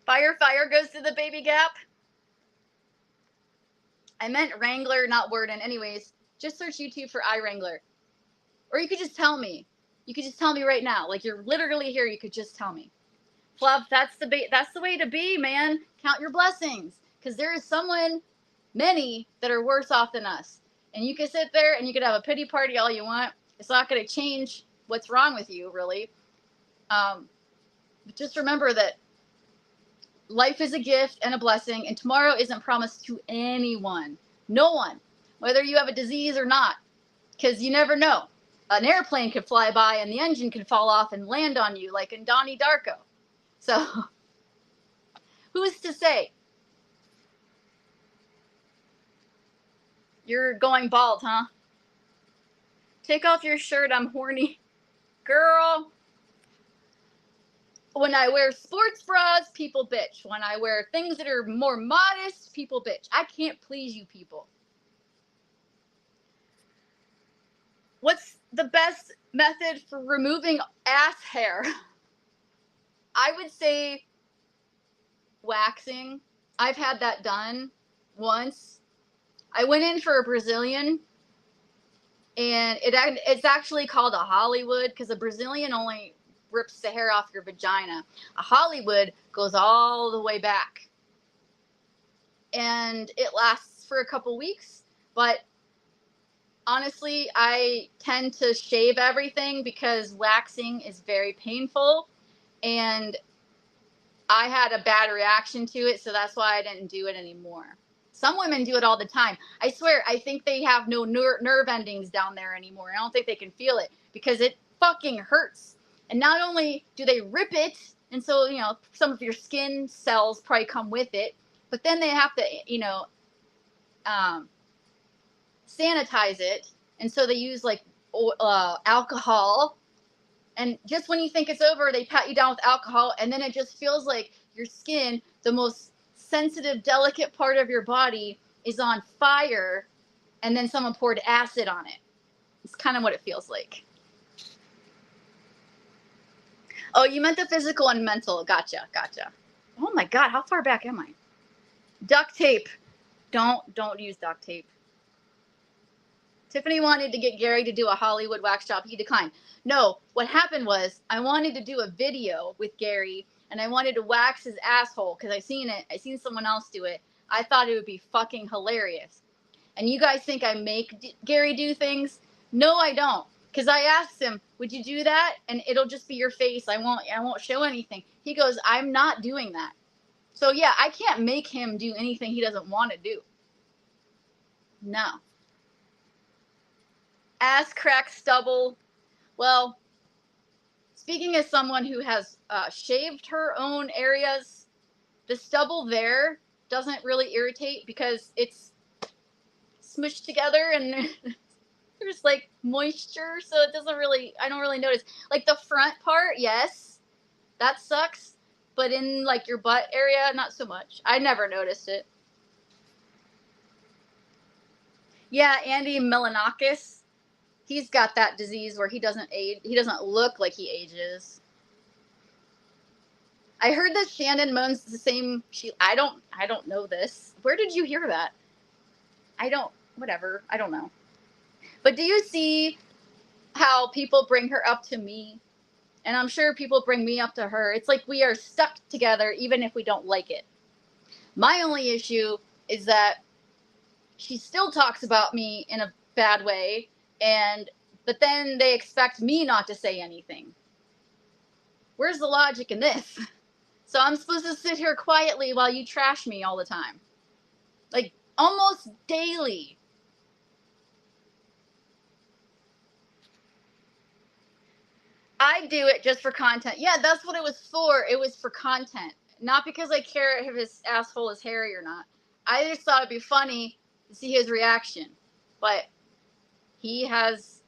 Fire goes to the Baby Gap. I meant Wrangler, not Worden. Anyways, just search YouTube for iWrangler. Or you could just tell me. You could just tell me right now. Like, you're literally here. You could just tell me. Fluff, that's the way to be, man. Count your blessings. Because there is many that are worse off than us. And you can sit there and you could have a pity party all you want. It's not going to change what's wrong with you, really. But just remember that life is a gift and a blessing, and tomorrow isn't promised to anyone. No one. Whether you have a disease or not. Because you never know. An airplane could fly by and the engine could fall off and land on you, like in Donnie Darko. So, who's to say? You're going bald, huh? Take off your shirt, I'm horny. Girl. When I wear sports bras, people bitch. When I wear things that are more modest, people bitch. I can't please you people. What's the best method for removing ass hair? I would say waxing. I've had that done once. I went in for a Brazilian, and it's actually called a Hollywood because a Brazilian only rips the hair off your vagina. A Hollywood goes all the way back, and it lasts for a couple weeks. But honestly, I tend to shave everything because waxing is very painful, and I had a bad reaction to it, so that's why I didn't do it anymore. Some women do it all the time. I swear, I think they have no nerve endings down there anymore. I don't think they can feel it because it fucking hurts. And not only do they rip it, and so, you know, some of your skin cells probably come with it, but then they have to, you know, sanitize it. And so they use like alcohol. And just when you think it's over, they pat you down with alcohol, and then it just feels like your skin, the most sensitive, delicate part of your body, is on fire, and then someone poured acid on it. It's kind of what it feels like. Oh, you meant the physical and mental. Gotcha. Oh my God, how far back am I? Duct tape. Don't use duct tape. Tiffany wanted to get Gary to do a Hollywood wax job. He declined. No, what happened was I wanted to do a video with Gary, and I wanted to wax his asshole because I seen someone else do it. I thought it would be fucking hilarious. And you guys think I make Gary do things? No, I don't. Because I asked him, would you do that? And it'll just be your face. I won't show anything. He goes, I'm not doing that. So yeah, I can't make him do anything he doesn't want to do. No. Ass crack stubble. Well, speaking as someone who has shaved her own areas, the stubble there doesn't really irritate because it's smushed together and there's like moisture, so it doesn't really, I don't really notice. Like the front part, yes, that sucks, but in like your butt area, not so much. I never noticed it. Yeah, Andy Milanakis. He's got that disease where he doesn't age. He doesn't look like he ages. I heard that Shannon Moan's the same. I don't know this. Where did you hear that? Whatever. I don't know. But do you see how people bring her up to me? And I'm sure people bring me up to her. It's like we are stuck together even if we don't like it. My only issue is that she still talks about me in a bad way, but then they expect me not to say anything. Where's the logic in this? So I'm supposed to sit here quietly while you trash me all the time. Like, almost daily. I do it just for content. Yeah, that's what it was for. It was for content. Not because I care if his asshole is hairy or not. I just thought it'd be funny to see his reaction. But he has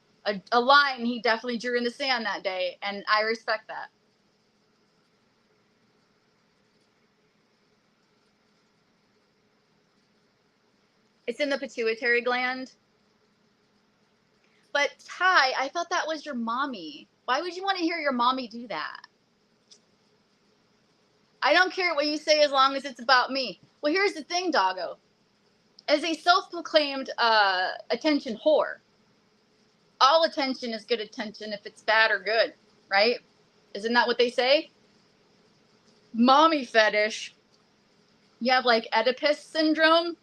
a line he definitely drew in the sand that day, and I respect that. It's in the pituitary gland. But Ty, I thought that was your mommy. Why would you want to hear your mommy do that? I don't care what you say as long as it's about me. Well, here's the thing, doggo. As a self-proclaimed attention whore, all attention is good attention if it's bad or good, right? Isn't that what they say? Mommy fetish. You have like Oedipus syndrome.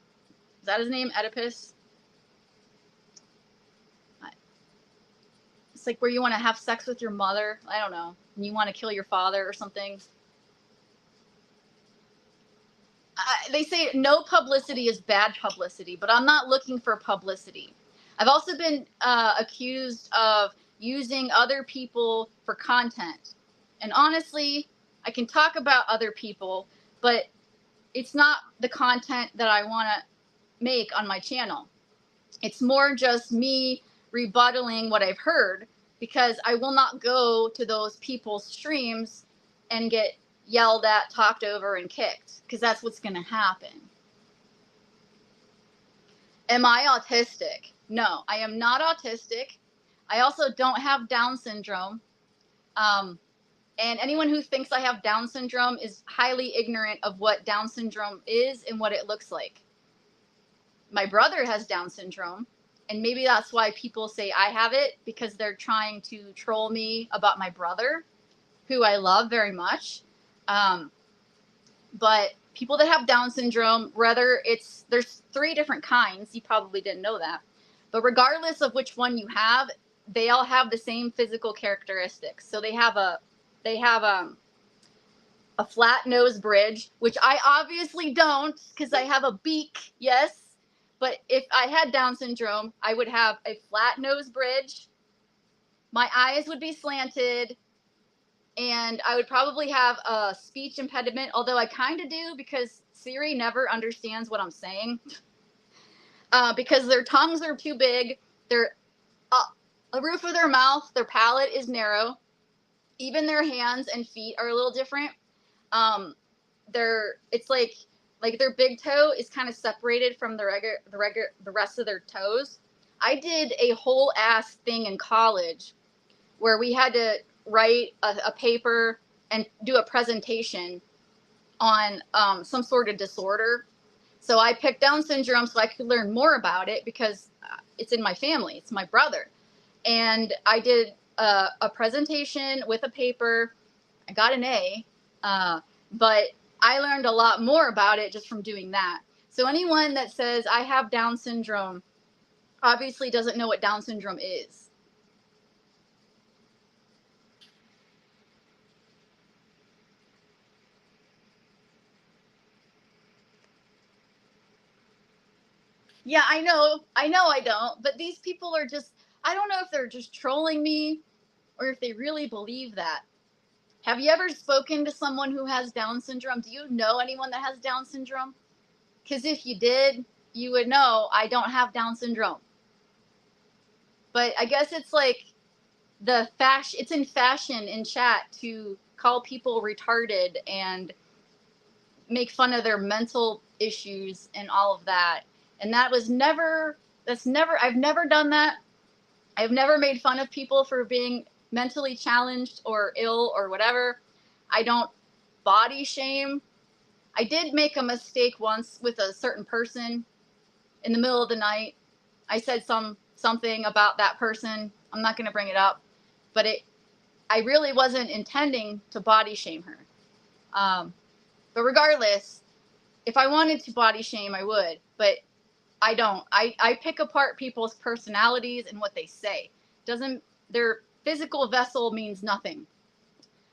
Is that his name, Oedipus? It's like where you want to have sex with your mother. I don't know. And you want to kill your father or something. They say no publicity is bad publicity, but I'm not looking for publicity. I've also been accused of using other people for content. And honestly, I can talk about other people, but it's not the content that I want to make on my channel. It's more just me rebuttaling what I've heard, because I will not go to those people's streams and get yelled at, talked over, and kicked, because that's what's going to happen. Am I autistic? No, I am not autistic. I also don't have Down syndrome. And anyone who thinks I have Down syndrome is highly ignorant of what Down syndrome is and what it looks like. My brother has Down syndrome, and maybe that's why people say I have it, because they're trying to troll me about my brother, who I love very much. But people that have Down syndrome, there's 3 different kinds. You probably didn't know that. But regardless of which one you have, they all have the same physical characteristics. So they have a flat nose bridge, which I obviously don't, because I have a beak, yes. But if I had Down syndrome, I would have a flat nose bridge, my eyes would be slanted, and I would probably have a speech impediment, although I kind of do, because Siri never understands what I'm saying. Because their tongues are too big, the roof of their mouth, their palate is narrow, even their hands and feet are a little different. It's like their big toe is kind of separated from the rest of their toes. I did a whole ass thing in college where we had to write a paper and do a presentation on some sort of disorder. So I picked Down syndrome so I could learn more about it, because it's in my family. It's my brother. And I did a presentation with a paper. I got an A, but I learned a lot more about it just from doing that. So anyone that says I have Down syndrome obviously doesn't know what Down syndrome is. Yeah, I know I don't, but these people are just, I don't know if they're just trolling me or if they really believe that. Have you ever spoken to someone who has Down syndrome? Do you know anyone that has Down syndrome? Because if you did, you would know I don't have Down syndrome. But I guess it's like it's in fashion in chat to call people retarded and make fun of their mental issues and all of that. And I've never done that. I've never made fun of people for being mentally challenged or ill or whatever. I don't body shame. I did make a mistake once with a certain person in the middle of the night. I said something about that person. I'm not going to bring it up, but I really wasn't intending to body shame her. But regardless, if I wanted to body shame, I would, but I don't. I pick apart people's personalities and what they say. Their physical vessel means nothing.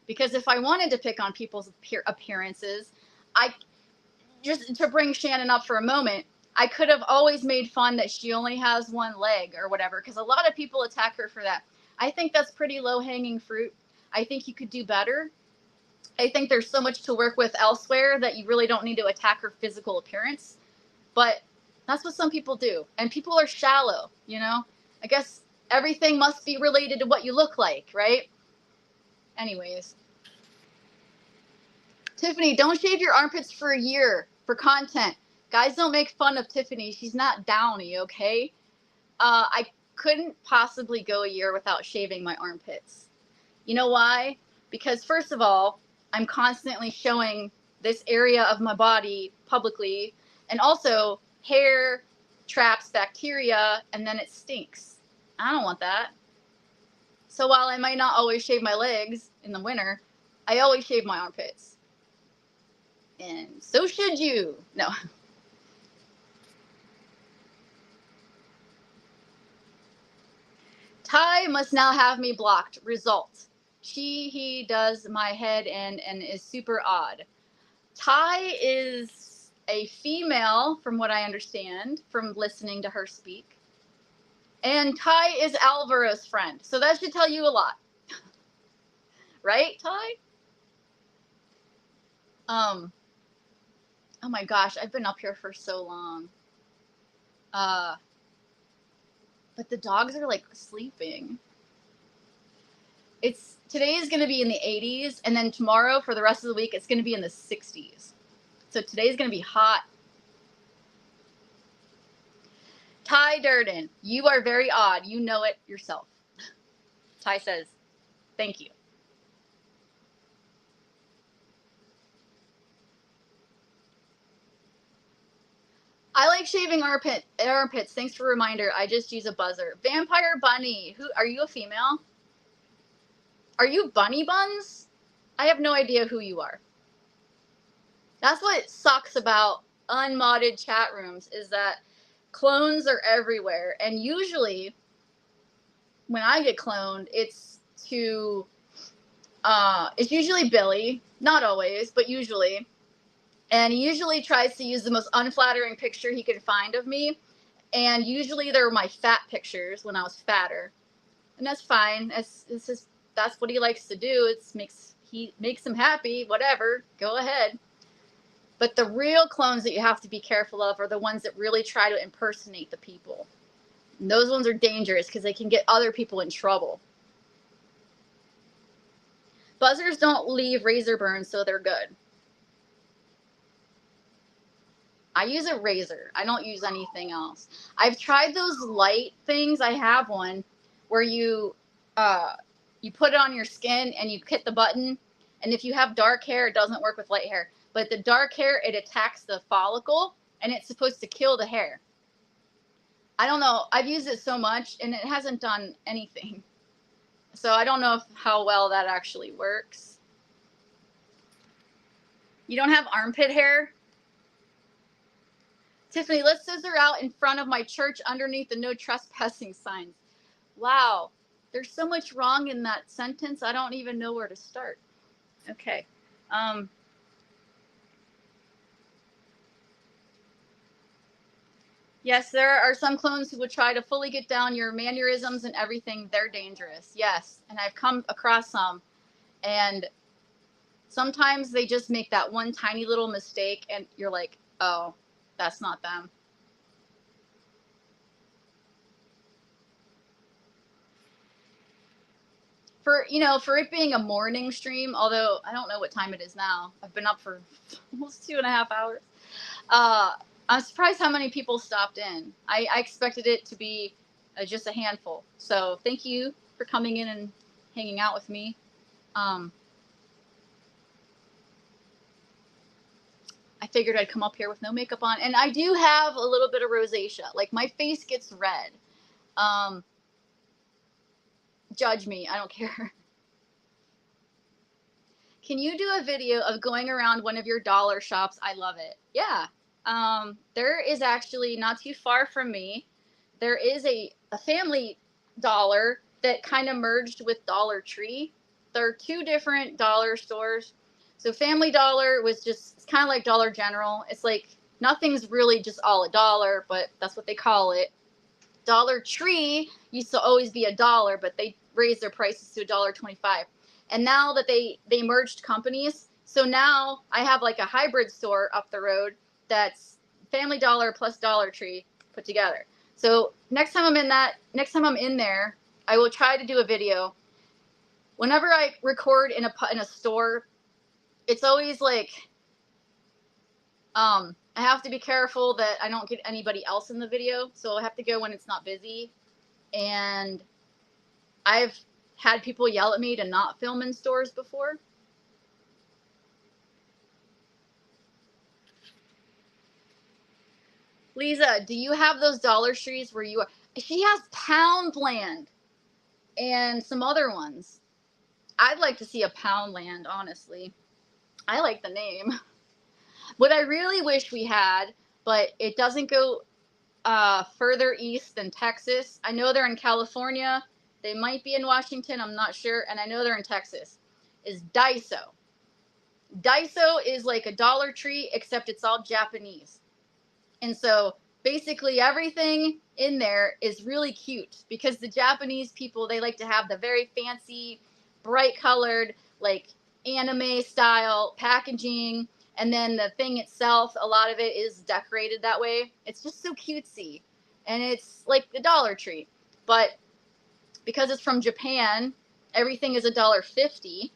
Because if I wanted to pick on people's appearances, just to bring Shannon up for a moment, I could have always made fun that she only has one leg or whatever, because a lot of people attack her for that. I think that's pretty low-hanging fruit. I think you could do better. I think there's so much to work with elsewhere that you really don't need to attack her physical appearance. But that's what some people do. And people are shallow, you know? I guess everything must be related to what you look like, right? Anyways. Tiffany, don't shave your armpits for a year for content. Guys, don't make fun of Tiffany. She's not downy, okay? I couldn't possibly go a year without shaving my armpits. You know why? Because first of all, I'm constantly showing this area of my body publicly, and also hair traps bacteria and then it stinks. I don't want that. So while I might not always shave my legs in the winter, I always shave my armpits. And so should you. No. Ty must now have me blocked. Result. He does my head in and is super odd. Ty is a female, from what I understand, from listening to her speak. And Ty is Alvaro's friend. So that should tell you a lot. Right, Ty? Oh my gosh, I've been up here for so long. But the dogs are like sleeping. Today is going to be in the 80s, and then tomorrow for the rest of the week it's going to be in the 60s. So today's going to be hot. Ty Durden, you are very odd. You know it yourself. Ty says, thank you. I like shaving armpits. Thanks for a reminder. I just use a buzzer. Vampire Bunny. Who are you, a female? Are you Bunny Buns? I have no idea who you are. That's what sucks about unmodded chat rooms, is that clones are everywhere. And usually when I get cloned, it's usually Billy. Not always, but usually. And he usually tries to use the most unflattering picture he can find of me. And usually they're my fat pictures when I was fatter. And that's fine. That's what he likes to do. He makes him happy. Whatever. Go ahead. But the real clones that you have to be careful of are the ones that really try to impersonate the people. And those ones are dangerous because they can get other people in trouble. Buzzers don't leave razor burns, so they're good. I use a razor. I don't use anything else. I've tried those light things. I have one where you put it on your skin and you hit the button. And if you have dark hair, it doesn't work with light hair. But the dark hair, it attacks the follicle and it's supposed to kill the hair. I don't know. I've used it so much and it hasn't done anything. So I don't know how well that actually works. You don't have armpit hair? Tiffany, let's scissor out in front of my church underneath the no trespassing signs. Wow, there's so much wrong in that sentence. I don't even know where to start. Okay. Yes, there are some clones who would try to fully get down your mannerisms and everything. They're dangerous. Yes, and I've come across some. And sometimes they just make that one tiny little mistake and you're like, oh, that's not them. For it being a morning stream, although I don't know what time it is now. I've been up for almost 2.5 hours. I'm surprised how many people stopped in. I expected it to be just a handful. So thank you for coming in and hanging out with me. I figured I'd come up here with no makeup on. And I do have a little bit of rosacea. Like, my face gets red. Judge me. I don't care. Can you do a video of going around one of your dollar shops? I love it. Yeah. There is actually, not too far from me, there is a Family Dollar that kind of merged with Dollar Tree. There are two different dollar stores. So Family Dollar was it's kind of like Dollar General. It's like nothing's really just all $1, but that's what they call it. Dollar Tree used to always be $1, but they raised their prices to $1.25. And now that they merged companies, so now I have like a hybrid store up the road that's Family Dollar plus Dollar Tree put together. So next time I'm in there, I will try to do a video. Whenever I record in a store, it's always like, I have to be careful that I don't get anybody else in the video. So I have to go when it's not busy. And I've had people yell at me to not film in stores before. Lisa, do you have those Dollar Trees where you are? She has Poundland and some other ones. I'd like to see a Poundland, honestly. I like the name. What I really wish we had, but it doesn't go further east than Texas. I know they're in California. They might be in Washington. I'm not sure. And I know they're in Texas. Is Daiso. Daiso is like a Dollar Tree, except it's all Japanese. And so basically everything in there is really cute because the Japanese people, they like to have the very fancy, bright colored, like anime style packaging. And then the thing itself, a lot of it is decorated that way. It's just so cutesy. And it's like the Dollar Tree. But because it's from Japan, everything is $1.50.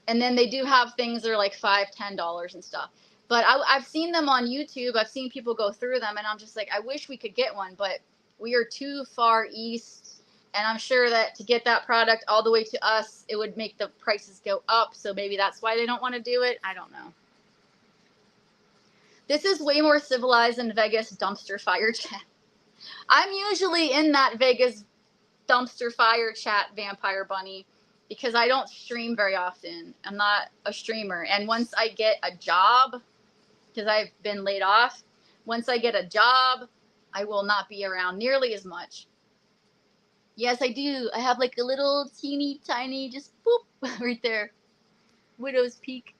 And then they do have things that are like $5, $10 and stuff. But I've seen them on YouTube. I've seen people go through them, and I'm just like, I wish we could get one, but we are too far east. And I'm sure that to get that product all the way to us, it would make the prices go up. So maybe that's why they don't want to do it. I don't know. This is way more civilized than Vegas dumpster fire chat. I'm usually in that Vegas dumpster fire chat, Vampire Bunny, because I don't stream very often. I'm not a streamer. And once I get a job, because I've been laid off, once I get a job, I will not be around nearly as much. Yes, I do. I have like a little teeny tiny, just boop, right there. Widow's Peak.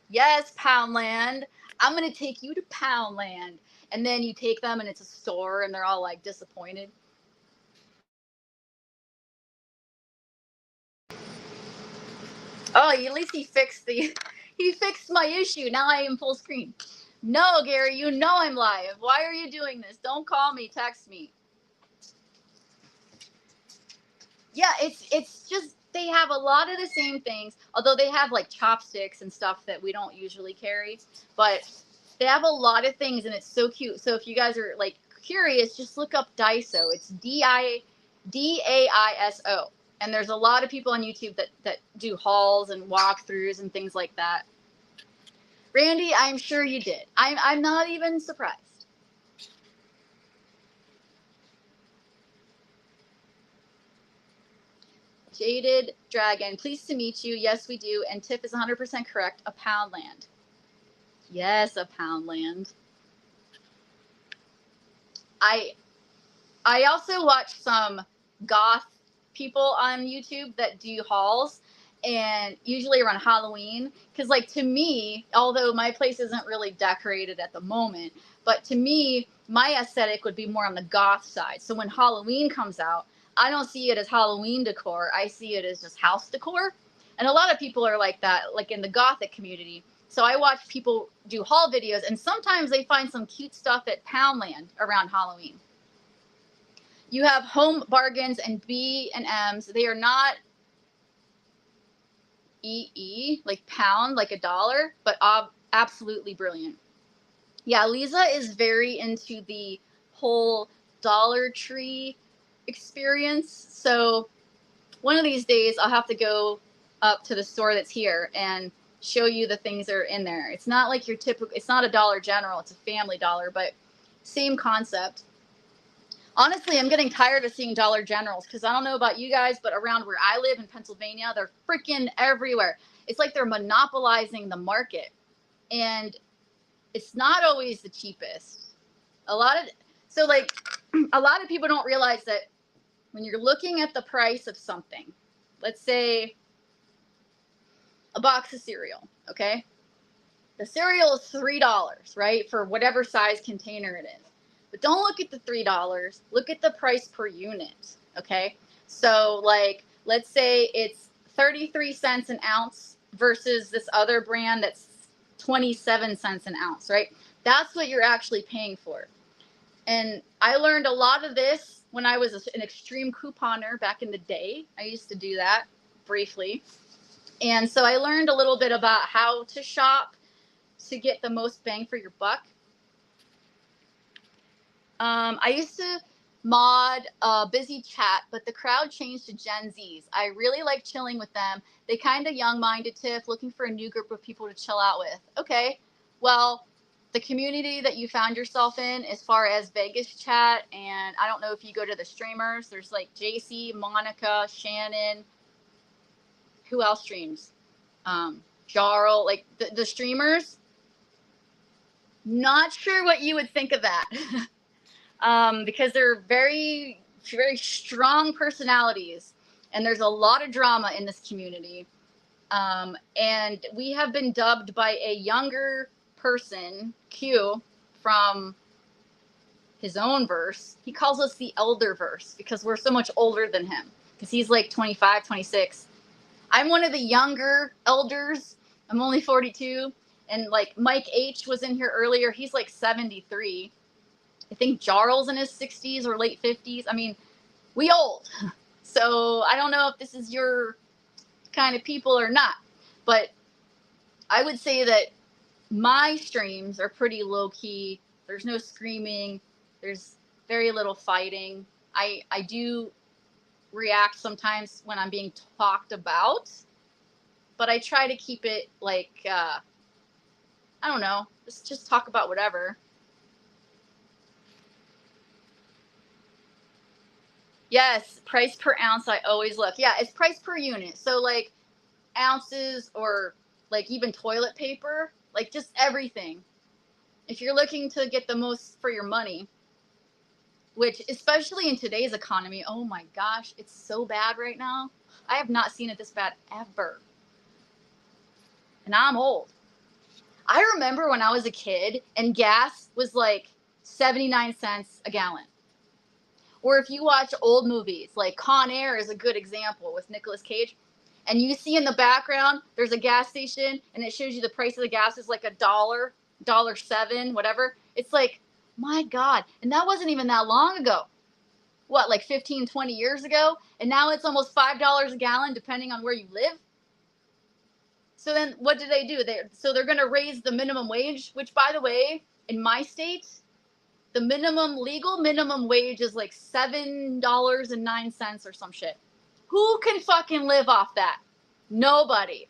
Yes, Poundland. I'm going to take you to Poundland. And then you take them and it's a store and they're all like disappointed. Oh, at least he fixed my issue. Now I am full screen. No, Gary, you know I'm live. Why are you doing this? Don't call me, text me. Yeah, it's just they have a lot of the same things, although they have like chopsticks and stuff that we don't usually carry, but they have a lot of things and it's so cute. So if you guys are like curious, just look up Daiso. It's Daiso. And there's a lot of people on YouTube that do hauls and walkthroughs and things like that. Randy, I'm sure you did. I'm not even surprised. Jaded Dragon, pleased to meet you. Yes, we do. And Tiff is 100% correct. A Poundland. Yes, a Poundland. I also watch some goth people on YouTube that do hauls, and usually around Halloween, because like to me, although my place isn't really decorated at the moment, but to me my aesthetic would be more on the goth side. So when Halloween comes out, I don't see it as Halloween decor, I see it as just house decor. And a lot of people are like that, like in the gothic community. So I watch people do haul videos, and sometimes they find some cute stuff at Poundland around Halloween. You have Home Bargains and B&M's. They are not EE, like pound, like a dollar, but absolutely brilliant. Yeah, Lisa is very into the whole Dollar Tree experience. So one of these days I'll have to go up to the store that's here and show you the things that are in there. It's not like your typical, it's not a Dollar General, it's a Family Dollar, but same concept. Honestly, I'm getting tired of seeing Dollar Generals because I don't know about you guys, but around where I live in Pennsylvania, they're freaking everywhere. It's like they're monopolizing the market, and it's not always the cheapest. A lot of people don't realize that when you're looking at the price of something, let's say a box of cereal, okay? The cereal is $3, right, for whatever size container it is. But don't look at the $3. Look at the price per unit, okay? So, like, let's say it's 33 cents an ounce versus this other brand that's 27 cents an ounce, right? That's what you're actually paying for. And I learned a lot of this when I was an extreme couponer back in the day. I used to do that briefly. And so I learned a little bit about how to shop to get the most bang for your buck. I used to mod Busy Chat, but the crowd changed to Gen Zs. I really like chilling with them. They kind of young-minded, Tiff, looking for a new group of people to chill out with. Okay, well, the community that you found yourself in as far as Vegas Chat, and I don't know if you go to the streamers, there's like JC, Monica, Shannon, who else streams? Jarl, like the streamers. Not sure what you would think of that. Because they're very, very strong personalities, and there's a lot of drama in this community. And we have been dubbed by a younger person, Q, from his own verse. He calls us the elder verse because we're so much older than him, because he's like 25, 26. I'm one of the younger elders. I'm only 42. And like Mike H was in here earlier. He's like 73. I think Jarl's in his 60s or late 50s. I mean, we old. So I don't know if this is your kind of people or not. But I would say that my streams are pretty low key. There's no screaming. There's very little fighting. I do react sometimes when I'm being talked about, but I try to keep it like, I don't know, just talk about whatever. Yes, price per ounce, I always look. Yeah, it's price per unit. So like ounces or like even toilet paper, like just everything. If you're looking to get the most for your money, which especially in today's economy, oh my gosh, it's so bad right now. I have not seen it this bad ever. And I'm old. I remember when I was a kid and gas was like 79 cents a gallon. Or if you watch old movies, like Con Air is a good example with Nicolas Cage, and you see in the background there's a gas station and it shows you the price of the gas is like $1.07, whatever. It's like, my God. And that wasn't even that long ago. What, like 15, 20 years ago? And now it's almost $5 a gallon depending on where you live. So then what do? They're going to raise the minimum wage, which, by the way, in my state, the legal minimum wage is like $7.09 or some shit. Who can fucking live off that? Nobody.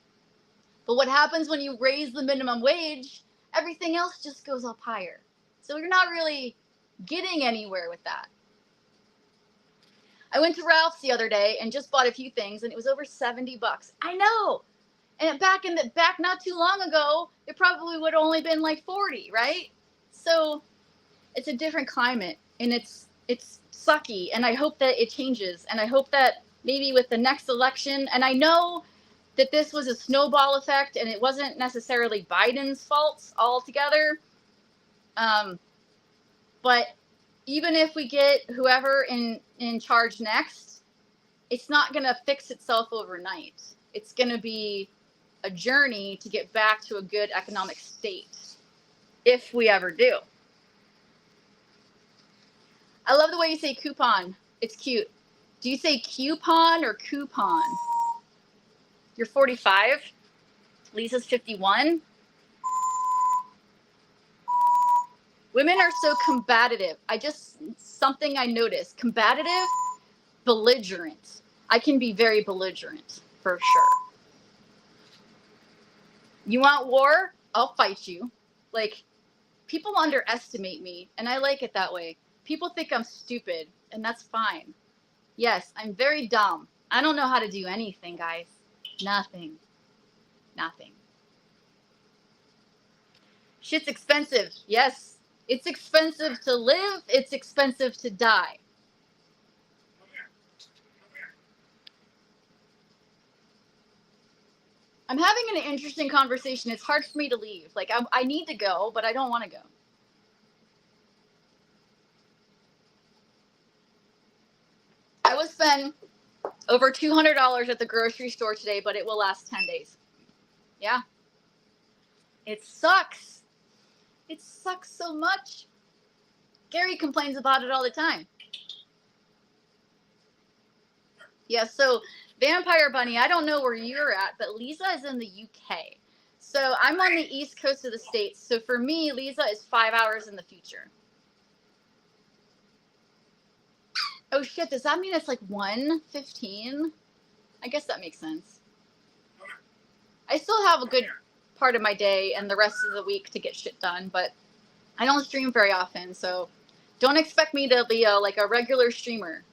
But what happens when you raise the minimum wage? Everything else just goes up higher. So you're not really getting anywhere with that. I went to Ralph's the other day and just bought a few things, and it was over $70. I know. And back not too long ago, it probably would have only been like 40, right? So it's a different climate, and it's sucky, and I hope that it changes, and I hope that maybe with the next election, and I know that this was a snowball effect, and it wasn't necessarily Biden's fault altogether, but even if we get whoever in charge next, it's not going to fix itself overnight. It's going to be a journey to get back to a good economic state, if we ever do. I love the way you say coupon. It's cute. Do you say coupon or coupon? You're 45. Lisa's 51. Women are so combative. Something I noticed. Combative, belligerent. I can be very belligerent, for sure. You want war? I'll fight you. Like, people underestimate me, and I like it that way. People think I'm stupid, and that's fine. Yes, I'm very dumb. I don't know how to do anything, guys. Nothing. Shit's expensive. Yes, it's expensive to live. It's expensive to die. I'm having an interesting conversation. It's hard for me to leave. Like, I need to go, but I don't want to go. I will spend over $200 at the grocery store today, but it will last 10 days. Yeah. It sucks. It sucks so much. Gary complains about it all the time. Yeah, so Vampire Bunny, I don't know where you're at, but Lisa is in the UK. So I'm on the east coast of the States. So for me, Lisa is 5 hours in the future. Oh shit, does that mean it's like 1:15? I guess that makes sense. I still have a good part of my day and the rest of the week to get shit done, but I don't stream very often, so don't expect me to be like a regular streamer.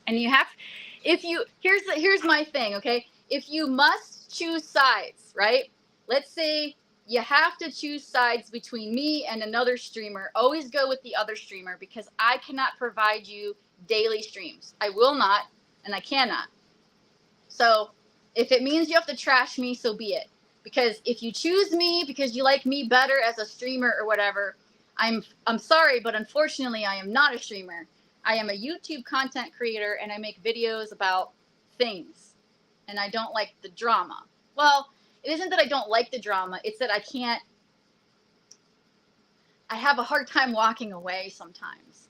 And here's my thing, okay? If you must choose sides, right? Let's say you have to choose sides between me and another streamer. Always go with the other streamer because I cannot provide you daily streams. I will not, and I cannot. So if it means you have to trash me, so be it. Because if you choose me because you like me better as a streamer or whatever, I'm sorry, but unfortunately I am not a streamer. I am a YouTube content creator, and I make videos about things, and I don't like the drama. Well, it isn't that I don't like the drama, it's that I can't I have a hard time walking away sometimes.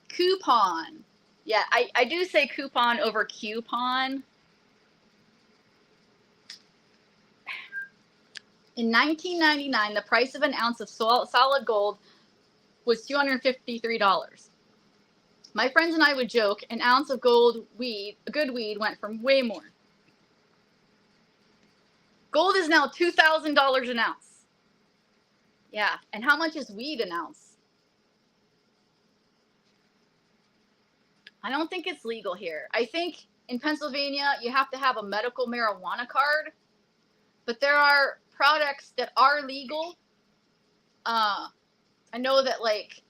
Coupon. Yeah, I do say coupon over coupon. In 1999, the price of an ounce of solid gold was $253. My friends and I would joke an ounce of gold weed, good weed, went for way more. Gold is now $2,000 an ounce. Yeah, and how much is weed an ounce? I don't think it's legal here. I think in Pennsylvania you have to have a medical marijuana card, but there are products that are legal. I know that like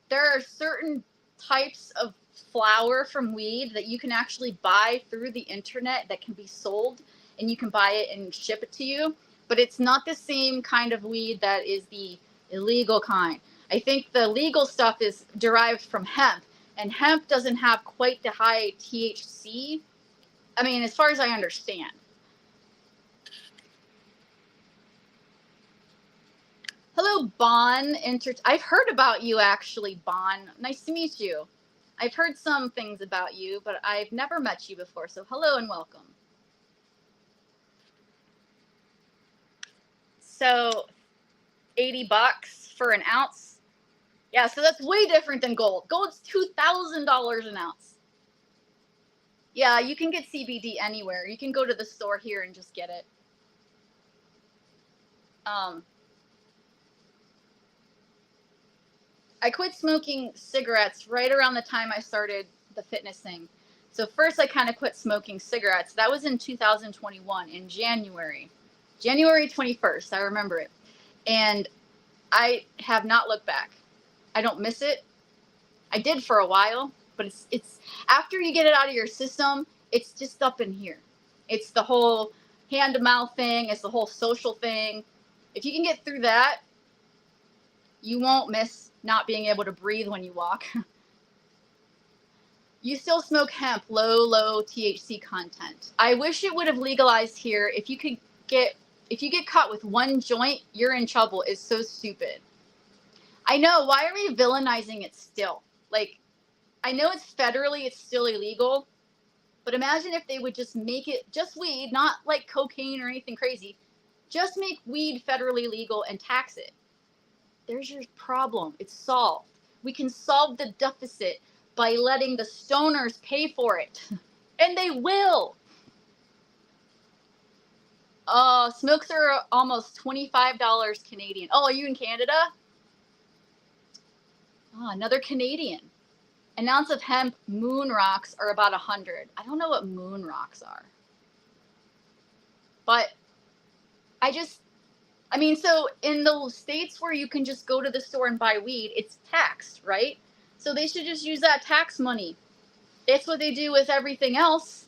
there are certain types of flower from weed that you can actually buy through the internet that can be sold, and you can buy it and ship it to you, but it's not the same kind of weed that is the illegal kind. I think the legal stuff is derived from hemp, and hemp doesn't have quite the high THC. I mean, as far as I understand. Hello, Bon. I've heard about you, actually, Bon. Nice to meet you. I've heard some things about you, but I've never met you before, so hello and welcome. So, $80 for an ounce. Yeah, so that's way different than gold. Gold's $2,000 an ounce. Yeah, you can get CBD anywhere. You can go to the store here and just get it. I quit smoking cigarettes right around the time I started the fitness thing. So first I kind of quit smoking cigarettes. That was in 2021 in January. January 21st, I remember it. And I have not looked back. I don't miss it. I did for a while, but it's after you get it out of your system, it's just up in here. It's the whole hand to mouth thing, it's the whole social thing. If you can get through that, you won't miss not being able to breathe when you walk. You still smoke hemp, low THC content. I wish it would have legalized here. If you get caught with one joint, you're in trouble. It's so stupid. I know, why are we villainizing it still? Like, I know it's federally, it's still illegal, but imagine if they would just make it just weed, not like cocaine or anything crazy. Just make weed federally legal and tax it. There's your problem. It's solved. We can solve the deficit by letting the stoners pay for it. And they will. Smokes are almost $25 Canadian. Oh, are you in Canada? Oh, another Canadian. An ounce of hemp moon rocks are about 100. I don't know what moon rocks are. But so in the states where you can just go to the store and buy weed, it's taxed, right? So they should just use that tax money. It's what they do with everything else.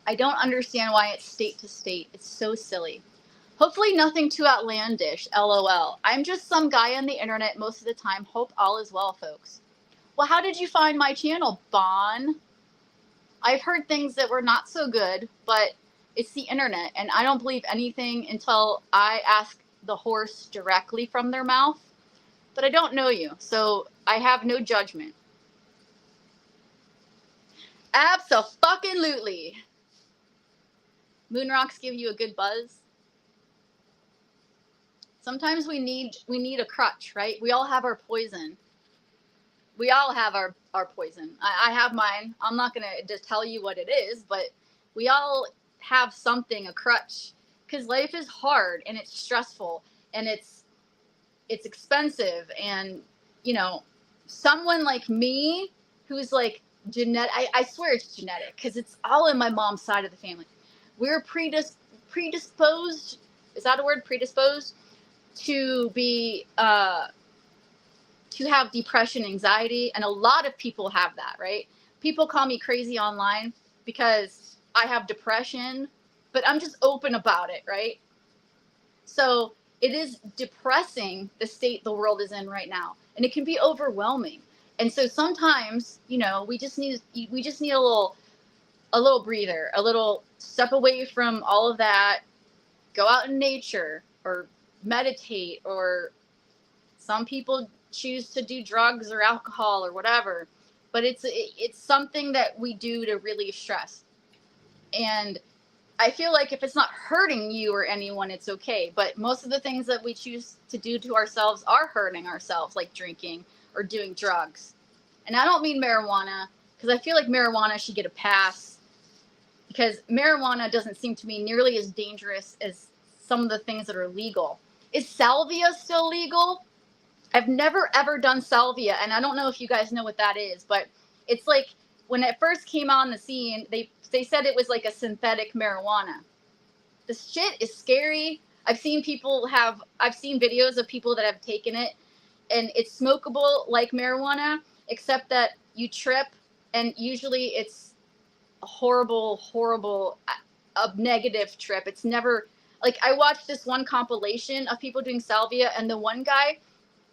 I don't understand why it's state to state. It's so silly. Hopefully nothing too outlandish, LOL. I'm just some guy on the internet most of the time. Hope all is well, folks. Well, how did you find my channel, Bon? I've heard things that were not so good, but it's the internet, and I don't believe anything until I ask the horse directly from their mouth. But I don't know you, so I have no judgment. Abso-fucking-lutely. Moon rocks give you a good buzz. Sometimes we need a crutch, right? We all have our poison. We all have our poison. I have mine. I'm not going to just tell you what it is, but we all have something, a crutch, because life is hard and it's stressful and it's expensive, and someone like me who's like genetic, I swear it's genetic because it's all in my mom's side of the family. We're predisposed, is that a word, predisposed to be to have depression, anxiety, and a lot of people have that, right? People call me crazy online because I have depression, but I'm just open about it, right? So it is depressing, the state the world is in right now, and it can be overwhelming. And so sometimes, we just need a little breather, a little step away from all of that, go out in nature, or meditate, or some people choose to do drugs or alcohol or whatever. But it's something that we do to relieve stress. And I feel like if it's not hurting you or anyone, it's okay. But most of the things that we choose to do to ourselves are hurting ourselves, like drinking or doing drugs. And I don't mean marijuana, because I feel like marijuana should get a pass, because marijuana doesn't seem to me nearly as dangerous as some of the things that are legal. Is salvia still legal? I've never ever done salvia, and I don't know if you guys know what that is, but it's like when it first came on the scene, they said it was like a synthetic marijuana. This shit is scary. I've seen videos of people that have taken it, and it's smokable like marijuana, except that you trip, and usually it's a horrible, a negative trip. It's never, like, I watched this one compilation of people doing salvia, and the one guy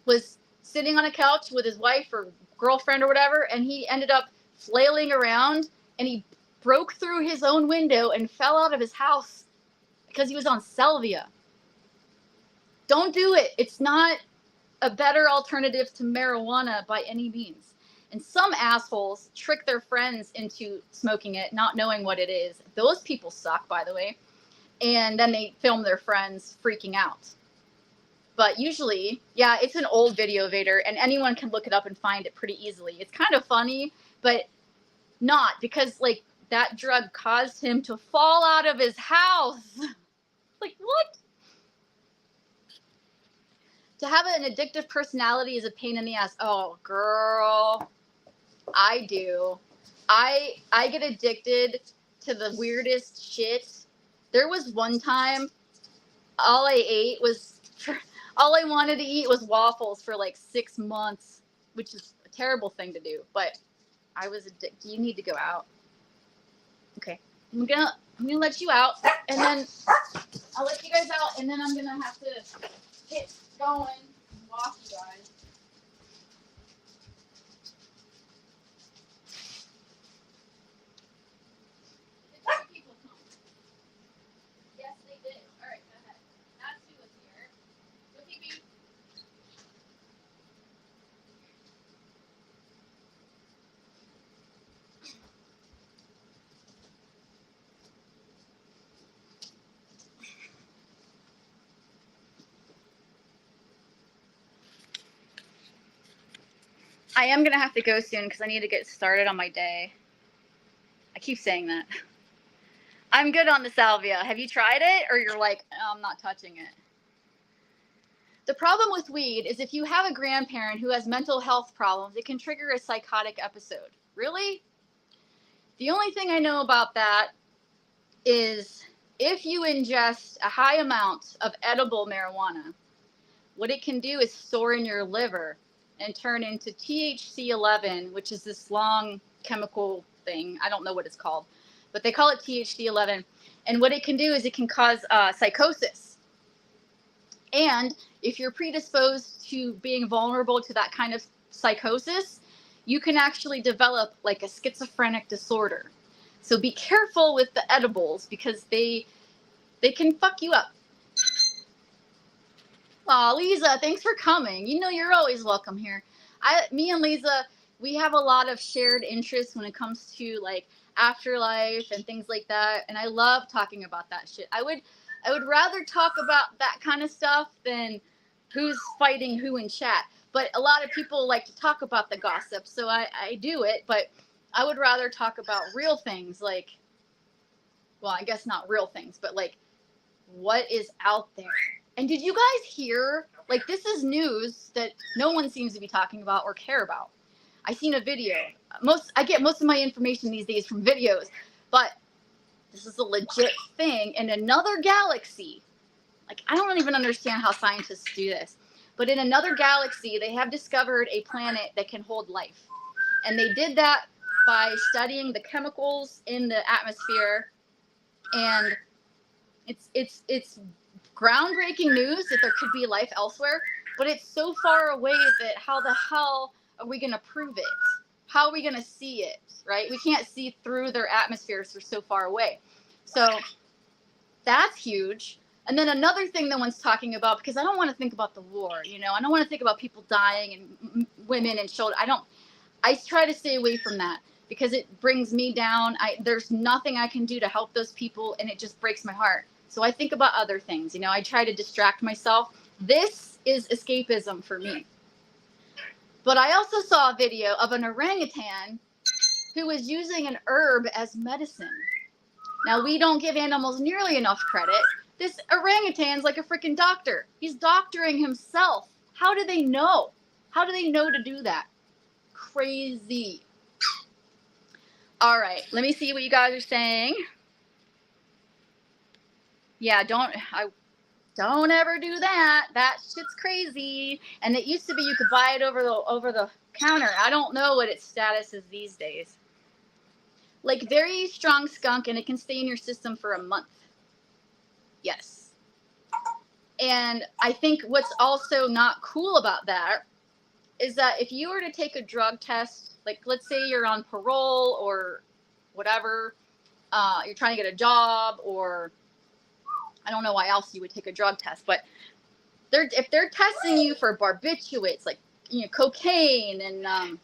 was sitting on a couch with his wife or girlfriend or whatever, and he ended up flailing around, and he broke through his own window and fell out of his house because he was on salvia. Don't do it. It's not a better alternative to marijuana by any means. And some assholes trick their friends into smoking it, not knowing what it is. Those people suck, by the way. And then they film their friends freaking out. But usually, yeah, it's an old video, Vader, and anyone can look it up and find it pretty easily. It's kind of funny, but not, because, like, that drug caused him to fall out of his house. Like, what? To have an addictive personality is a pain in the ass. Oh, girl. I do. I get addicted to the weirdest shit. There was one time all I wanted to eat was waffles for like 6 months, which is a terrible thing to do, but I was addicted. You need to go out. Okay. I'm gonna let you out, and then I'll let you guys out, and then I'm gonna have to get going and walk you guys. Did people come? Yes, they did. All right, go ahead. That's who was here. Go pee-pee. I am going to have to go soon because I need to get started on my day. I keep saying that. I'm good on the salvia. Have you tried it? Or you're like, oh, I'm not touching it? The problem with weed is if you have a grandparent who has mental health problems, it can trigger a psychotic episode. Really? The only thing I know about that is if you ingest a high amount of edible marijuana, what it can do is store in your liver and turn into THC-11, which is this long chemical thing. I don't know what it's called, but they call it THC-11. And what it can do is it can cause psychosis. And if you're predisposed to being vulnerable to that kind of psychosis, you can actually develop like a schizophrenic disorder. So be careful with the edibles because they can fuck you up. Aw, Lisa, thanks for coming. You know you're always welcome here. Me and Lisa, we have a lot of shared interests when it comes to like afterlife and things like that, and I love talking about that shit. I would rather talk about that kind of stuff than who's fighting who in chat. But a lot of people like to talk about the gossip, so I do it, but I would rather talk about real things like, well, I guess not real things, but like what is out there. And did you guys hear, like, this is news that no one seems to be talking about or care about. I seen a video. I get most of my information these days from videos, but this is a legit thing in another galaxy. Like, I don't even understand how scientists do this, but in another galaxy, they have discovered a planet that can hold life. And they did that by studying the chemicals in the atmosphere. And it's groundbreaking news that there could be life elsewhere, but it's so far away that how the hell are we going to prove it? How are we going to see it, right? We can't see through their atmospheres. They're so far away. So that's huge. And then another thing no one's talking about, because I don't want to think about the war, you know, I don't want to think about people dying and women and children. I try to stay away from that because it brings me down. There's nothing I can do to help those people, and it just breaks my heart. So I think about other things, you know, I try to distract myself. This is escapism for me. But I also saw a video of an orangutan who was using an herb as medicine. Now, we don't give animals nearly enough credit. This orangutan's like a freaking doctor. He's doctoring himself. How do they know? How do they know to do that? Crazy. All right, let me see what you guys are saying. Yeah, don't ever do that. That shit's crazy. And it used to be you could buy it over the counter. I don't know what its status is these days. Like very strong skunk, and it can stay in your system for a month. Yes. And I think what's also not cool about that is that if you were to take a drug test, like let's say you're on parole or whatever, you're trying to get a job, or I don't know why else you would take a drug test, but if they're testing you for barbiturates, like, you know, cocaine and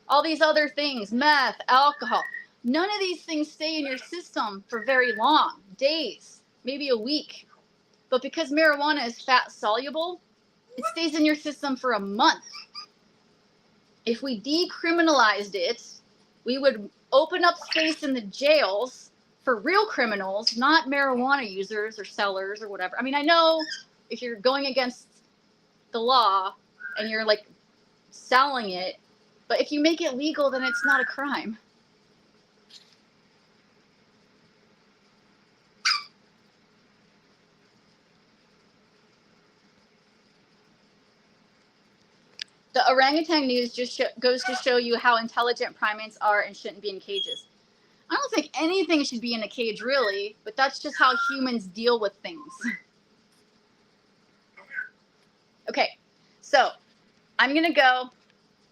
all these other things, meth, alcohol, none of these things stay in your system for very long, days, maybe a week. But because marijuana is fat soluble, it stays in your system for a month. If we decriminalized it, we would open up space in the jails for real criminals, not marijuana users or sellers or whatever. I mean, I know if you're going against the law and you're like selling it, but if you make it legal, then it's not a crime. The orangutan news just goes to show you how intelligent primates are and shouldn't be in cages. I don't think anything should be in a cage, really, but that's just how humans deal with things. Okay, so I'm going to go.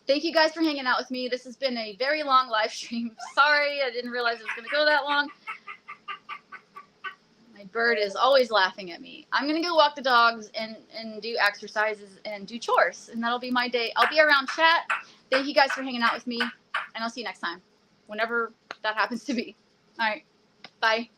Thank you guys for hanging out with me. This has been a very long live stream. Sorry, I didn't realize it was going to go that long. My bird is always laughing at me. I'm going to go walk the dogs and do exercises and do chores, and that'll be my day. I'll be around chat. Thank you guys for hanging out with me, and I'll see you next time, whenever that happens to be. All right, bye.